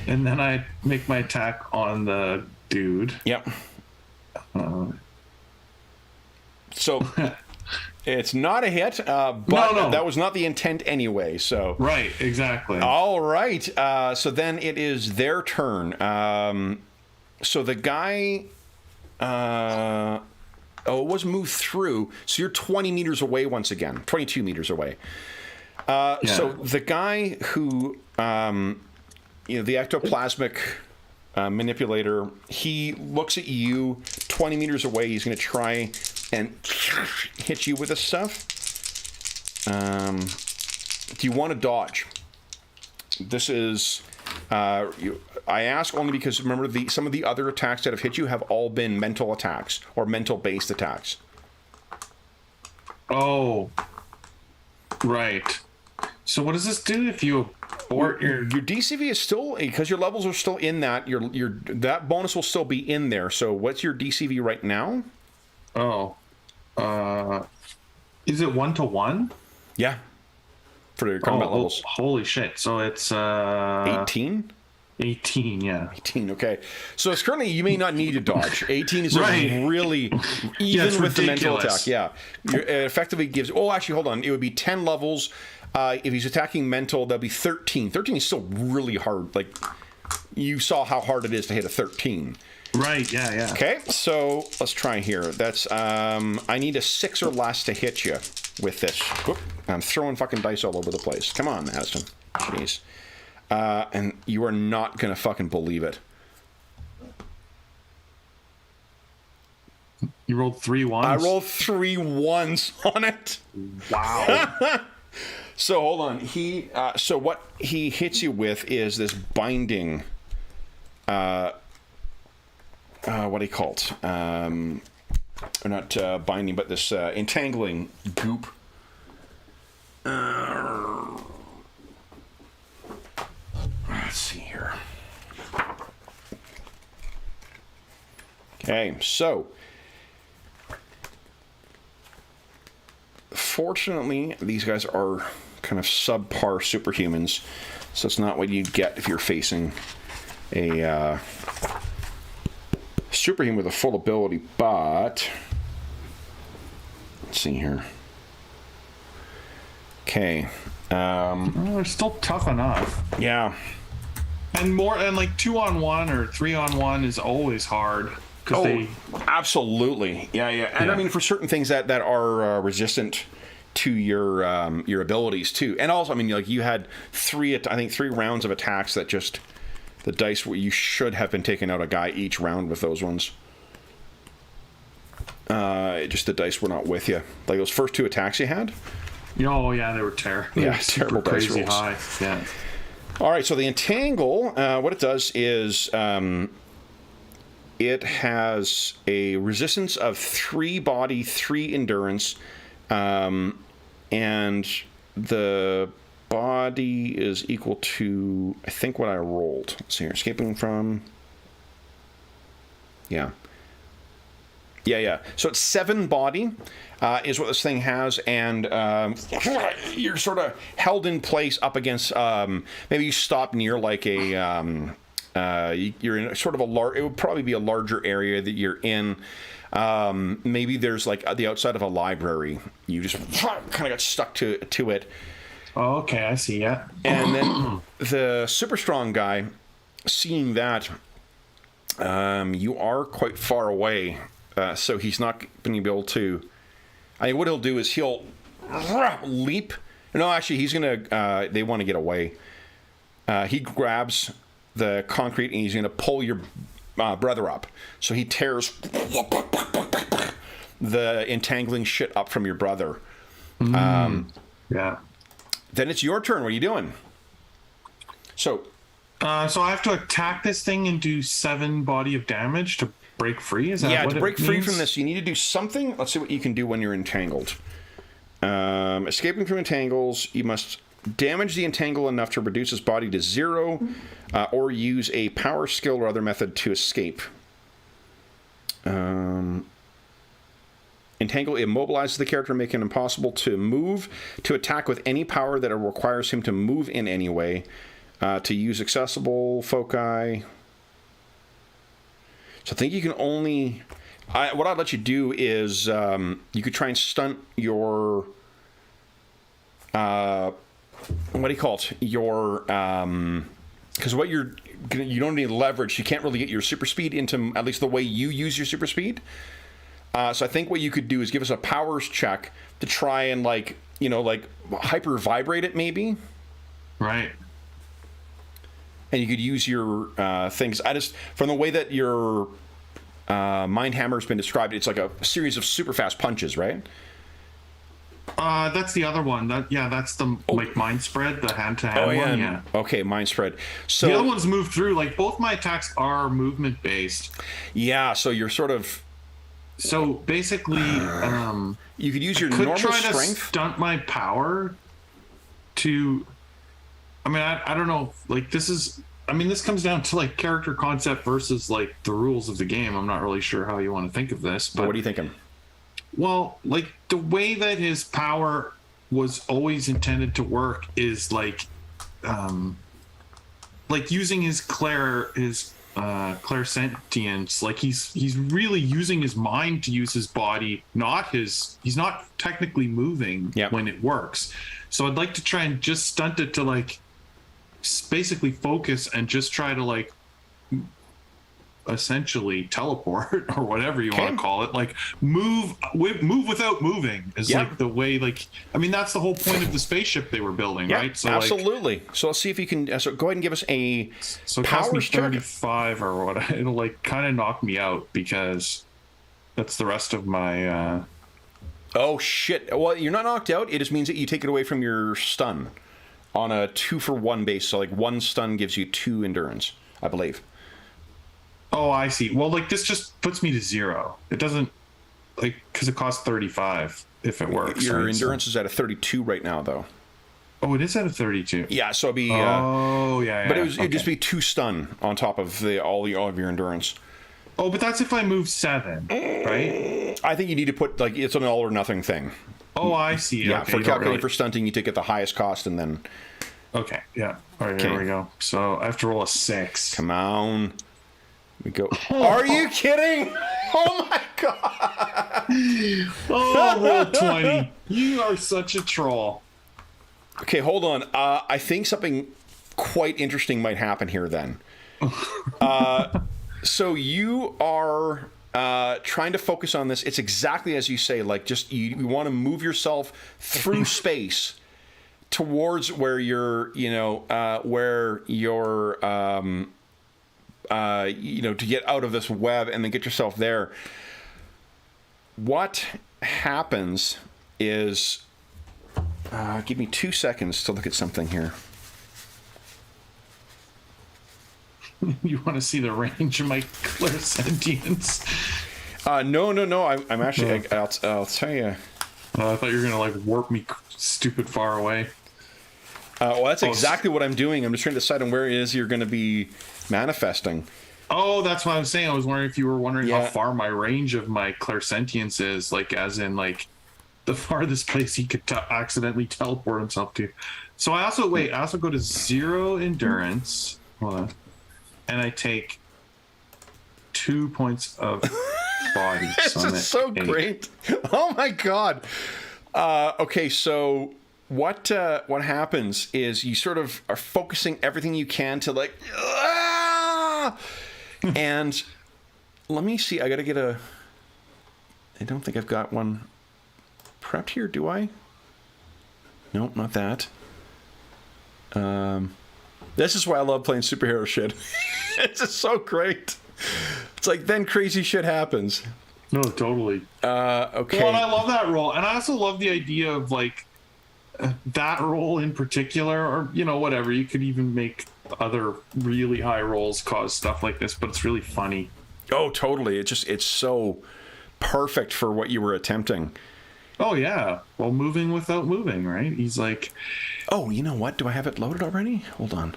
[SPEAKER 2] And then I make my attack on the dude.
[SPEAKER 1] Yep. So it's not a hit, but no. That was not the intent anyway. So
[SPEAKER 2] right, exactly.
[SPEAKER 1] All right. So then it is their turn. So the guy. It was moved through. So you're 20 meters away once again. 22 meters away. So the guy who, the ectoplasmic manipulator, he looks at you 20 meters away. He's going to try and hit you with this stuff. Do you want to dodge? This is... I ask only because, remember, some of the other attacks that have hit you have all been mental attacks or mental-based attacks.
[SPEAKER 2] Oh, right. So what does this do if you abort your
[SPEAKER 1] DCV is still, because your levels are still in that, your that bonus will still be in there. So what's your DCV right now?
[SPEAKER 2] Oh, is it 1-to-1?
[SPEAKER 1] Yeah. For your combat levels.
[SPEAKER 2] Holy shit. So it's
[SPEAKER 1] 18?
[SPEAKER 2] 18, yeah.
[SPEAKER 1] 18, okay. So it's currently, you may not need to dodge. 18 is
[SPEAKER 2] right.
[SPEAKER 1] Really, even with the mental attack, yeah. It effectively gives, actually, hold on. It would be 10 levels. If he's attacking mental, that'd be 13. 13 is still really hard. Like, you saw how hard it is to hit a 13.
[SPEAKER 2] Right, yeah.
[SPEAKER 1] Okay, so let's try here. That's, I need a 6 or less to hit you with this. Whoop. I'm throwing fucking dice all over the place. Come on, Madison. Jeez. And you are not going to fucking believe it.
[SPEAKER 2] You rolled 3 ones?
[SPEAKER 1] I rolled 3 ones on it.
[SPEAKER 2] Wow.
[SPEAKER 1] So hold on. So what he hits you with is this binding, what do you call it? Or not binding, but this entangling goop. Let's see here. Okay, so fortunately, these guys are kind of subpar superhumans, so it's not what you'd get if you're facing a superhuman with a full ability, but let's see here. Okay.
[SPEAKER 2] They're still tough enough.
[SPEAKER 1] Yeah.
[SPEAKER 2] And like 2-on-1 or 3-on-1 is always hard.
[SPEAKER 1] Absolutely. Yeah. And I mean, for certain things that are resistant to your abilities too. And also, I mean, like you had 3 rounds of attacks that just the dice where you should have been taking out a guy each round with those ones. Just the dice were not with you. Like those first 2 attacks you had.
[SPEAKER 2] Oh yeah, they were terrible.
[SPEAKER 1] Yeah, terrible dice rolls.
[SPEAKER 2] High. Yeah.
[SPEAKER 1] All right, so the entangle, what it does is it has a resistance of 3 body, 3 endurance, and the body is equal to, I think, what I rolled. Let's see here. Escaping from... Yeah. So it's 7 body is what this thing has, and you're sort of held in place up against. Maybe you stop near like a. You're in sort of a large. It would probably be a larger area that you're in. Maybe there's like the outside of a library. You just kind of got stuck to it.
[SPEAKER 2] Oh, okay, I see. Yeah.
[SPEAKER 1] And then the super strong guy, seeing that, you are quite far away. So he's not going to be able to... I mean, what he'll do is he'll leap. No, actually, he's going to... they want to get away. He grabs the concrete and he's going to pull your brother up. So he tears the entangling shit up from your brother.
[SPEAKER 2] Yeah.
[SPEAKER 1] Then it's your turn. What are you doing? So
[SPEAKER 2] I have to attack this thing and do 7 body of damage to break free? Is that what
[SPEAKER 1] to break free
[SPEAKER 2] means?
[SPEAKER 1] from this, you need to do something. Let's see what you can do when you're entangled. Escaping from entangles, you must damage the entangle enough to reduce his body to 0, or use a power skill or other method to escape. Entangle immobilizes the character, making it impossible to move, to attack with any power that requires him to move in any way, to use accessible foci. So I think you can only... what I'd let you do is you could try and stunt your... what do you call it? Your... Because what you don't need leverage. You can't really get your super speed into at least the way you use your super speed. So I think what you could do is give us a powers check to try and hyper vibrate it maybe.
[SPEAKER 2] Right.
[SPEAKER 1] And you could use your things. From the way that your mind hammer has been described, it's like a series of super fast punches, right?
[SPEAKER 2] That's the other one. That's the mind spread, the hand to hand one. Yeah.
[SPEAKER 1] Okay, mind spread. So
[SPEAKER 2] the other ones move through. Like both my attacks are movement based.
[SPEAKER 1] Yeah. So you're sort of.
[SPEAKER 2] So basically,
[SPEAKER 1] you could use your normal strength.
[SPEAKER 2] To stunt my power. I mean, I don't know. Like this comes down to like character concept versus like the rules of the game. I'm not really sure how you want to think of this. But
[SPEAKER 1] what are you thinking?
[SPEAKER 2] Well, like the way that his power was always intended to work is like using his clairsentience. Like he's really using his mind to use his body, he's not technically moving when it works. So I'd like to try and just stunt it to like basically focus and just try to like essentially teleport or whatever you want to call it, like move without moving is like the way, like I mean that's the whole point of the spaceship they were building, right? So
[SPEAKER 1] absolutely. So let's see if you can so go ahead and give us a
[SPEAKER 2] power 35 or what. It'll like kind of knock me out because that's the rest of my
[SPEAKER 1] oh shit. Well, you're not knocked out. It just means that you take it away from your stun on a 2-for-1 base. So like 1 stun gives you 2 endurance, I believe.
[SPEAKER 2] Oh, I see. Well, like this just puts me to 0. It doesn't, like, because it costs 35 if it works.
[SPEAKER 1] Your endurance is at a 32 right now, though.
[SPEAKER 2] Oh, it is at a 32.
[SPEAKER 1] Yeah, so it'd be. But it'd just be 2 stun on top of all of your endurance.
[SPEAKER 2] Oh, but that's if I move 7, right?
[SPEAKER 1] I think you need to put like it's an all or nothing thing.
[SPEAKER 2] Oh, I see.
[SPEAKER 1] Yeah, okay, for calculating for stunting, you take it the highest cost and then.
[SPEAKER 2] Okay. Yeah. All right. Here we go. So I have to roll a 6.
[SPEAKER 1] Come on. We go. Are you kidding? Oh my god!
[SPEAKER 2] Oh, roll 20. You are such a troll.
[SPEAKER 1] Okay, hold on. I think something quite interesting might happen here then. So you are trying to focus on this. It's exactly as you say. Like, just you want to move yourself through space towards where you're, to get out of this web and then get yourself there. What happens is, give me 2 seconds to look at something here.
[SPEAKER 2] You want to see the range of my clairsentience?
[SPEAKER 1] No. I'm actually. I'll tell you.
[SPEAKER 2] I thought you were gonna like warp me stupid far away.
[SPEAKER 1] Well, that's exactly what I'm doing. I'm just trying to decide on where it is you're going to be manifesting.
[SPEAKER 2] Oh, that's what I was saying. I was wondering if you were wondering how far my range of my clairsentience is, like as in like the farthest place he could accidentally teleport himself to. So I also go to 0 endurance. Hold on. And I take 2 points of body.
[SPEAKER 1] This is so great. Oh my god. Okay, so what happens is you sort of are focusing everything you can to like, and let me see. I gotta get I don't think I've got one prepped here. Do I? Nope, not that. This is why I love playing superhero shit. It's just so great. It's like then crazy shit happens.
[SPEAKER 2] No, totally.
[SPEAKER 1] Okay.
[SPEAKER 2] Well, and I love that role, and I also love the idea of like that role in particular, or whatever. You could even make other really high rolls cause stuff like this, but it's really funny.
[SPEAKER 1] Oh, totally. It's so perfect for what you were attempting.
[SPEAKER 2] Oh yeah. Well, moving without moving, right? He's like,
[SPEAKER 1] oh, you know what? Do I have it loaded already? Hold on.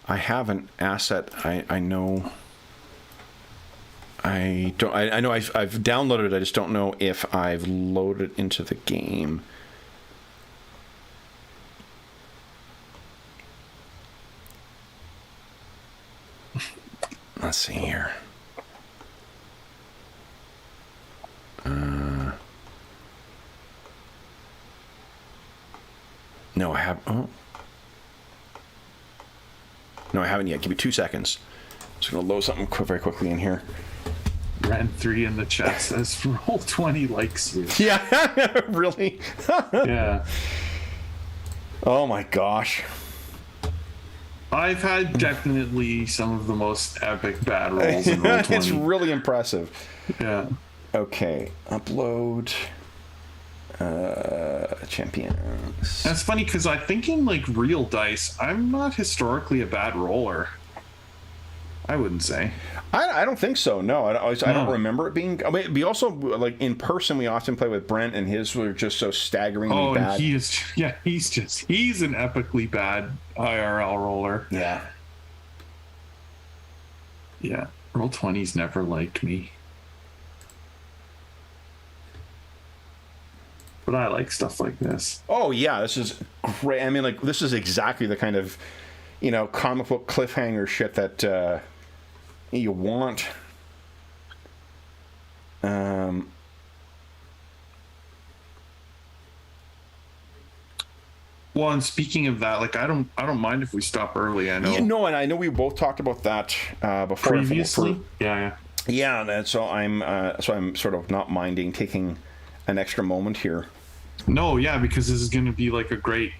[SPEAKER 1] I have an asset. I know. I don't. I know I've downloaded it. I just don't know if I've loaded it into the game. Let's see here. No, I have. Oh. No, I haven't yet. Give me 2 seconds. I'm just gonna load something very quickly in here.
[SPEAKER 2] Ren 3 in the chat says Roll20 likes you.
[SPEAKER 1] Yeah, really?
[SPEAKER 2] Yeah.
[SPEAKER 1] Oh my gosh.
[SPEAKER 2] I've had definitely some of the most epic bad rolls in Roll20.
[SPEAKER 1] It's really impressive.
[SPEAKER 2] Yeah.
[SPEAKER 1] Okay, upload champions.
[SPEAKER 2] That's funny because I think in like real dice, I'm not historically a bad roller. I wouldn't say.
[SPEAKER 1] I don't think so. No, I don't remember it being. I mean, we also like in person. We often play with Brent, and his were just so staggeringly bad.
[SPEAKER 2] And he is. Yeah, he's an epically bad IRL roller.
[SPEAKER 1] Yeah.
[SPEAKER 2] Yeah, Roll20's never liked me, but I like stuff like this.
[SPEAKER 1] Oh yeah, this is great. I mean, like this is exactly the kind of comic book cliffhanger shit that you want.
[SPEAKER 2] Well, and speaking of that, like I don't mind if we stop early. I know.
[SPEAKER 1] Yeah, no, and I know we both talked about that before.
[SPEAKER 2] Previously. Yeah.
[SPEAKER 1] And so I'm sort of not minding taking an extra moment here.
[SPEAKER 2] No, yeah, because this is going to be like a great.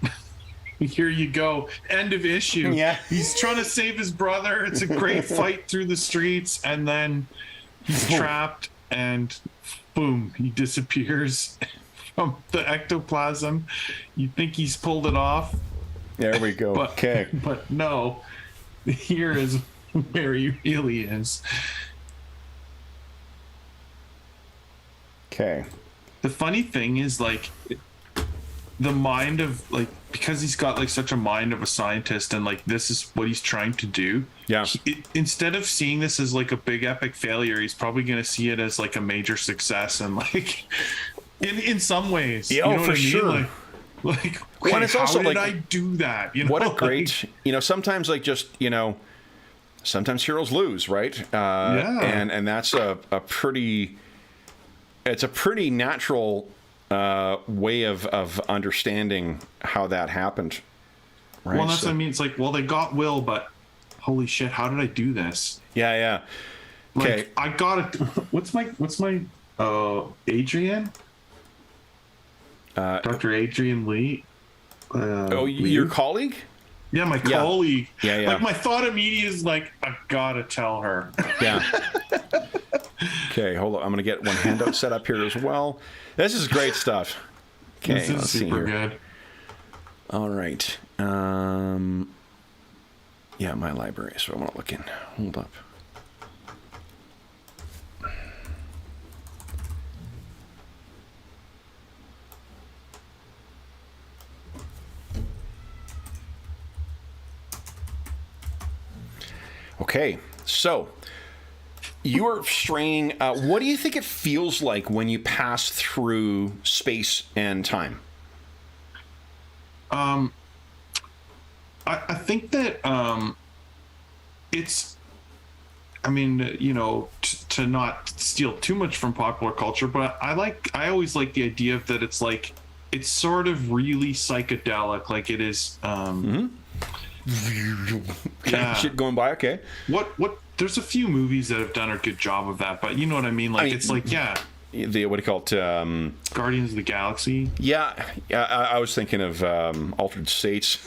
[SPEAKER 2] Here you go. End of issue.
[SPEAKER 1] Yeah.
[SPEAKER 2] He's trying to save his brother. It's a great fight through the streets, and then he's trapped, and boom, he disappears from the ectoplasm. You think he's pulled it off.
[SPEAKER 1] There we go. Okay.
[SPEAKER 2] But no, here is where he really is.
[SPEAKER 1] Okay.
[SPEAKER 2] The funny thing is, like, the mind of, like, because he's got, like, such a mind of a scientist and, like, this is what he's trying to do.
[SPEAKER 1] Yeah.
[SPEAKER 2] Instead of seeing this as, like, a big epic failure, he's probably going to see it as, like, a major success and, like, in some ways.
[SPEAKER 1] Yeah,
[SPEAKER 2] you know
[SPEAKER 1] for
[SPEAKER 2] what I mean?
[SPEAKER 1] sure.
[SPEAKER 2] Like
[SPEAKER 1] Well, it's also
[SPEAKER 2] how did
[SPEAKER 1] like,
[SPEAKER 2] I do that?
[SPEAKER 1] What a great, sometimes like just, sometimes heroes lose, right?
[SPEAKER 2] Yeah.
[SPEAKER 1] And that's it's a pretty natural way of understanding how that happened. Right?
[SPEAKER 2] Well, that's what I mean. It's like, well, they got Will, but holy shit, how did I do this?
[SPEAKER 1] Yeah. Okay.
[SPEAKER 2] Like, I got it. What's my Adrian? Dr. Adrian Lee.
[SPEAKER 1] Your colleague?
[SPEAKER 2] Yeah, my colleague.
[SPEAKER 1] Yeah.
[SPEAKER 2] Like, my thought immediately is like, I gotta tell her.
[SPEAKER 1] Yeah. Okay, hold on. I'm gonna get one handout set up here as well. This is great stuff. Okay,
[SPEAKER 2] this is super good.
[SPEAKER 1] All right. Yeah, my library. So I want to look in. Hold up. Okay, so you are straying. What do you think it feels like when you pass through space and time?
[SPEAKER 2] I think that it's, I mean, you know, to not steal too much from popular culture, but I always like the idea of that it's sort of really psychedelic, like it is. Yeah.
[SPEAKER 1] Shit going by, okay.
[SPEAKER 2] What there's a few movies that have done a good job of that, but you know what I mean? Like, it's like, yeah.
[SPEAKER 1] The, what do you call it?
[SPEAKER 2] Guardians of the Galaxy.
[SPEAKER 1] Yeah, I was thinking of Altered States.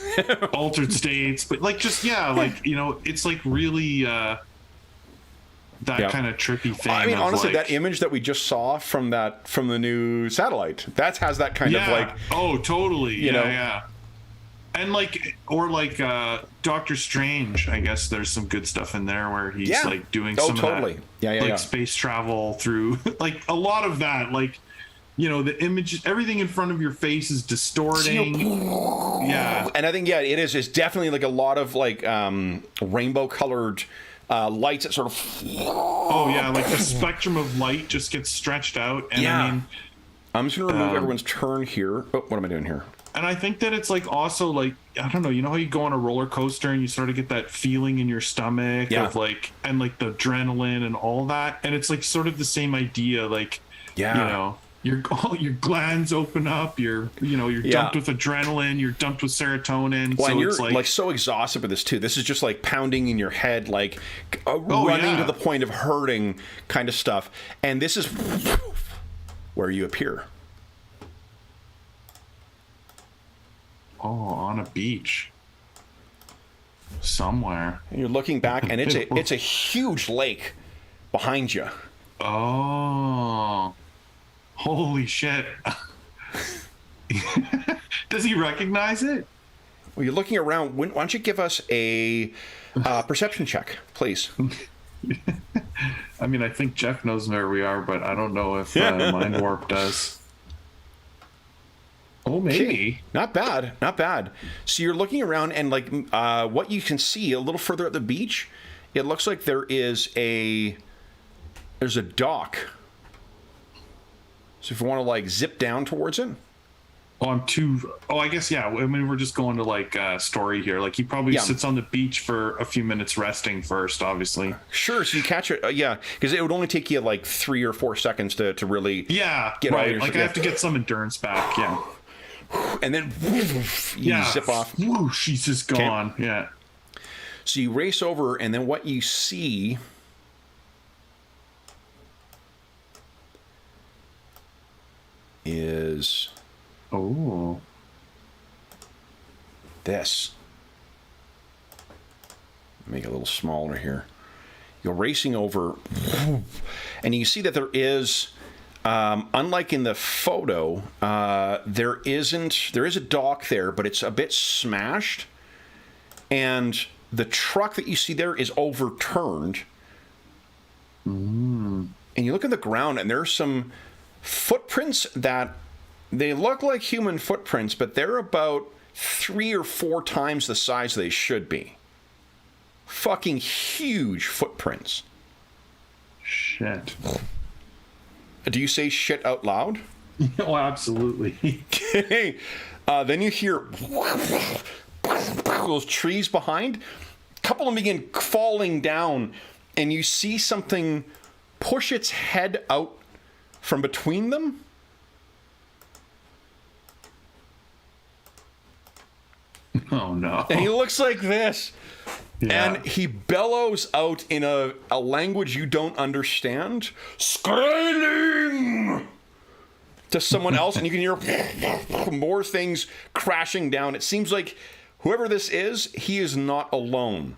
[SPEAKER 2] Altered States, but like, just, yeah, like, you know, it's like really that kind of trippy thing.
[SPEAKER 1] I mean, honestly,
[SPEAKER 2] like,
[SPEAKER 1] that image that we just saw from the new satellite, that has that kind of like,
[SPEAKER 2] oh, totally,
[SPEAKER 1] you know,
[SPEAKER 2] yeah. And like, or like Doctor Strange, I guess there's some good stuff in there where he's like doing some
[SPEAKER 1] totally.
[SPEAKER 2] of that, like space travel through, like a lot of that, like, you know, the image, everything in front of your face is distorting. Yeah,
[SPEAKER 1] and I think it is. It's definitely like a lot of like rainbow colored lights that sort of.
[SPEAKER 2] Oh yeah, like the spectrum of light just gets stretched out, and I mean,
[SPEAKER 1] I'm just gonna remove everyone's turn here. Oh, what am I doing here?
[SPEAKER 2] And I think that it's like also like, I don't know, you know how you go on a roller coaster and you sort of get that feeling in your stomach of like, and like the adrenaline and all that, and it's like sort of the same idea, like, you know, all your glands open up, you're dumped with adrenaline, you're dumped with serotonin.
[SPEAKER 1] Well,
[SPEAKER 2] so
[SPEAKER 1] and you're
[SPEAKER 2] it's like
[SPEAKER 1] so exhausted with this too. This is just like pounding in your head, like running to the point of hurting kind of stuff. And this is where you appear.
[SPEAKER 2] Oh, on a beach somewhere.
[SPEAKER 1] And you're looking back, and it's a huge lake behind you.
[SPEAKER 2] Oh, holy shit! Does he recognize it?
[SPEAKER 1] Well, you're looking around. Why don't you give us a perception check, please?
[SPEAKER 2] I mean, I think Jeff knows where we are, but I don't know if Mind Warp does. Oh, maybe.
[SPEAKER 1] Okay. Not bad. So you're looking around, and like what you can see a little further up the beach, it looks like there's a dock. So if you want to like zip down towards it.
[SPEAKER 2] I guguess, yeah. I mean, we're just going to like story here. Like, he probably sits on the beach for a few minutes resting first, obviously.
[SPEAKER 1] Sure. So you catch it. Because it would only take you like 3 or 4 seconds to really get all your
[SPEAKER 2] like, I have to get some endurance back. Yeah.
[SPEAKER 1] And then you zip off.
[SPEAKER 2] Whoosh, she's just gone. Okay. Yeah.
[SPEAKER 1] So you race over, and then what you see is this. Make it a little smaller here. You're racing over, and you see that there is. Unlike in the photo, there is a dock there, but it's a bit smashed, and the truck that you see there is overturned. And you look at the ground, and there's some footprints that they look like human footprints, but they're about 3 or 4 times the size they should be. Fucking huge footprints.
[SPEAKER 2] Shit.
[SPEAKER 1] Do you say shit out loud?
[SPEAKER 2] Oh, absolutely.
[SPEAKER 1] Okay. Then you hear those trees behind. A couple of them begin falling down, and you see something push its head out from between them.
[SPEAKER 2] Oh, no.
[SPEAKER 1] And he looks like this.
[SPEAKER 2] Yeah.
[SPEAKER 1] And he bellows out in a language you don't understand, "Scaling!" to someone else, and you can hear more things crashing down. It seems like whoever this is, he is not alone.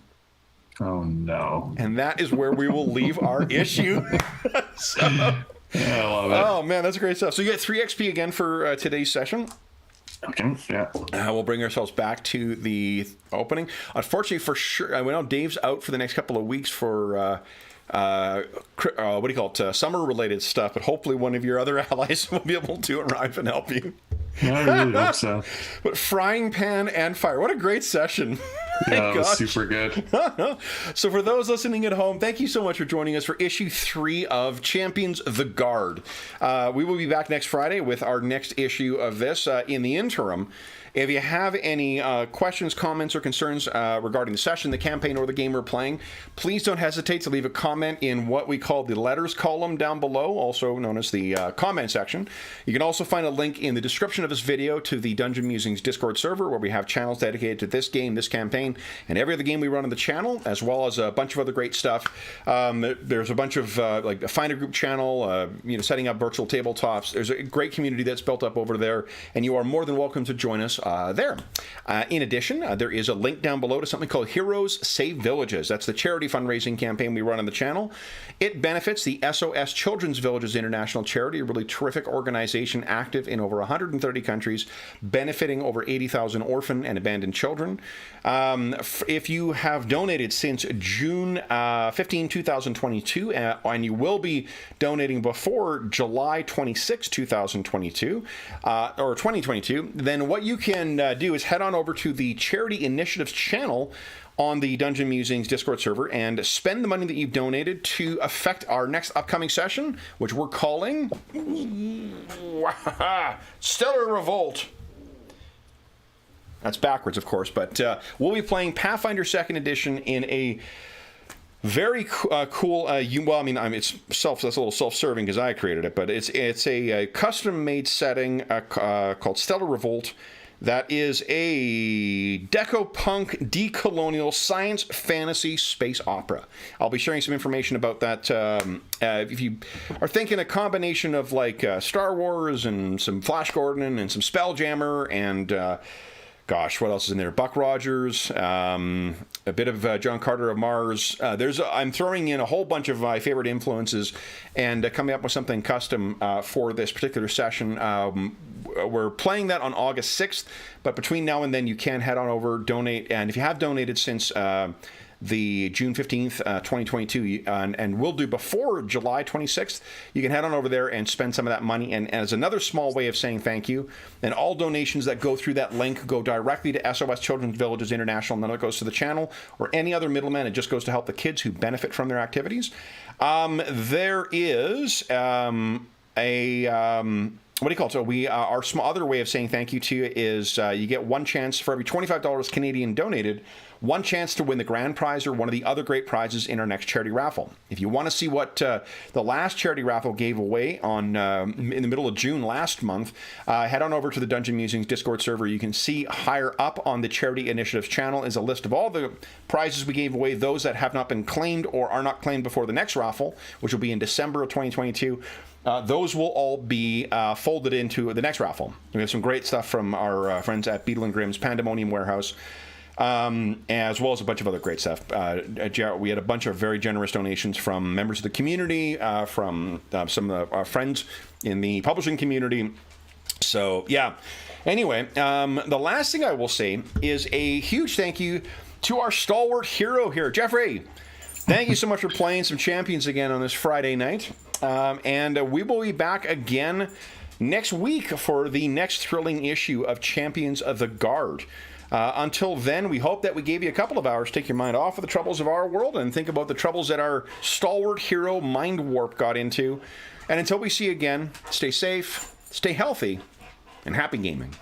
[SPEAKER 2] Oh, no.
[SPEAKER 1] And that is where we will leave our issue.
[SPEAKER 2] Yeah, I love it.
[SPEAKER 1] Oh, man, that's great stuff. So you get 3 XP again for today's session.
[SPEAKER 2] Okay, yeah.
[SPEAKER 1] We'll bring ourselves back to the opening. Unfortunately, for sure, we know Dave's out for the next couple of weeks for what do you call it? Summer-related stuff. But hopefully, one of your other allies will be able to arrive and help you.
[SPEAKER 2] I really hope so.
[SPEAKER 1] But frying pan and fire. What a great session.
[SPEAKER 2] Yeah, it was super good.
[SPEAKER 1] So for those listening at home, thank you so much for joining us for issue 3 of Champions the Guard. We will be back next Friday with our next issue of this. In the interim, if you have any questions, comments, or concerns regarding the session, the campaign, or the game we're playing, please don't hesitate to leave a comment in what we call the letters column down below, also known as the comment section. You can also find a link in the description of this video to the Dungeon Musings Discord server, where we have channels dedicated to this game, this campaign, and every other game we run on the channel, as well as a bunch of other great stuff. There's a bunch of like a Finder group channel, setting up virtual tabletops. There's a great community that's built up over there, and you are more than welcome to join us there. In addition, there is a link down below to something called Heroes Save Villages. That's the charity fundraising campaign we run on the channel. It benefits the SOS Children's Villages International Charity, a really terrific organization active in over 130 countries, benefiting over 80,000 orphan and abandoned children. If you have donated since June 15, 2022, and you will be donating before July 26, 2022, or 2022, then what you can do is head on over to the Charity Initiatives channel on the Dungeon Musings Discord server and spend the money that you've donated to affect our next upcoming session, which we're calling Stellar Revolt. That's backwards, of course, but we'll be playing Pathfinder 2nd Edition in a very cool. It's that's a little self-serving because I created it, but it's a custom-made setting called Stellar Revolt. That is a deco-punk, decolonial, science fantasy space opera. I'll be sharing some information about that. If you are thinking a combination of like Star Wars and some Flash Gordon and some Spelljammer and gosh, what else is in there? Buck Rogers, a bit of John Carter of Mars. I'm throwing in a whole bunch of my favorite influences and coming up with something custom for this particular session. We're playing that on August 6th, but between now and then you can head on over, donate, and if you have donated since the June 15th, 2022, and we'll do before July 26th, you can head on over there and spend some of that money. And as another small way of saying thank you, and all donations that go through that link go directly to SOS Children's Villages International. None of it goes to the channel or any other middleman. It just goes to help the kids who benefit from their activities. There is what do you call it? So our other way of saying thank you to you is you get one chance for every $25 Canadian donated, one chance to win the grand prize or one of the other great prizes in our next charity raffle. If you want to see what the last charity raffle gave away on in the middle of June last month, head on over to the Dungeon Musings Discord server. You can see higher up on the Charity Initiatives channel is a list of all the prizes we gave away, those that have not been claimed or are not claimed before the next raffle, which will be in December of 2022. Those will all be folded into the next raffle. We have some great stuff from our friends at Beetle and Grimm's Pandemonium Warehouse, as well as a bunch of other great stuff. We had a bunch of very generous donations from members of the community, from some of our friends in the publishing community. So, yeah. Anyway, the last thing I will say is a huge thank you to our stalwart hero here, Jeffrey. Thank you so much for playing some Champions again on this Friday night. And we will be back again next week for the next thrilling issue of Champions of the Guard. Until then, we hope that we gave you a couple of hours to take your mind off of the troubles of our world and think about the troubles that our stalwart hero Mind Warp got into. And until we see you again, stay safe, stay healthy, and happy gaming.